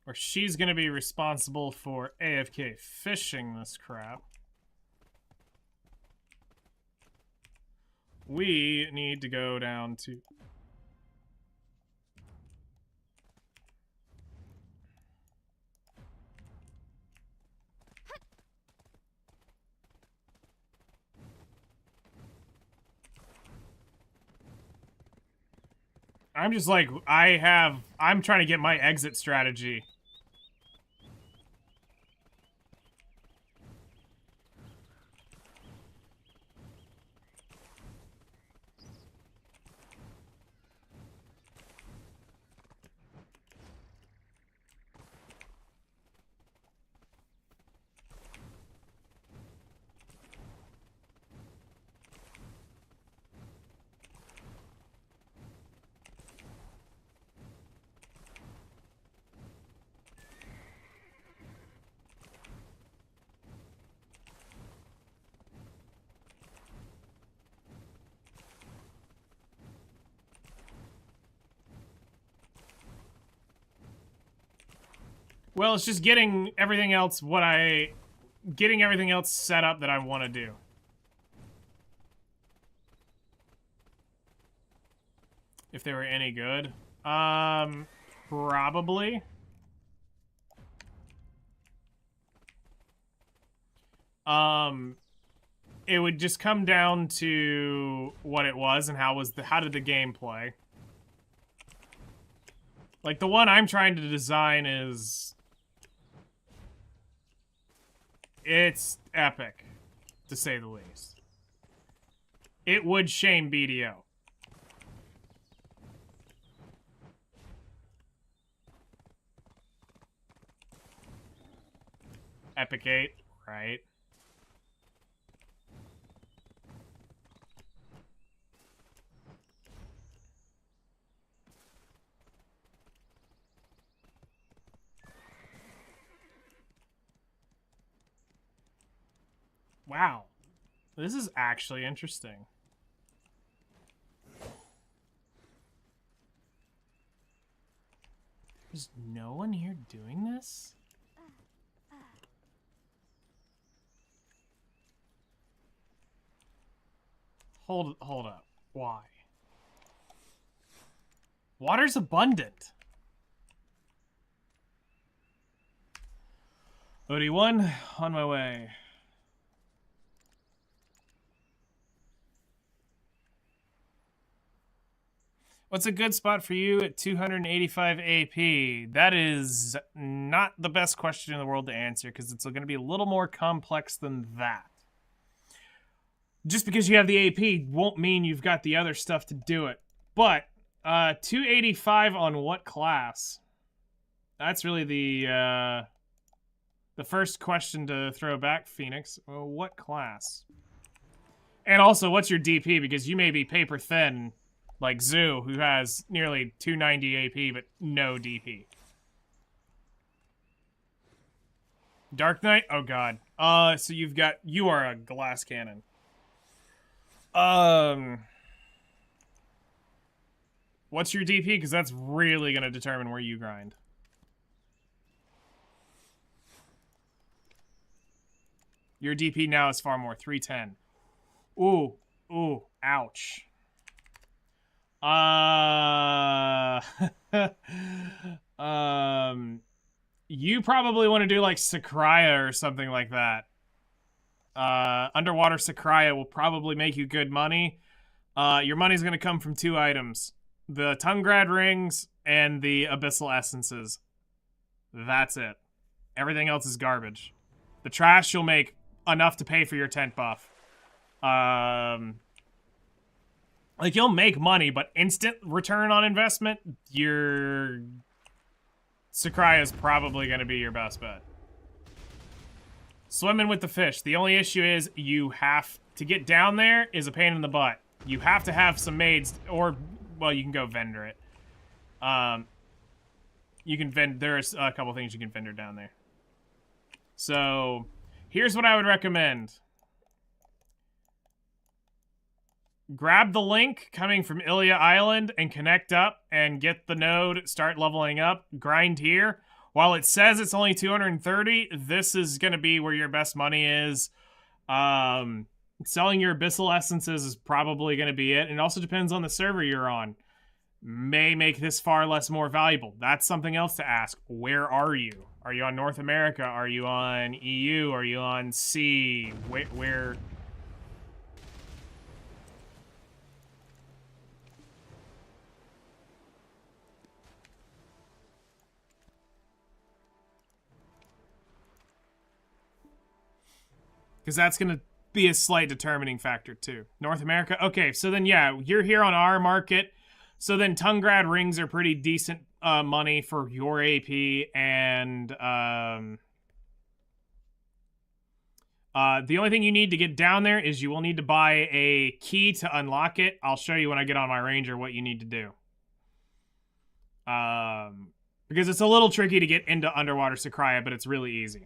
Or she's gonna be responsible for AFK fishing this crap. We need to go down to... I'm just like, I'm trying to get my exit strategy. Well, it's just getting everything else set up that I want to do. If they were any good. Probably. It would just come down to what it was and how did the game play. Like, the one I'm trying to design is... It's epic, to say the least. It would shame BDO. Epic 8, right? Wow. This is actually interesting. Is no one here doing this? Hold up. Why? Water's abundant. OD1, on my way. What's a good spot for you at 285 AP? That is not the best question in the world to answer because it's going to be a little more complex than that. Just because you have the AP won't mean you've got the other stuff to do it. But 285 on what class? That's really the first question to throw back, Phoenix. Well, what class? And also, what's your DP? Because you may be paper thin, like Zoo, who has nearly 290 AP but no DP. Dark Knight? Oh god. So you are a glass cannon. What's your DP? Because that's really going to determine where you grind. Your DP now is far more, 310. Ooh, ouch. You probably want to do like Sakraya or something like that. Underwater Sakraya will probably make you good money. Your money's going to come from 2 items. The Tungrad rings and the Abyssal essences. That's it. Everything else is garbage. The trash you'll make enough to pay for your tent buff. Like, you'll make money, but instant return on investment, your Sakraya is probably going to be your best bet. Swimming with the fish. The only issue is you have to get down there is a pain in the butt. You have to have some maids, or, well, you can go vendor it. You can there's a couple things you can vendor down there. So, here's what I would recommend. Grab the link coming from Ilya Island and connect up and get the node, start leveling up, grind here. While it says it's only 230, this is going to be where your best money is. Selling your Abyssal Essences is probably going to be it. And it also depends on the server you're on. May make this far less more valuable. That's something else to ask. Where are you? Are you on North America? Are you on EU? Are you on C? Where? Because that's going to be a slight determining factor, too. North America? Okay, so then, yeah, you're here on our market. So then Tungrad rings are pretty decent money for your AP. And the only thing you need to get down there is you will need to buy a key to unlock it. I'll show you when I get on my Ranger what you need to do. Because it's a little tricky to get into Underwater Sakraya, but it's really easy.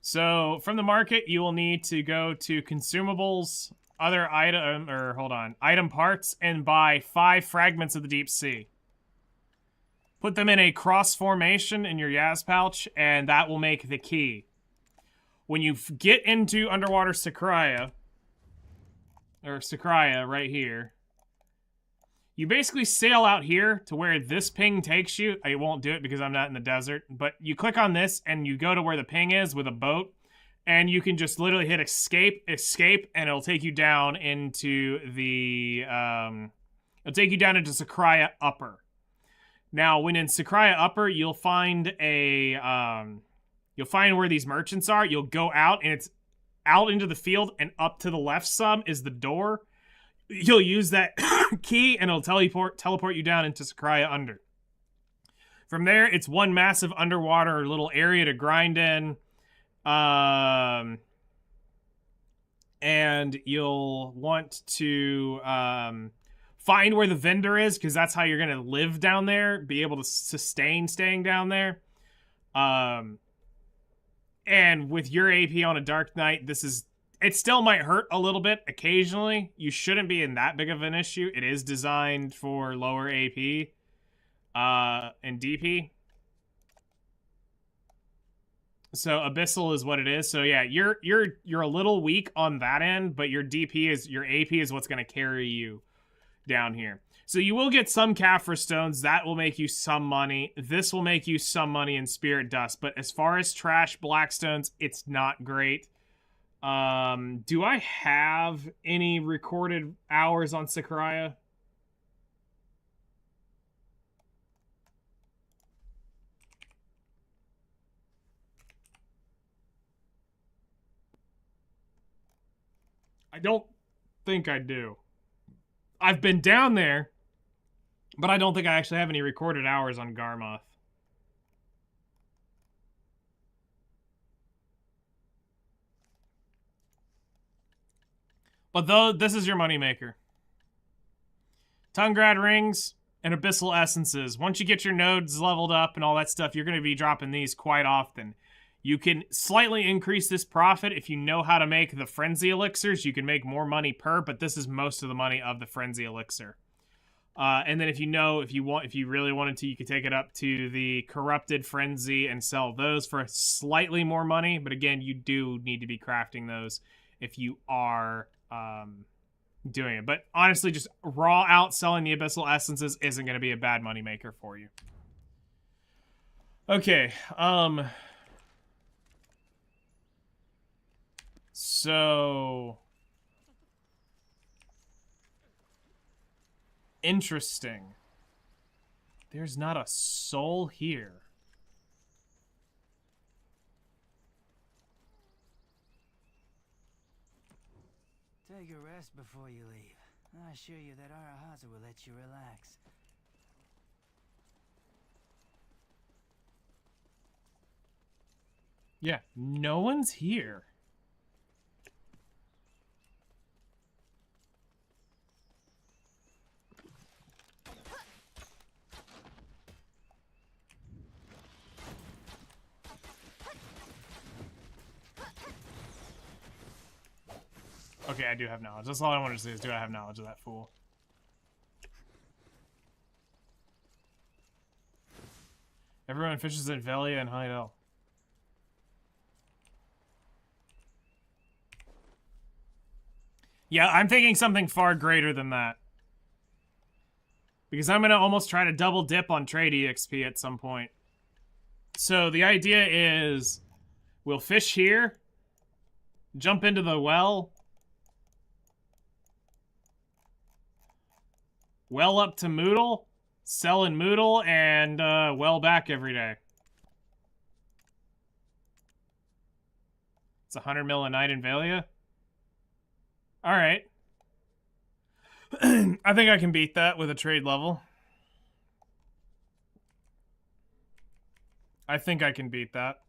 So, from the market, you will need to go to consumables, other item, or hold on, item parts, and buy 5 fragments of the deep sea. Put them in a cross formation in your Yaz pouch, and that will make the key. When you get into Underwater Sakraya, or Sakraya right here, you basically sail out here to where this ping takes you. I won't do it because I'm not in the desert, but you click on this and you go to where the ping is with a boat, and you can just literally hit escape, and it'll take you down into the, it'll take you down into Sakraya Upper. Now, when in Sakraya Upper, you'll find you'll find where these merchants are. You'll go out, and it's out into the field, and up to the left some is the door. You'll use that key, and it'll teleport you down into Sakraya Under. From there, it's one massive underwater little area to grind in. And you'll want to find where the vendor is, because that's how you're going to live down there, be able to sustain staying down there. And with your AP on a Dark Knight, it still might hurt a little bit occasionally. You shouldn't be in that big of an issue. It is designed for lower AP and DP. So Abyssal is what it is. So yeah, you're a little weak on that end, but your AP is what's going to carry you down here. So you will get some Kaffir stones. That will make you some money. This will make you some money in Spirit Dust. But as far as trash Blackstones, it's not great. Do I have any recorded hours on Sakraya? I don't think I do. I've been down there, but I don't think I actually have any recorded hours on Garmoth. But though, this is your moneymaker. Tungrad rings and Abyssal essences. Once you get your nodes leveled up and all that stuff, you're going to be dropping these quite often. You can slightly increase this profit if you know how to make the Frenzy Elixirs. You can make more money per, but this is most of the money of the Frenzy Elixir. And then if you really wanted to, you could take it up to the Corrupted Frenzy and sell those for slightly more money. But again, you do need to be crafting those if you are doing it. But honestly, just raw out selling the Abyssal Essences isn't going to be a bad moneymaker for you. Okay, so... Interesting. There's not a soul here. Take a rest before you leave. I assure you that Arahaza will let you relax. Yeah, no one's here. Okay, I do have knowledge. That's all I wanted to say is, do I have knowledge of that fool? Everyone fishes at Velia and Hyde. Yeah, I'm thinking something far greater than that. Because I'm going to almost try to double dip on trade EXP at some point. So the idea is, we'll fish here, jump into the well up to Moodle, sell in Moodle, and well back every day. It's 100 mil a night in Velia. Alright. I think I can beat that with a trade level. I think I can beat that.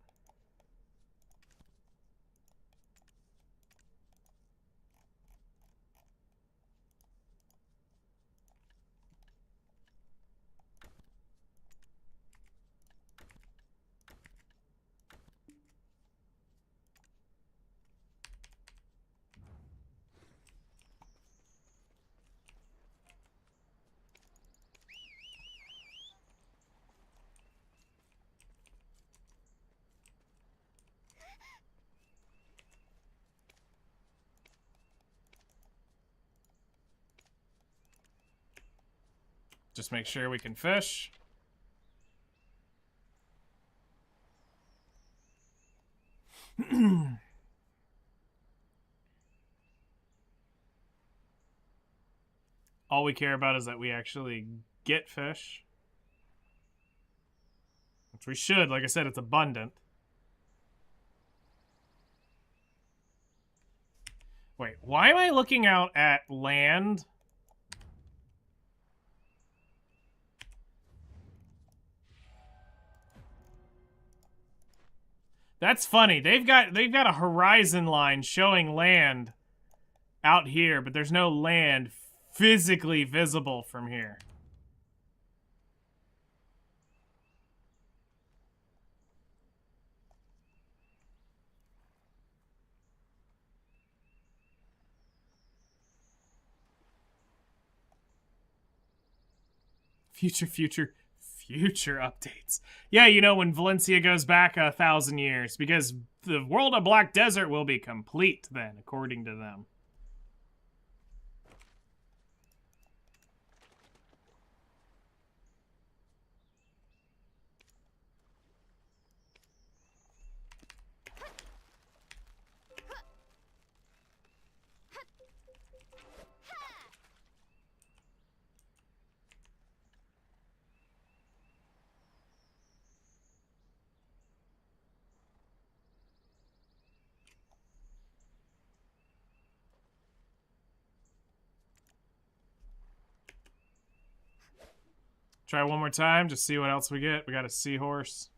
Just make sure we can fish. All we care about is that we actually get fish. Which we should. Like I said, it's abundant. Wait, why am I looking out at land? That's funny. They've got a horizon line showing land out here, but there's no land physically visible from here. Future updates. Yeah, you know, when Valencia goes back 1,000 years, because the world of Black Desert will be complete then, according to them. Try one more time, just see what else we get. We got a seahorse.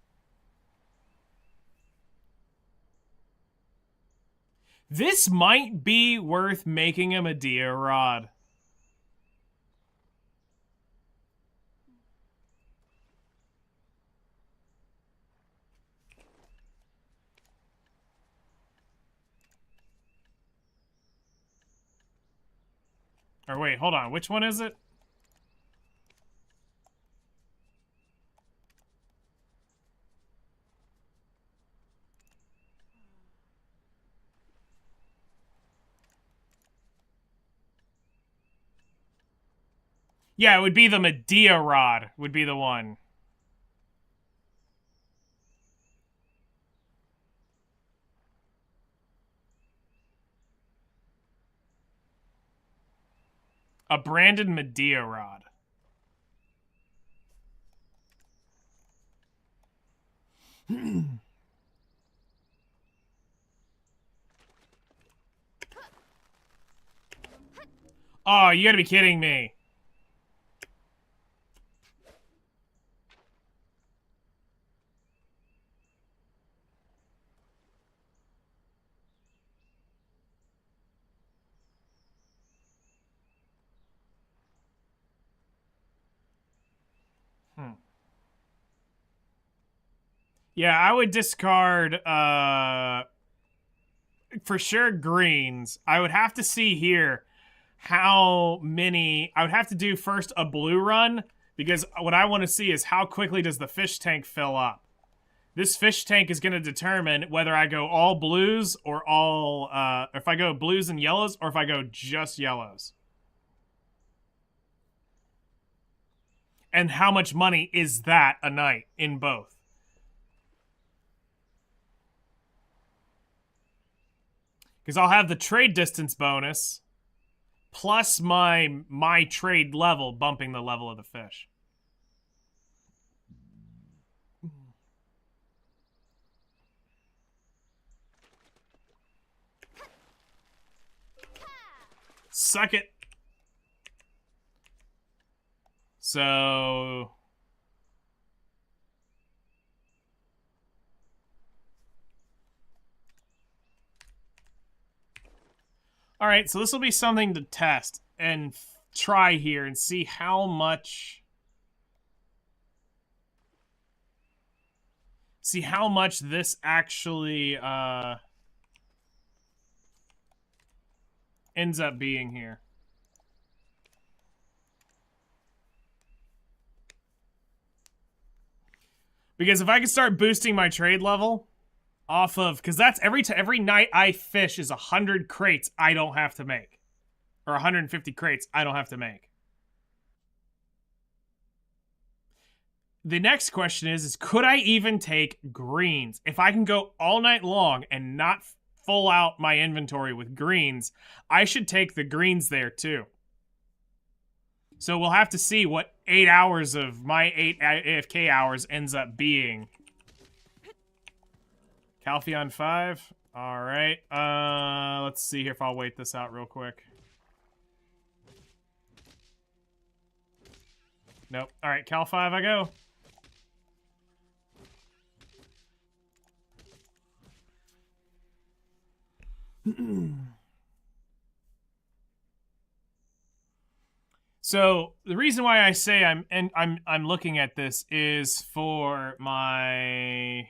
This might be worth making a Medea rod. Or wait, hold on. Which one is it? Yeah, it would be the Medea rod would be the one. A branded Medea rod. Oh, you gotta be kidding me. Yeah, I would discard, for sure greens. I would have to see here how many... I would have to do first a blue run, because what I want to see is how quickly does the fish tank fill up. This fish tank is going to determine whether I go all blues or all... if I go blues and yellows, or if I go just yellows. And how much money is that a night in both? Because I'll have the trade distance bonus, plus my trade level, bumping the level of the fish. Suck it. So... Alright, so this will be something to test and try here and see how much... See how much this actually, ends up being here. Because if I can start boosting my trade level off of... Because that's every night I fish is 100 crates I don't have to make. Or 150 crates I don't have to make. The next question is could I even take greens? If I can go all night long and not full out my inventory with greens, I should take the greens there too. So we'll have to see what 8 hours of my 8 AFK hours ends up being. Calpheon 5. Alright. Let's see here if I'll wait this out real quick. Nope. Alright, Cal 5 I go. So the reason why I say I'm looking at this is for my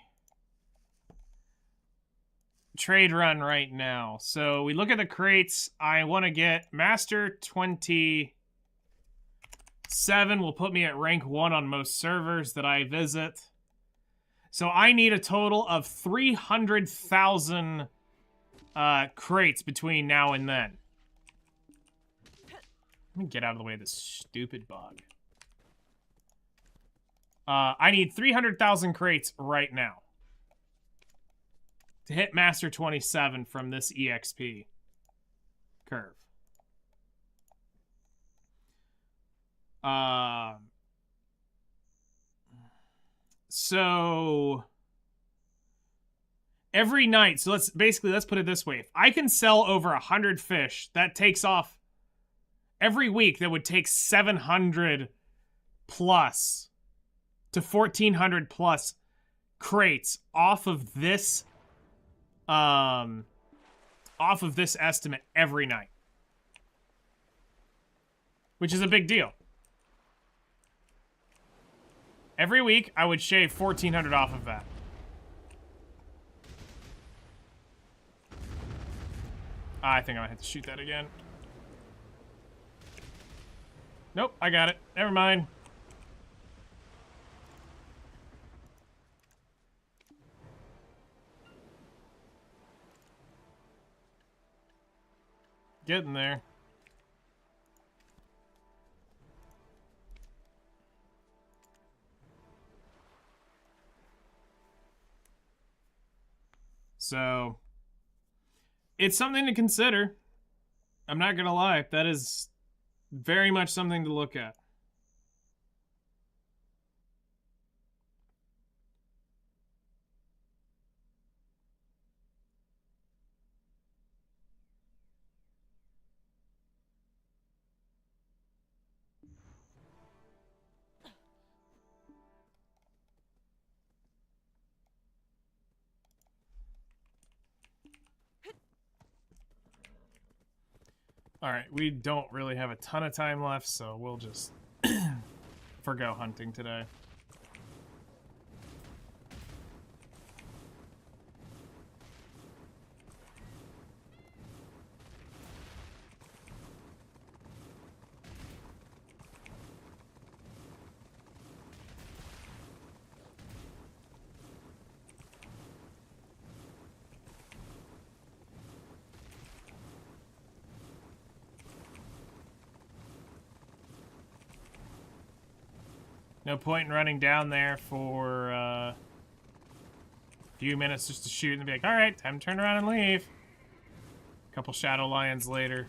trade run right now. So we look at the crates. I want to get Master 27 will put me at rank 1 on most servers that I visit. So I need a total of 300,000 crates between now and then. Let me get out of the way of this stupid bug. I need 300,000 crates right now to hit Master 27 from this EXP curve. So every night, so let's put it this way. If I can sell over 100 fish, that takes off every week. That would take 700 plus to 1,400 plus crates off of this estimate every night, which is a big deal. Every week, I would shave 1,400 off of that. I think I might have to shoot that again. Nope, I got it. Never mind. Getting there. So, it's something to consider. I'm not gonna lie, that is very much something to look at. Alright, we don't really have a ton of time left, so we'll just forgo hunting today. No point in running down there for a few minutes just to shoot and be like, alright, time to turn around and leave. A couple Shadow Lions later.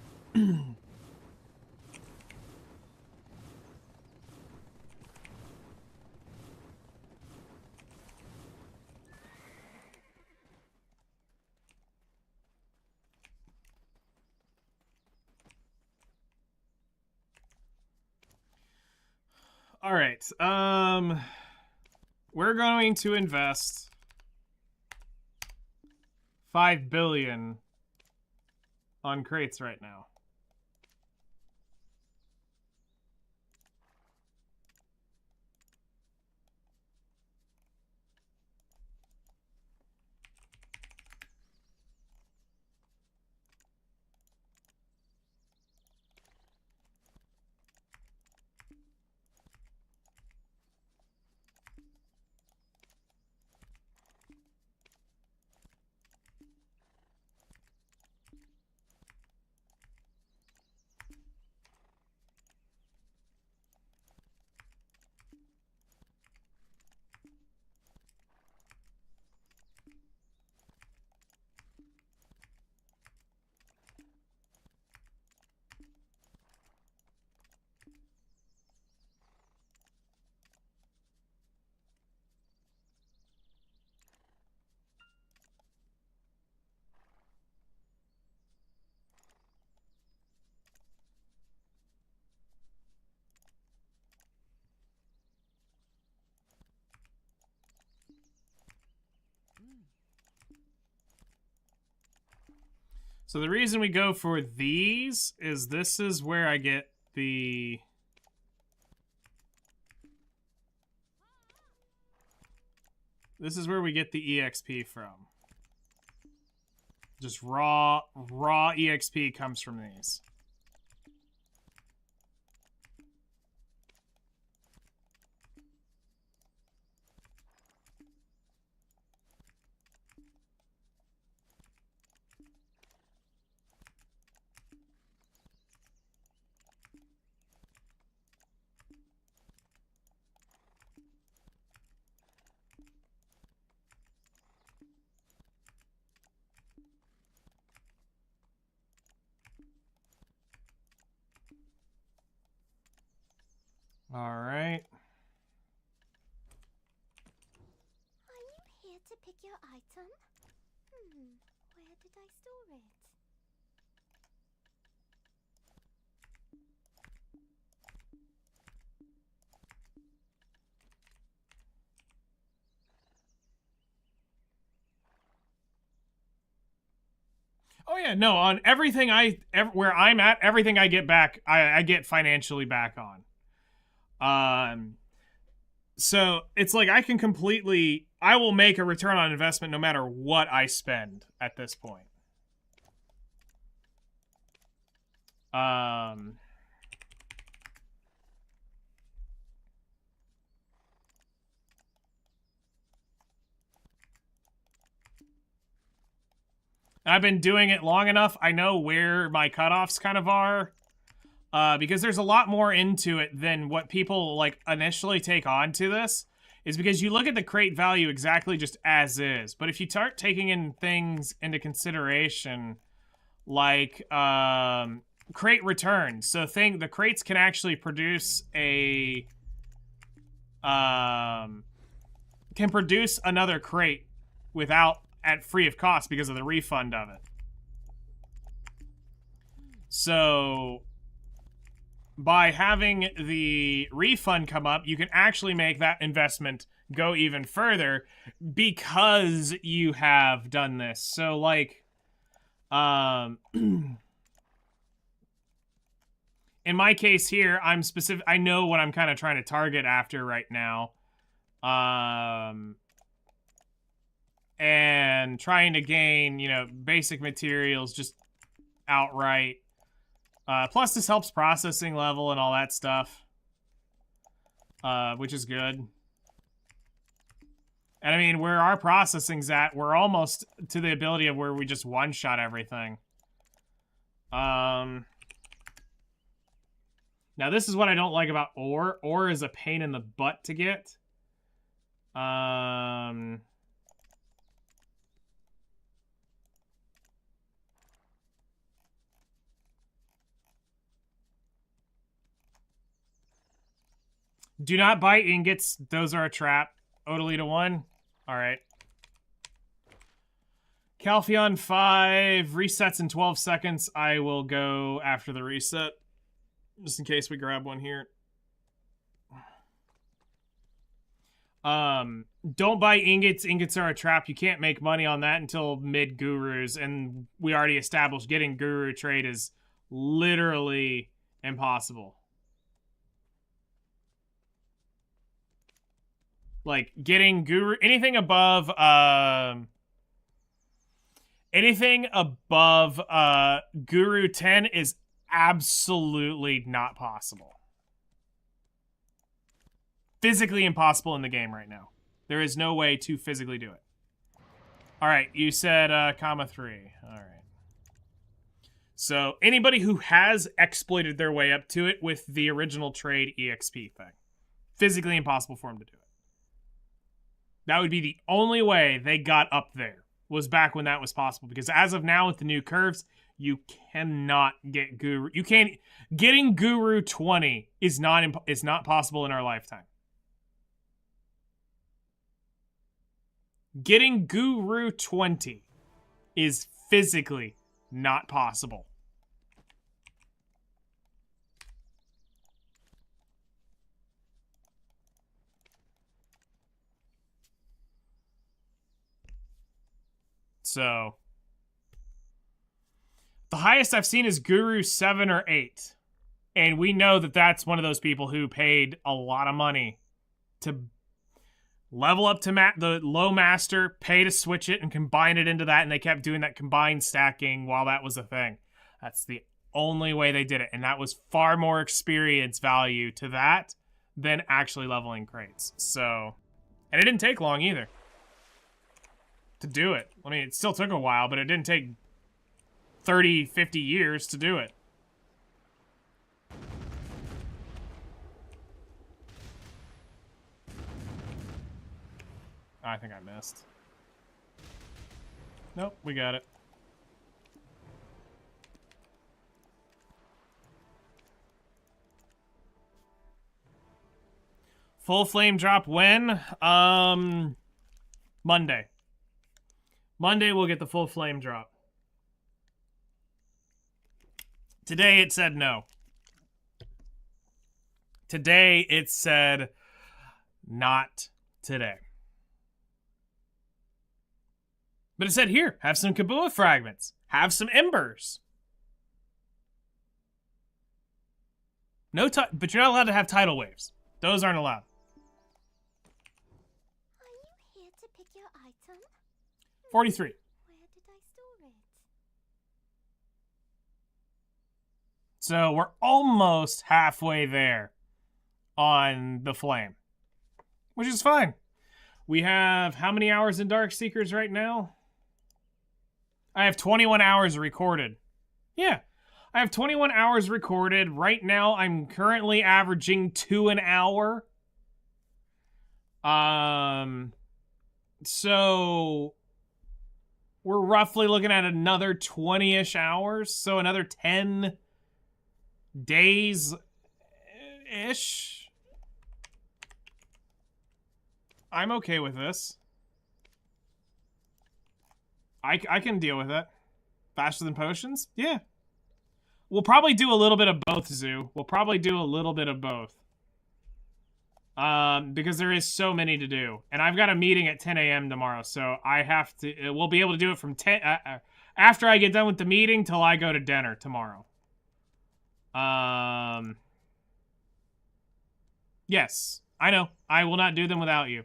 All right. We're going to invest 5 billion on crates right now. So the reason we go for these is this is where I get the... This is where we get the EXP from. Just raw EXP comes from these. All right. Are you here to pick your item? Where did I store it? Oh yeah, no, on everything where I'm at, everything I get back, I get financially back on. So it's like I will make a return on investment no matter what I spend at this point. I've been doing it long enough. I know where my cutoffs kind of are. Because there's a lot more into it than what people like initially take on to this. is because you look at the crate value exactly just as is. But if you start taking in things into consideration, like crate returns, so the crates can actually produce a can produce another crate at free of cost because of the refund of it. So by having the refund come up, you can actually make that investment go even further because you have done this. So, like, in my case here, I know what I'm kind of trying to target after right now. And trying to gain, you know, basic materials just outright. Plus, this helps processing level and all that stuff, which is good. And I mean, where our processing's at, we're almost to the ability of where we just one-shot everything. Now, this is what I don't like about ore. Ore is a pain in the butt to get. Do not buy ingots. Those are a trap. Odalita 1. Alright. Calpheon 5. Resets in 12 seconds. I will go after the reset. Just in case we grab one here. Don't buy ingots. Ingots are a trap. You can't make money on that until mid-gurus. And we already established getting guru trade is literally impossible. Like, getting guru... Anything above Guru 10 is absolutely not possible. Physically impossible in the game right now. There is no way to physically do it. Alright, you said, comma 3. Alright. So, anybody who has exploited their way up to it with the original trade EXP thing. Physically impossible for them to do it. That would be the only way they got up there, was back when that was possible. Because as of now, with the new curves, you cannot get Guru. You can't... Getting Guru 20 is not possible in our lifetime. Getting Guru 20 is physically not possible. So, the highest I've seen is Guru 7 or 8. And we know that that's one of those people who paid a lot of money to level up to the low master, pay to switch it, and combine it into that. And they kept doing that combined stacking while that was a thing. That's the only way they did it. And that was far more experience value to that than actually leveling crates. So, and it didn't take long either to do it. I mean, it still took a while, but it didn't take 30, 50 years to do it. I think I missed. Nope, we got it. Full flame drop when? Monday. Monday we'll get the full flame drop. Today it said no. Today it said not today. But it said here, have some Kabua fragments. Have some Embers. No, but you're not allowed to have tidal waves. Those aren't allowed. Are you here to pick your item? 43. Where did I store it? So we're almost halfway there on the flame, which is fine. We have how many hours in Dark Seekers right now? I have 21 hours recorded. Yeah, I have 21 hours recorded. Right now, I'm currently averaging 2 an hour. So we're roughly looking at another 20-ish hours, so another 10 days-ish. I'm okay with this. I can deal with it. Faster than potions? Yeah. We'll probably do a little bit of both, Zoo. We'll probably do a little bit of both. Because there is so many to do. And I've got a meeting at 10 a.m. tomorrow, so I have to... we'll be able to do it from 10... after I get done with the meeting till I go to dinner tomorrow. Yes. I know. I will not do them without you.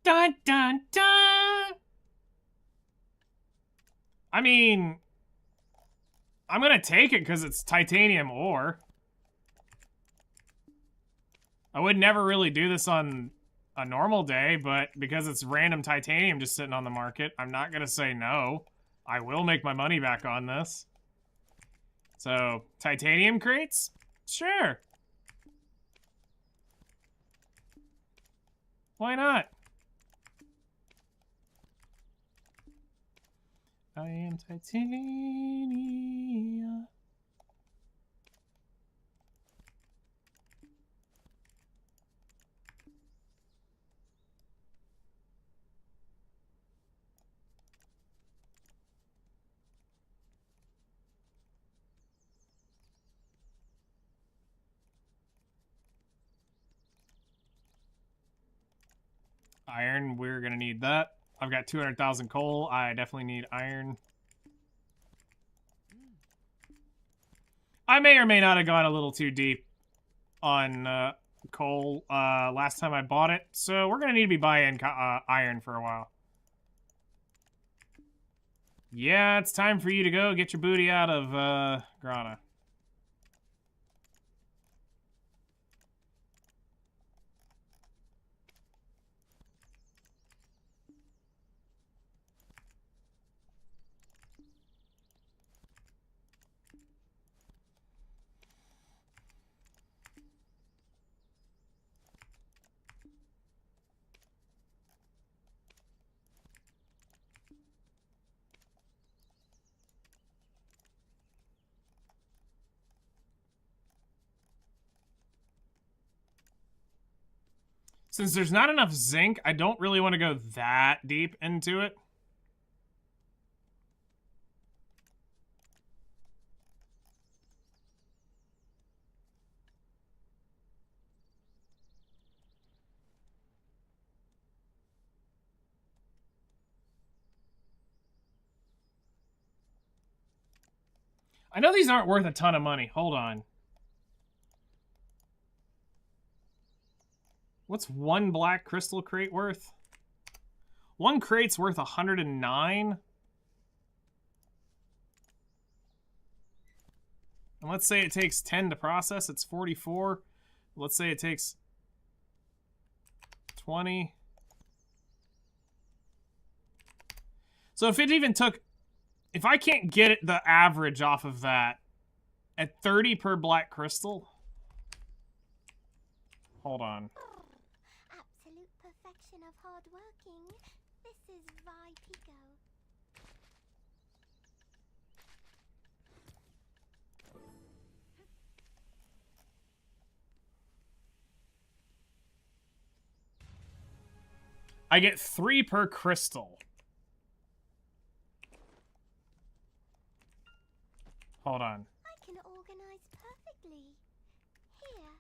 Dun, dun, dun! I mean... I'm gonna take it because it's titanium ore. I would never really do this on a normal day, but because it's random titanium just sitting on the market, I'm not gonna say no. I will make my money back on this. So, titanium crates? Sure. Why not? I am titanium. Iron, we're gonna need that. I've got 200,000 coal. I definitely need iron. I may or may not have gone a little too deep on coal last time I bought it, so we're gonna need to be buying iron for a while. Yeah, it's time for you to go get your booty out of Grana. Since there's not enough zinc, I don't really want to go that deep into it. I know these aren't worth a ton of money. Hold on. What's one black crystal crate worth? One crate's worth 109. And let's say it takes 10 to process, it's 44. Let's say it takes 20. So if it even took... If I can't get it, the average off of that at 30 per black crystal... Hold on. Absolute perfection of hard working. This is Vipico. I get 3 per crystal. Hold on. I can organize perfectly. Here,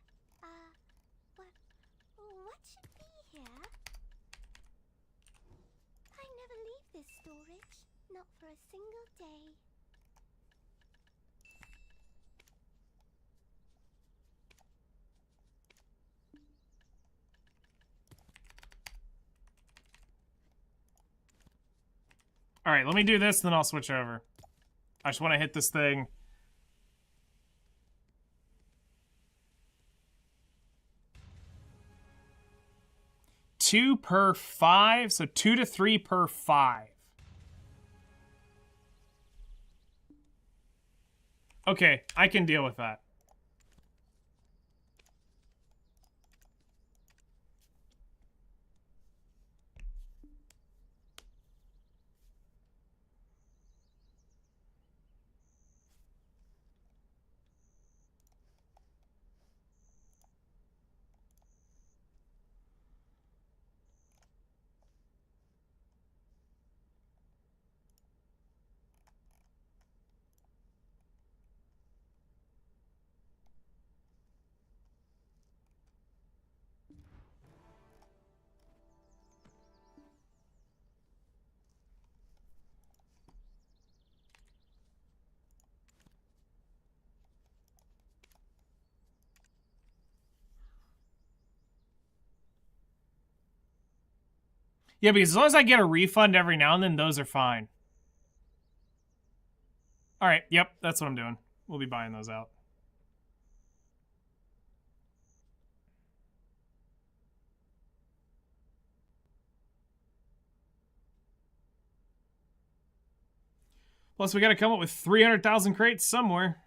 what should be here? I never leave this storage, not for a single day. Alright, let me do this, then I'll switch over. I just want to hit this thing. 2 per 5, so 2 to 3 per 5. Okay, I can deal with that. Yeah, because as long as I get a refund every now and then, those are fine. Alright, yep, that's what I'm doing. We'll be buying those out. Plus, we gotta come up with 300,000 crates somewhere.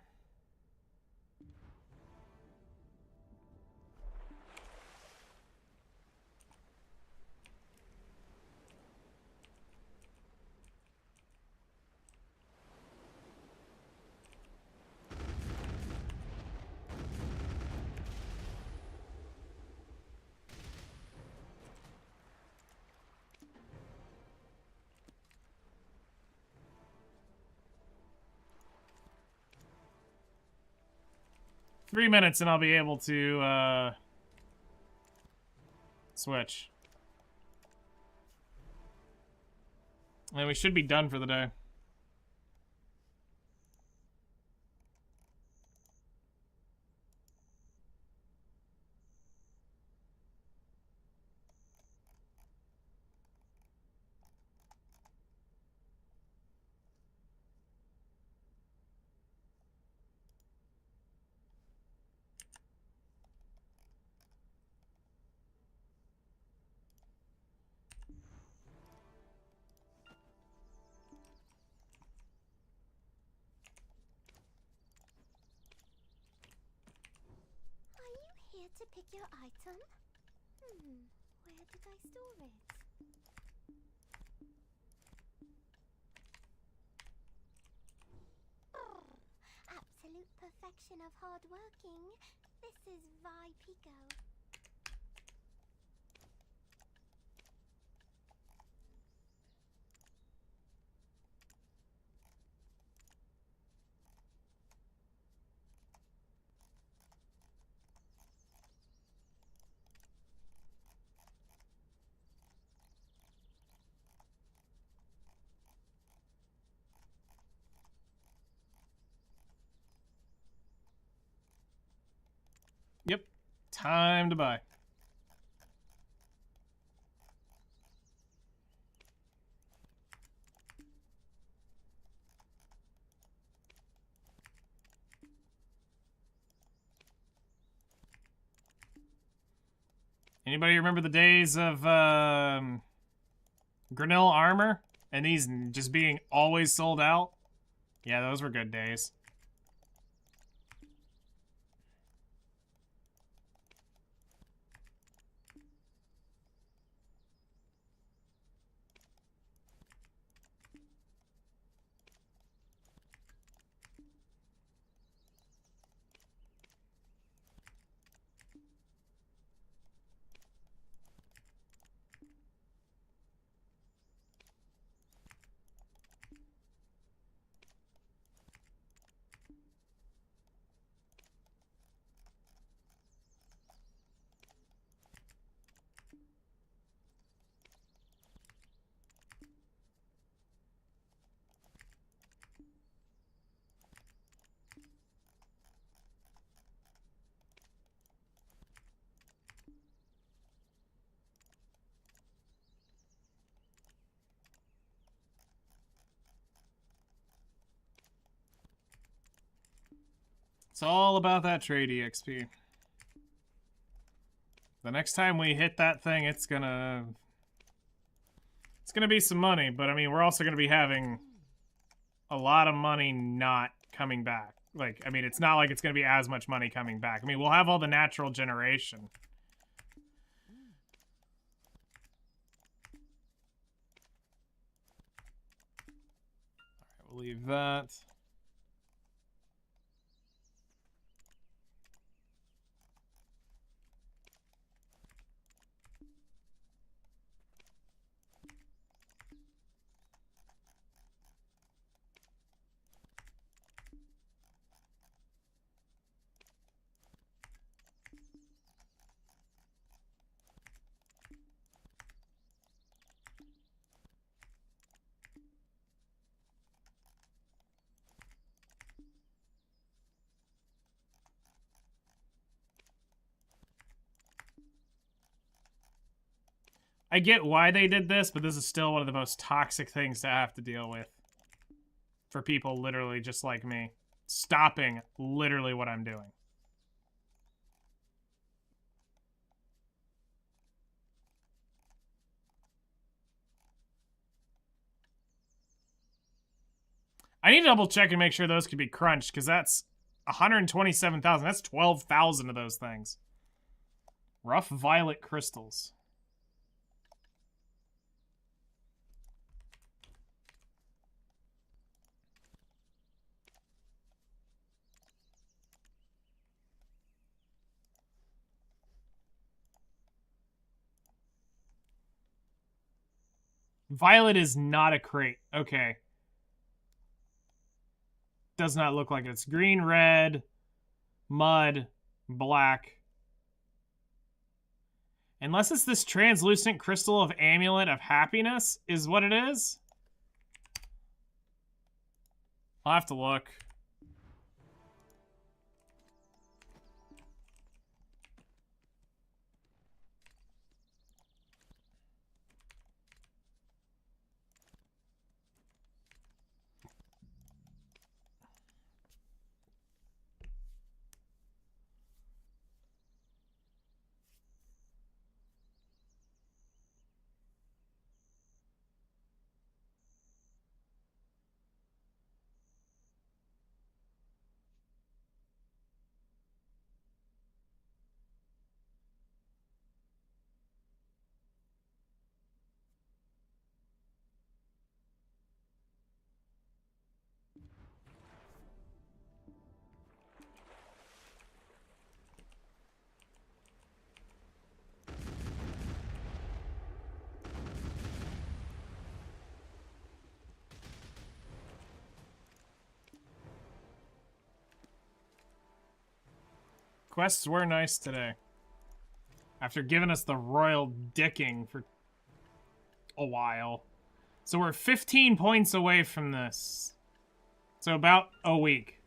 Three minutes and I'll be able to, switch. And we should be done for the day. Are you here to pick your item? Where did I store it? Absolute perfection of hard working. This is Vi Pico. Yep. Time to buy. Anybody remember the days of Grinnell armor and these just being always sold out? Yeah, those were good days. It's all about that trade EXP. The next time we hit that thing, it's gonna be some money, but I mean, we're also gonna be having a lot of money not coming back. Like, I mean, it's not like it's gonna be as much money coming back. I mean, we'll have all the natural generation. Alright, we'll leave that. I get why they did this, but this is still one of the most toxic things to have to deal with. For people literally just like me. Stopping literally what I'm doing. I need to double check and make sure those could be crunched, because that's 127,000. That's 12,000 of those things. Rough violet crystals. Violet is not a crate. Okay. Does not look like it. It's green, red, mud, black. Unless it's this translucent crystal of amulet of happiness is what it is. I'll have to look. Quests were nice today. After giving us the royal dicking for a while. So we're 15 points away from this. So about a week,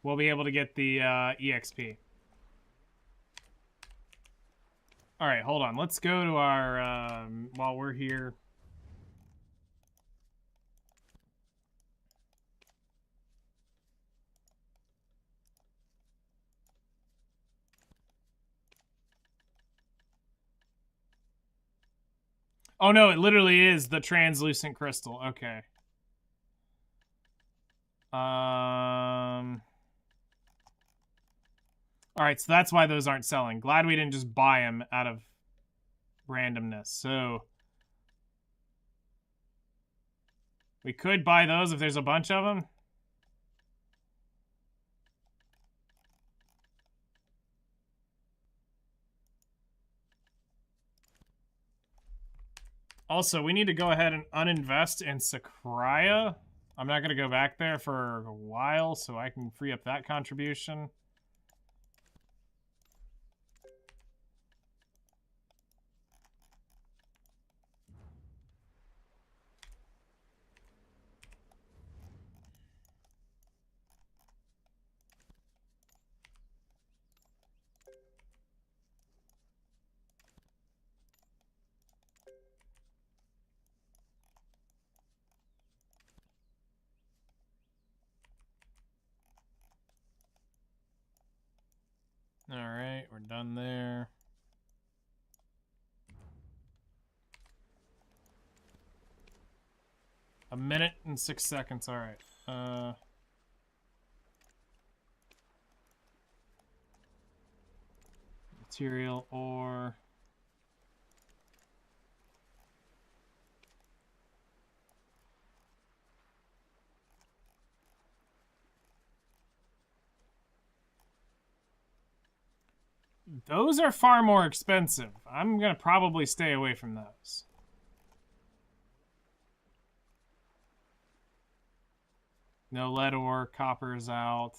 we'll be able to get the EXP. Alright, hold on. Let's go to our, while we're here. Oh no, it literally is the translucent crystal. Okay. Alright, so that's why those aren't selling. Glad we didn't just buy them out of randomness. So we could buy those if there's a bunch of them. Also, we need to go ahead and uninvest in Sakurai. I'm not going to go back there for a while, so I can free up that contribution. Alright, we're done there. A minute and 6 seconds. All right. Material or... Those are far more expensive. I'm gonna probably stay away from those. No lead ore, copper is out.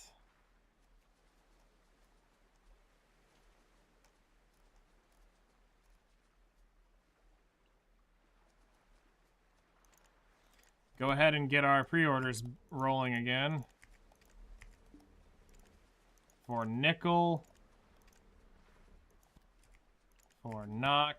Go ahead and get our pre-orders rolling again. For nickel. For knock.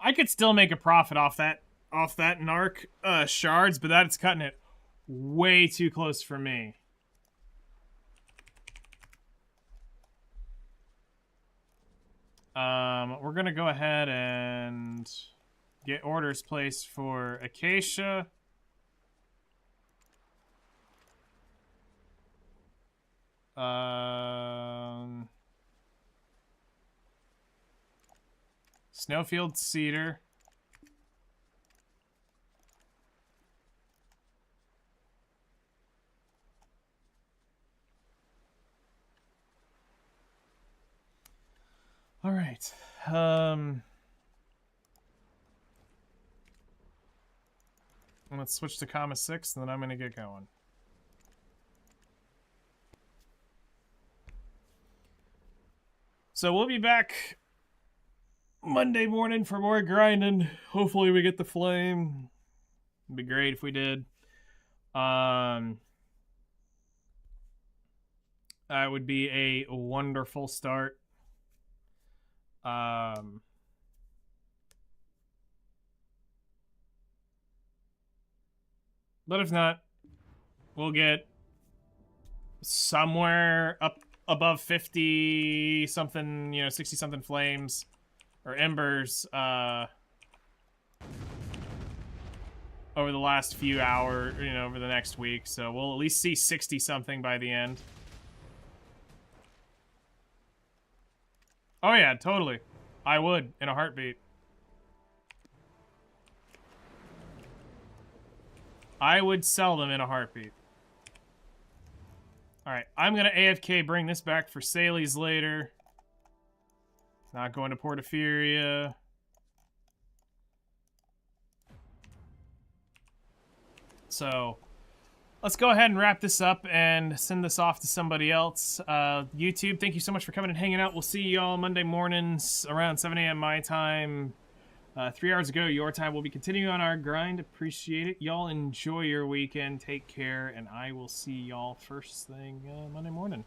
I could still make a profit off that narc shards, but that's cutting it way too close for me. We're gonna go ahead and get orders placed for Acacia. Snowfield Cedar. All right. Let's switch to comma 6, and then I'm gonna get going. So we'll be back Monday morning for more grinding. Hopefully we get the flame. It'd be great if we did. That would be a wonderful start. But if not, we'll get somewhere up above 50 something, 60 something flames or embers over the last few hours, over the next week. So we'll at least see 60 something by the end. Oh yeah, totally. I would, in a heartbeat. I would sell them in a heartbeat. Alright, I'm gonna AFK bring this back for Saley's later. Not going to Portaferia. So, let's go ahead and wrap this up and send this off to somebody else. YouTube, thank you so much for coming and hanging out. We'll see y'all Monday mornings around 7 a.m. my time. 3 hours ago, your time. We'll be continuing on our grind. Appreciate it. Y'all enjoy your weekend. Take care, and I will see y'all first thing Monday morning.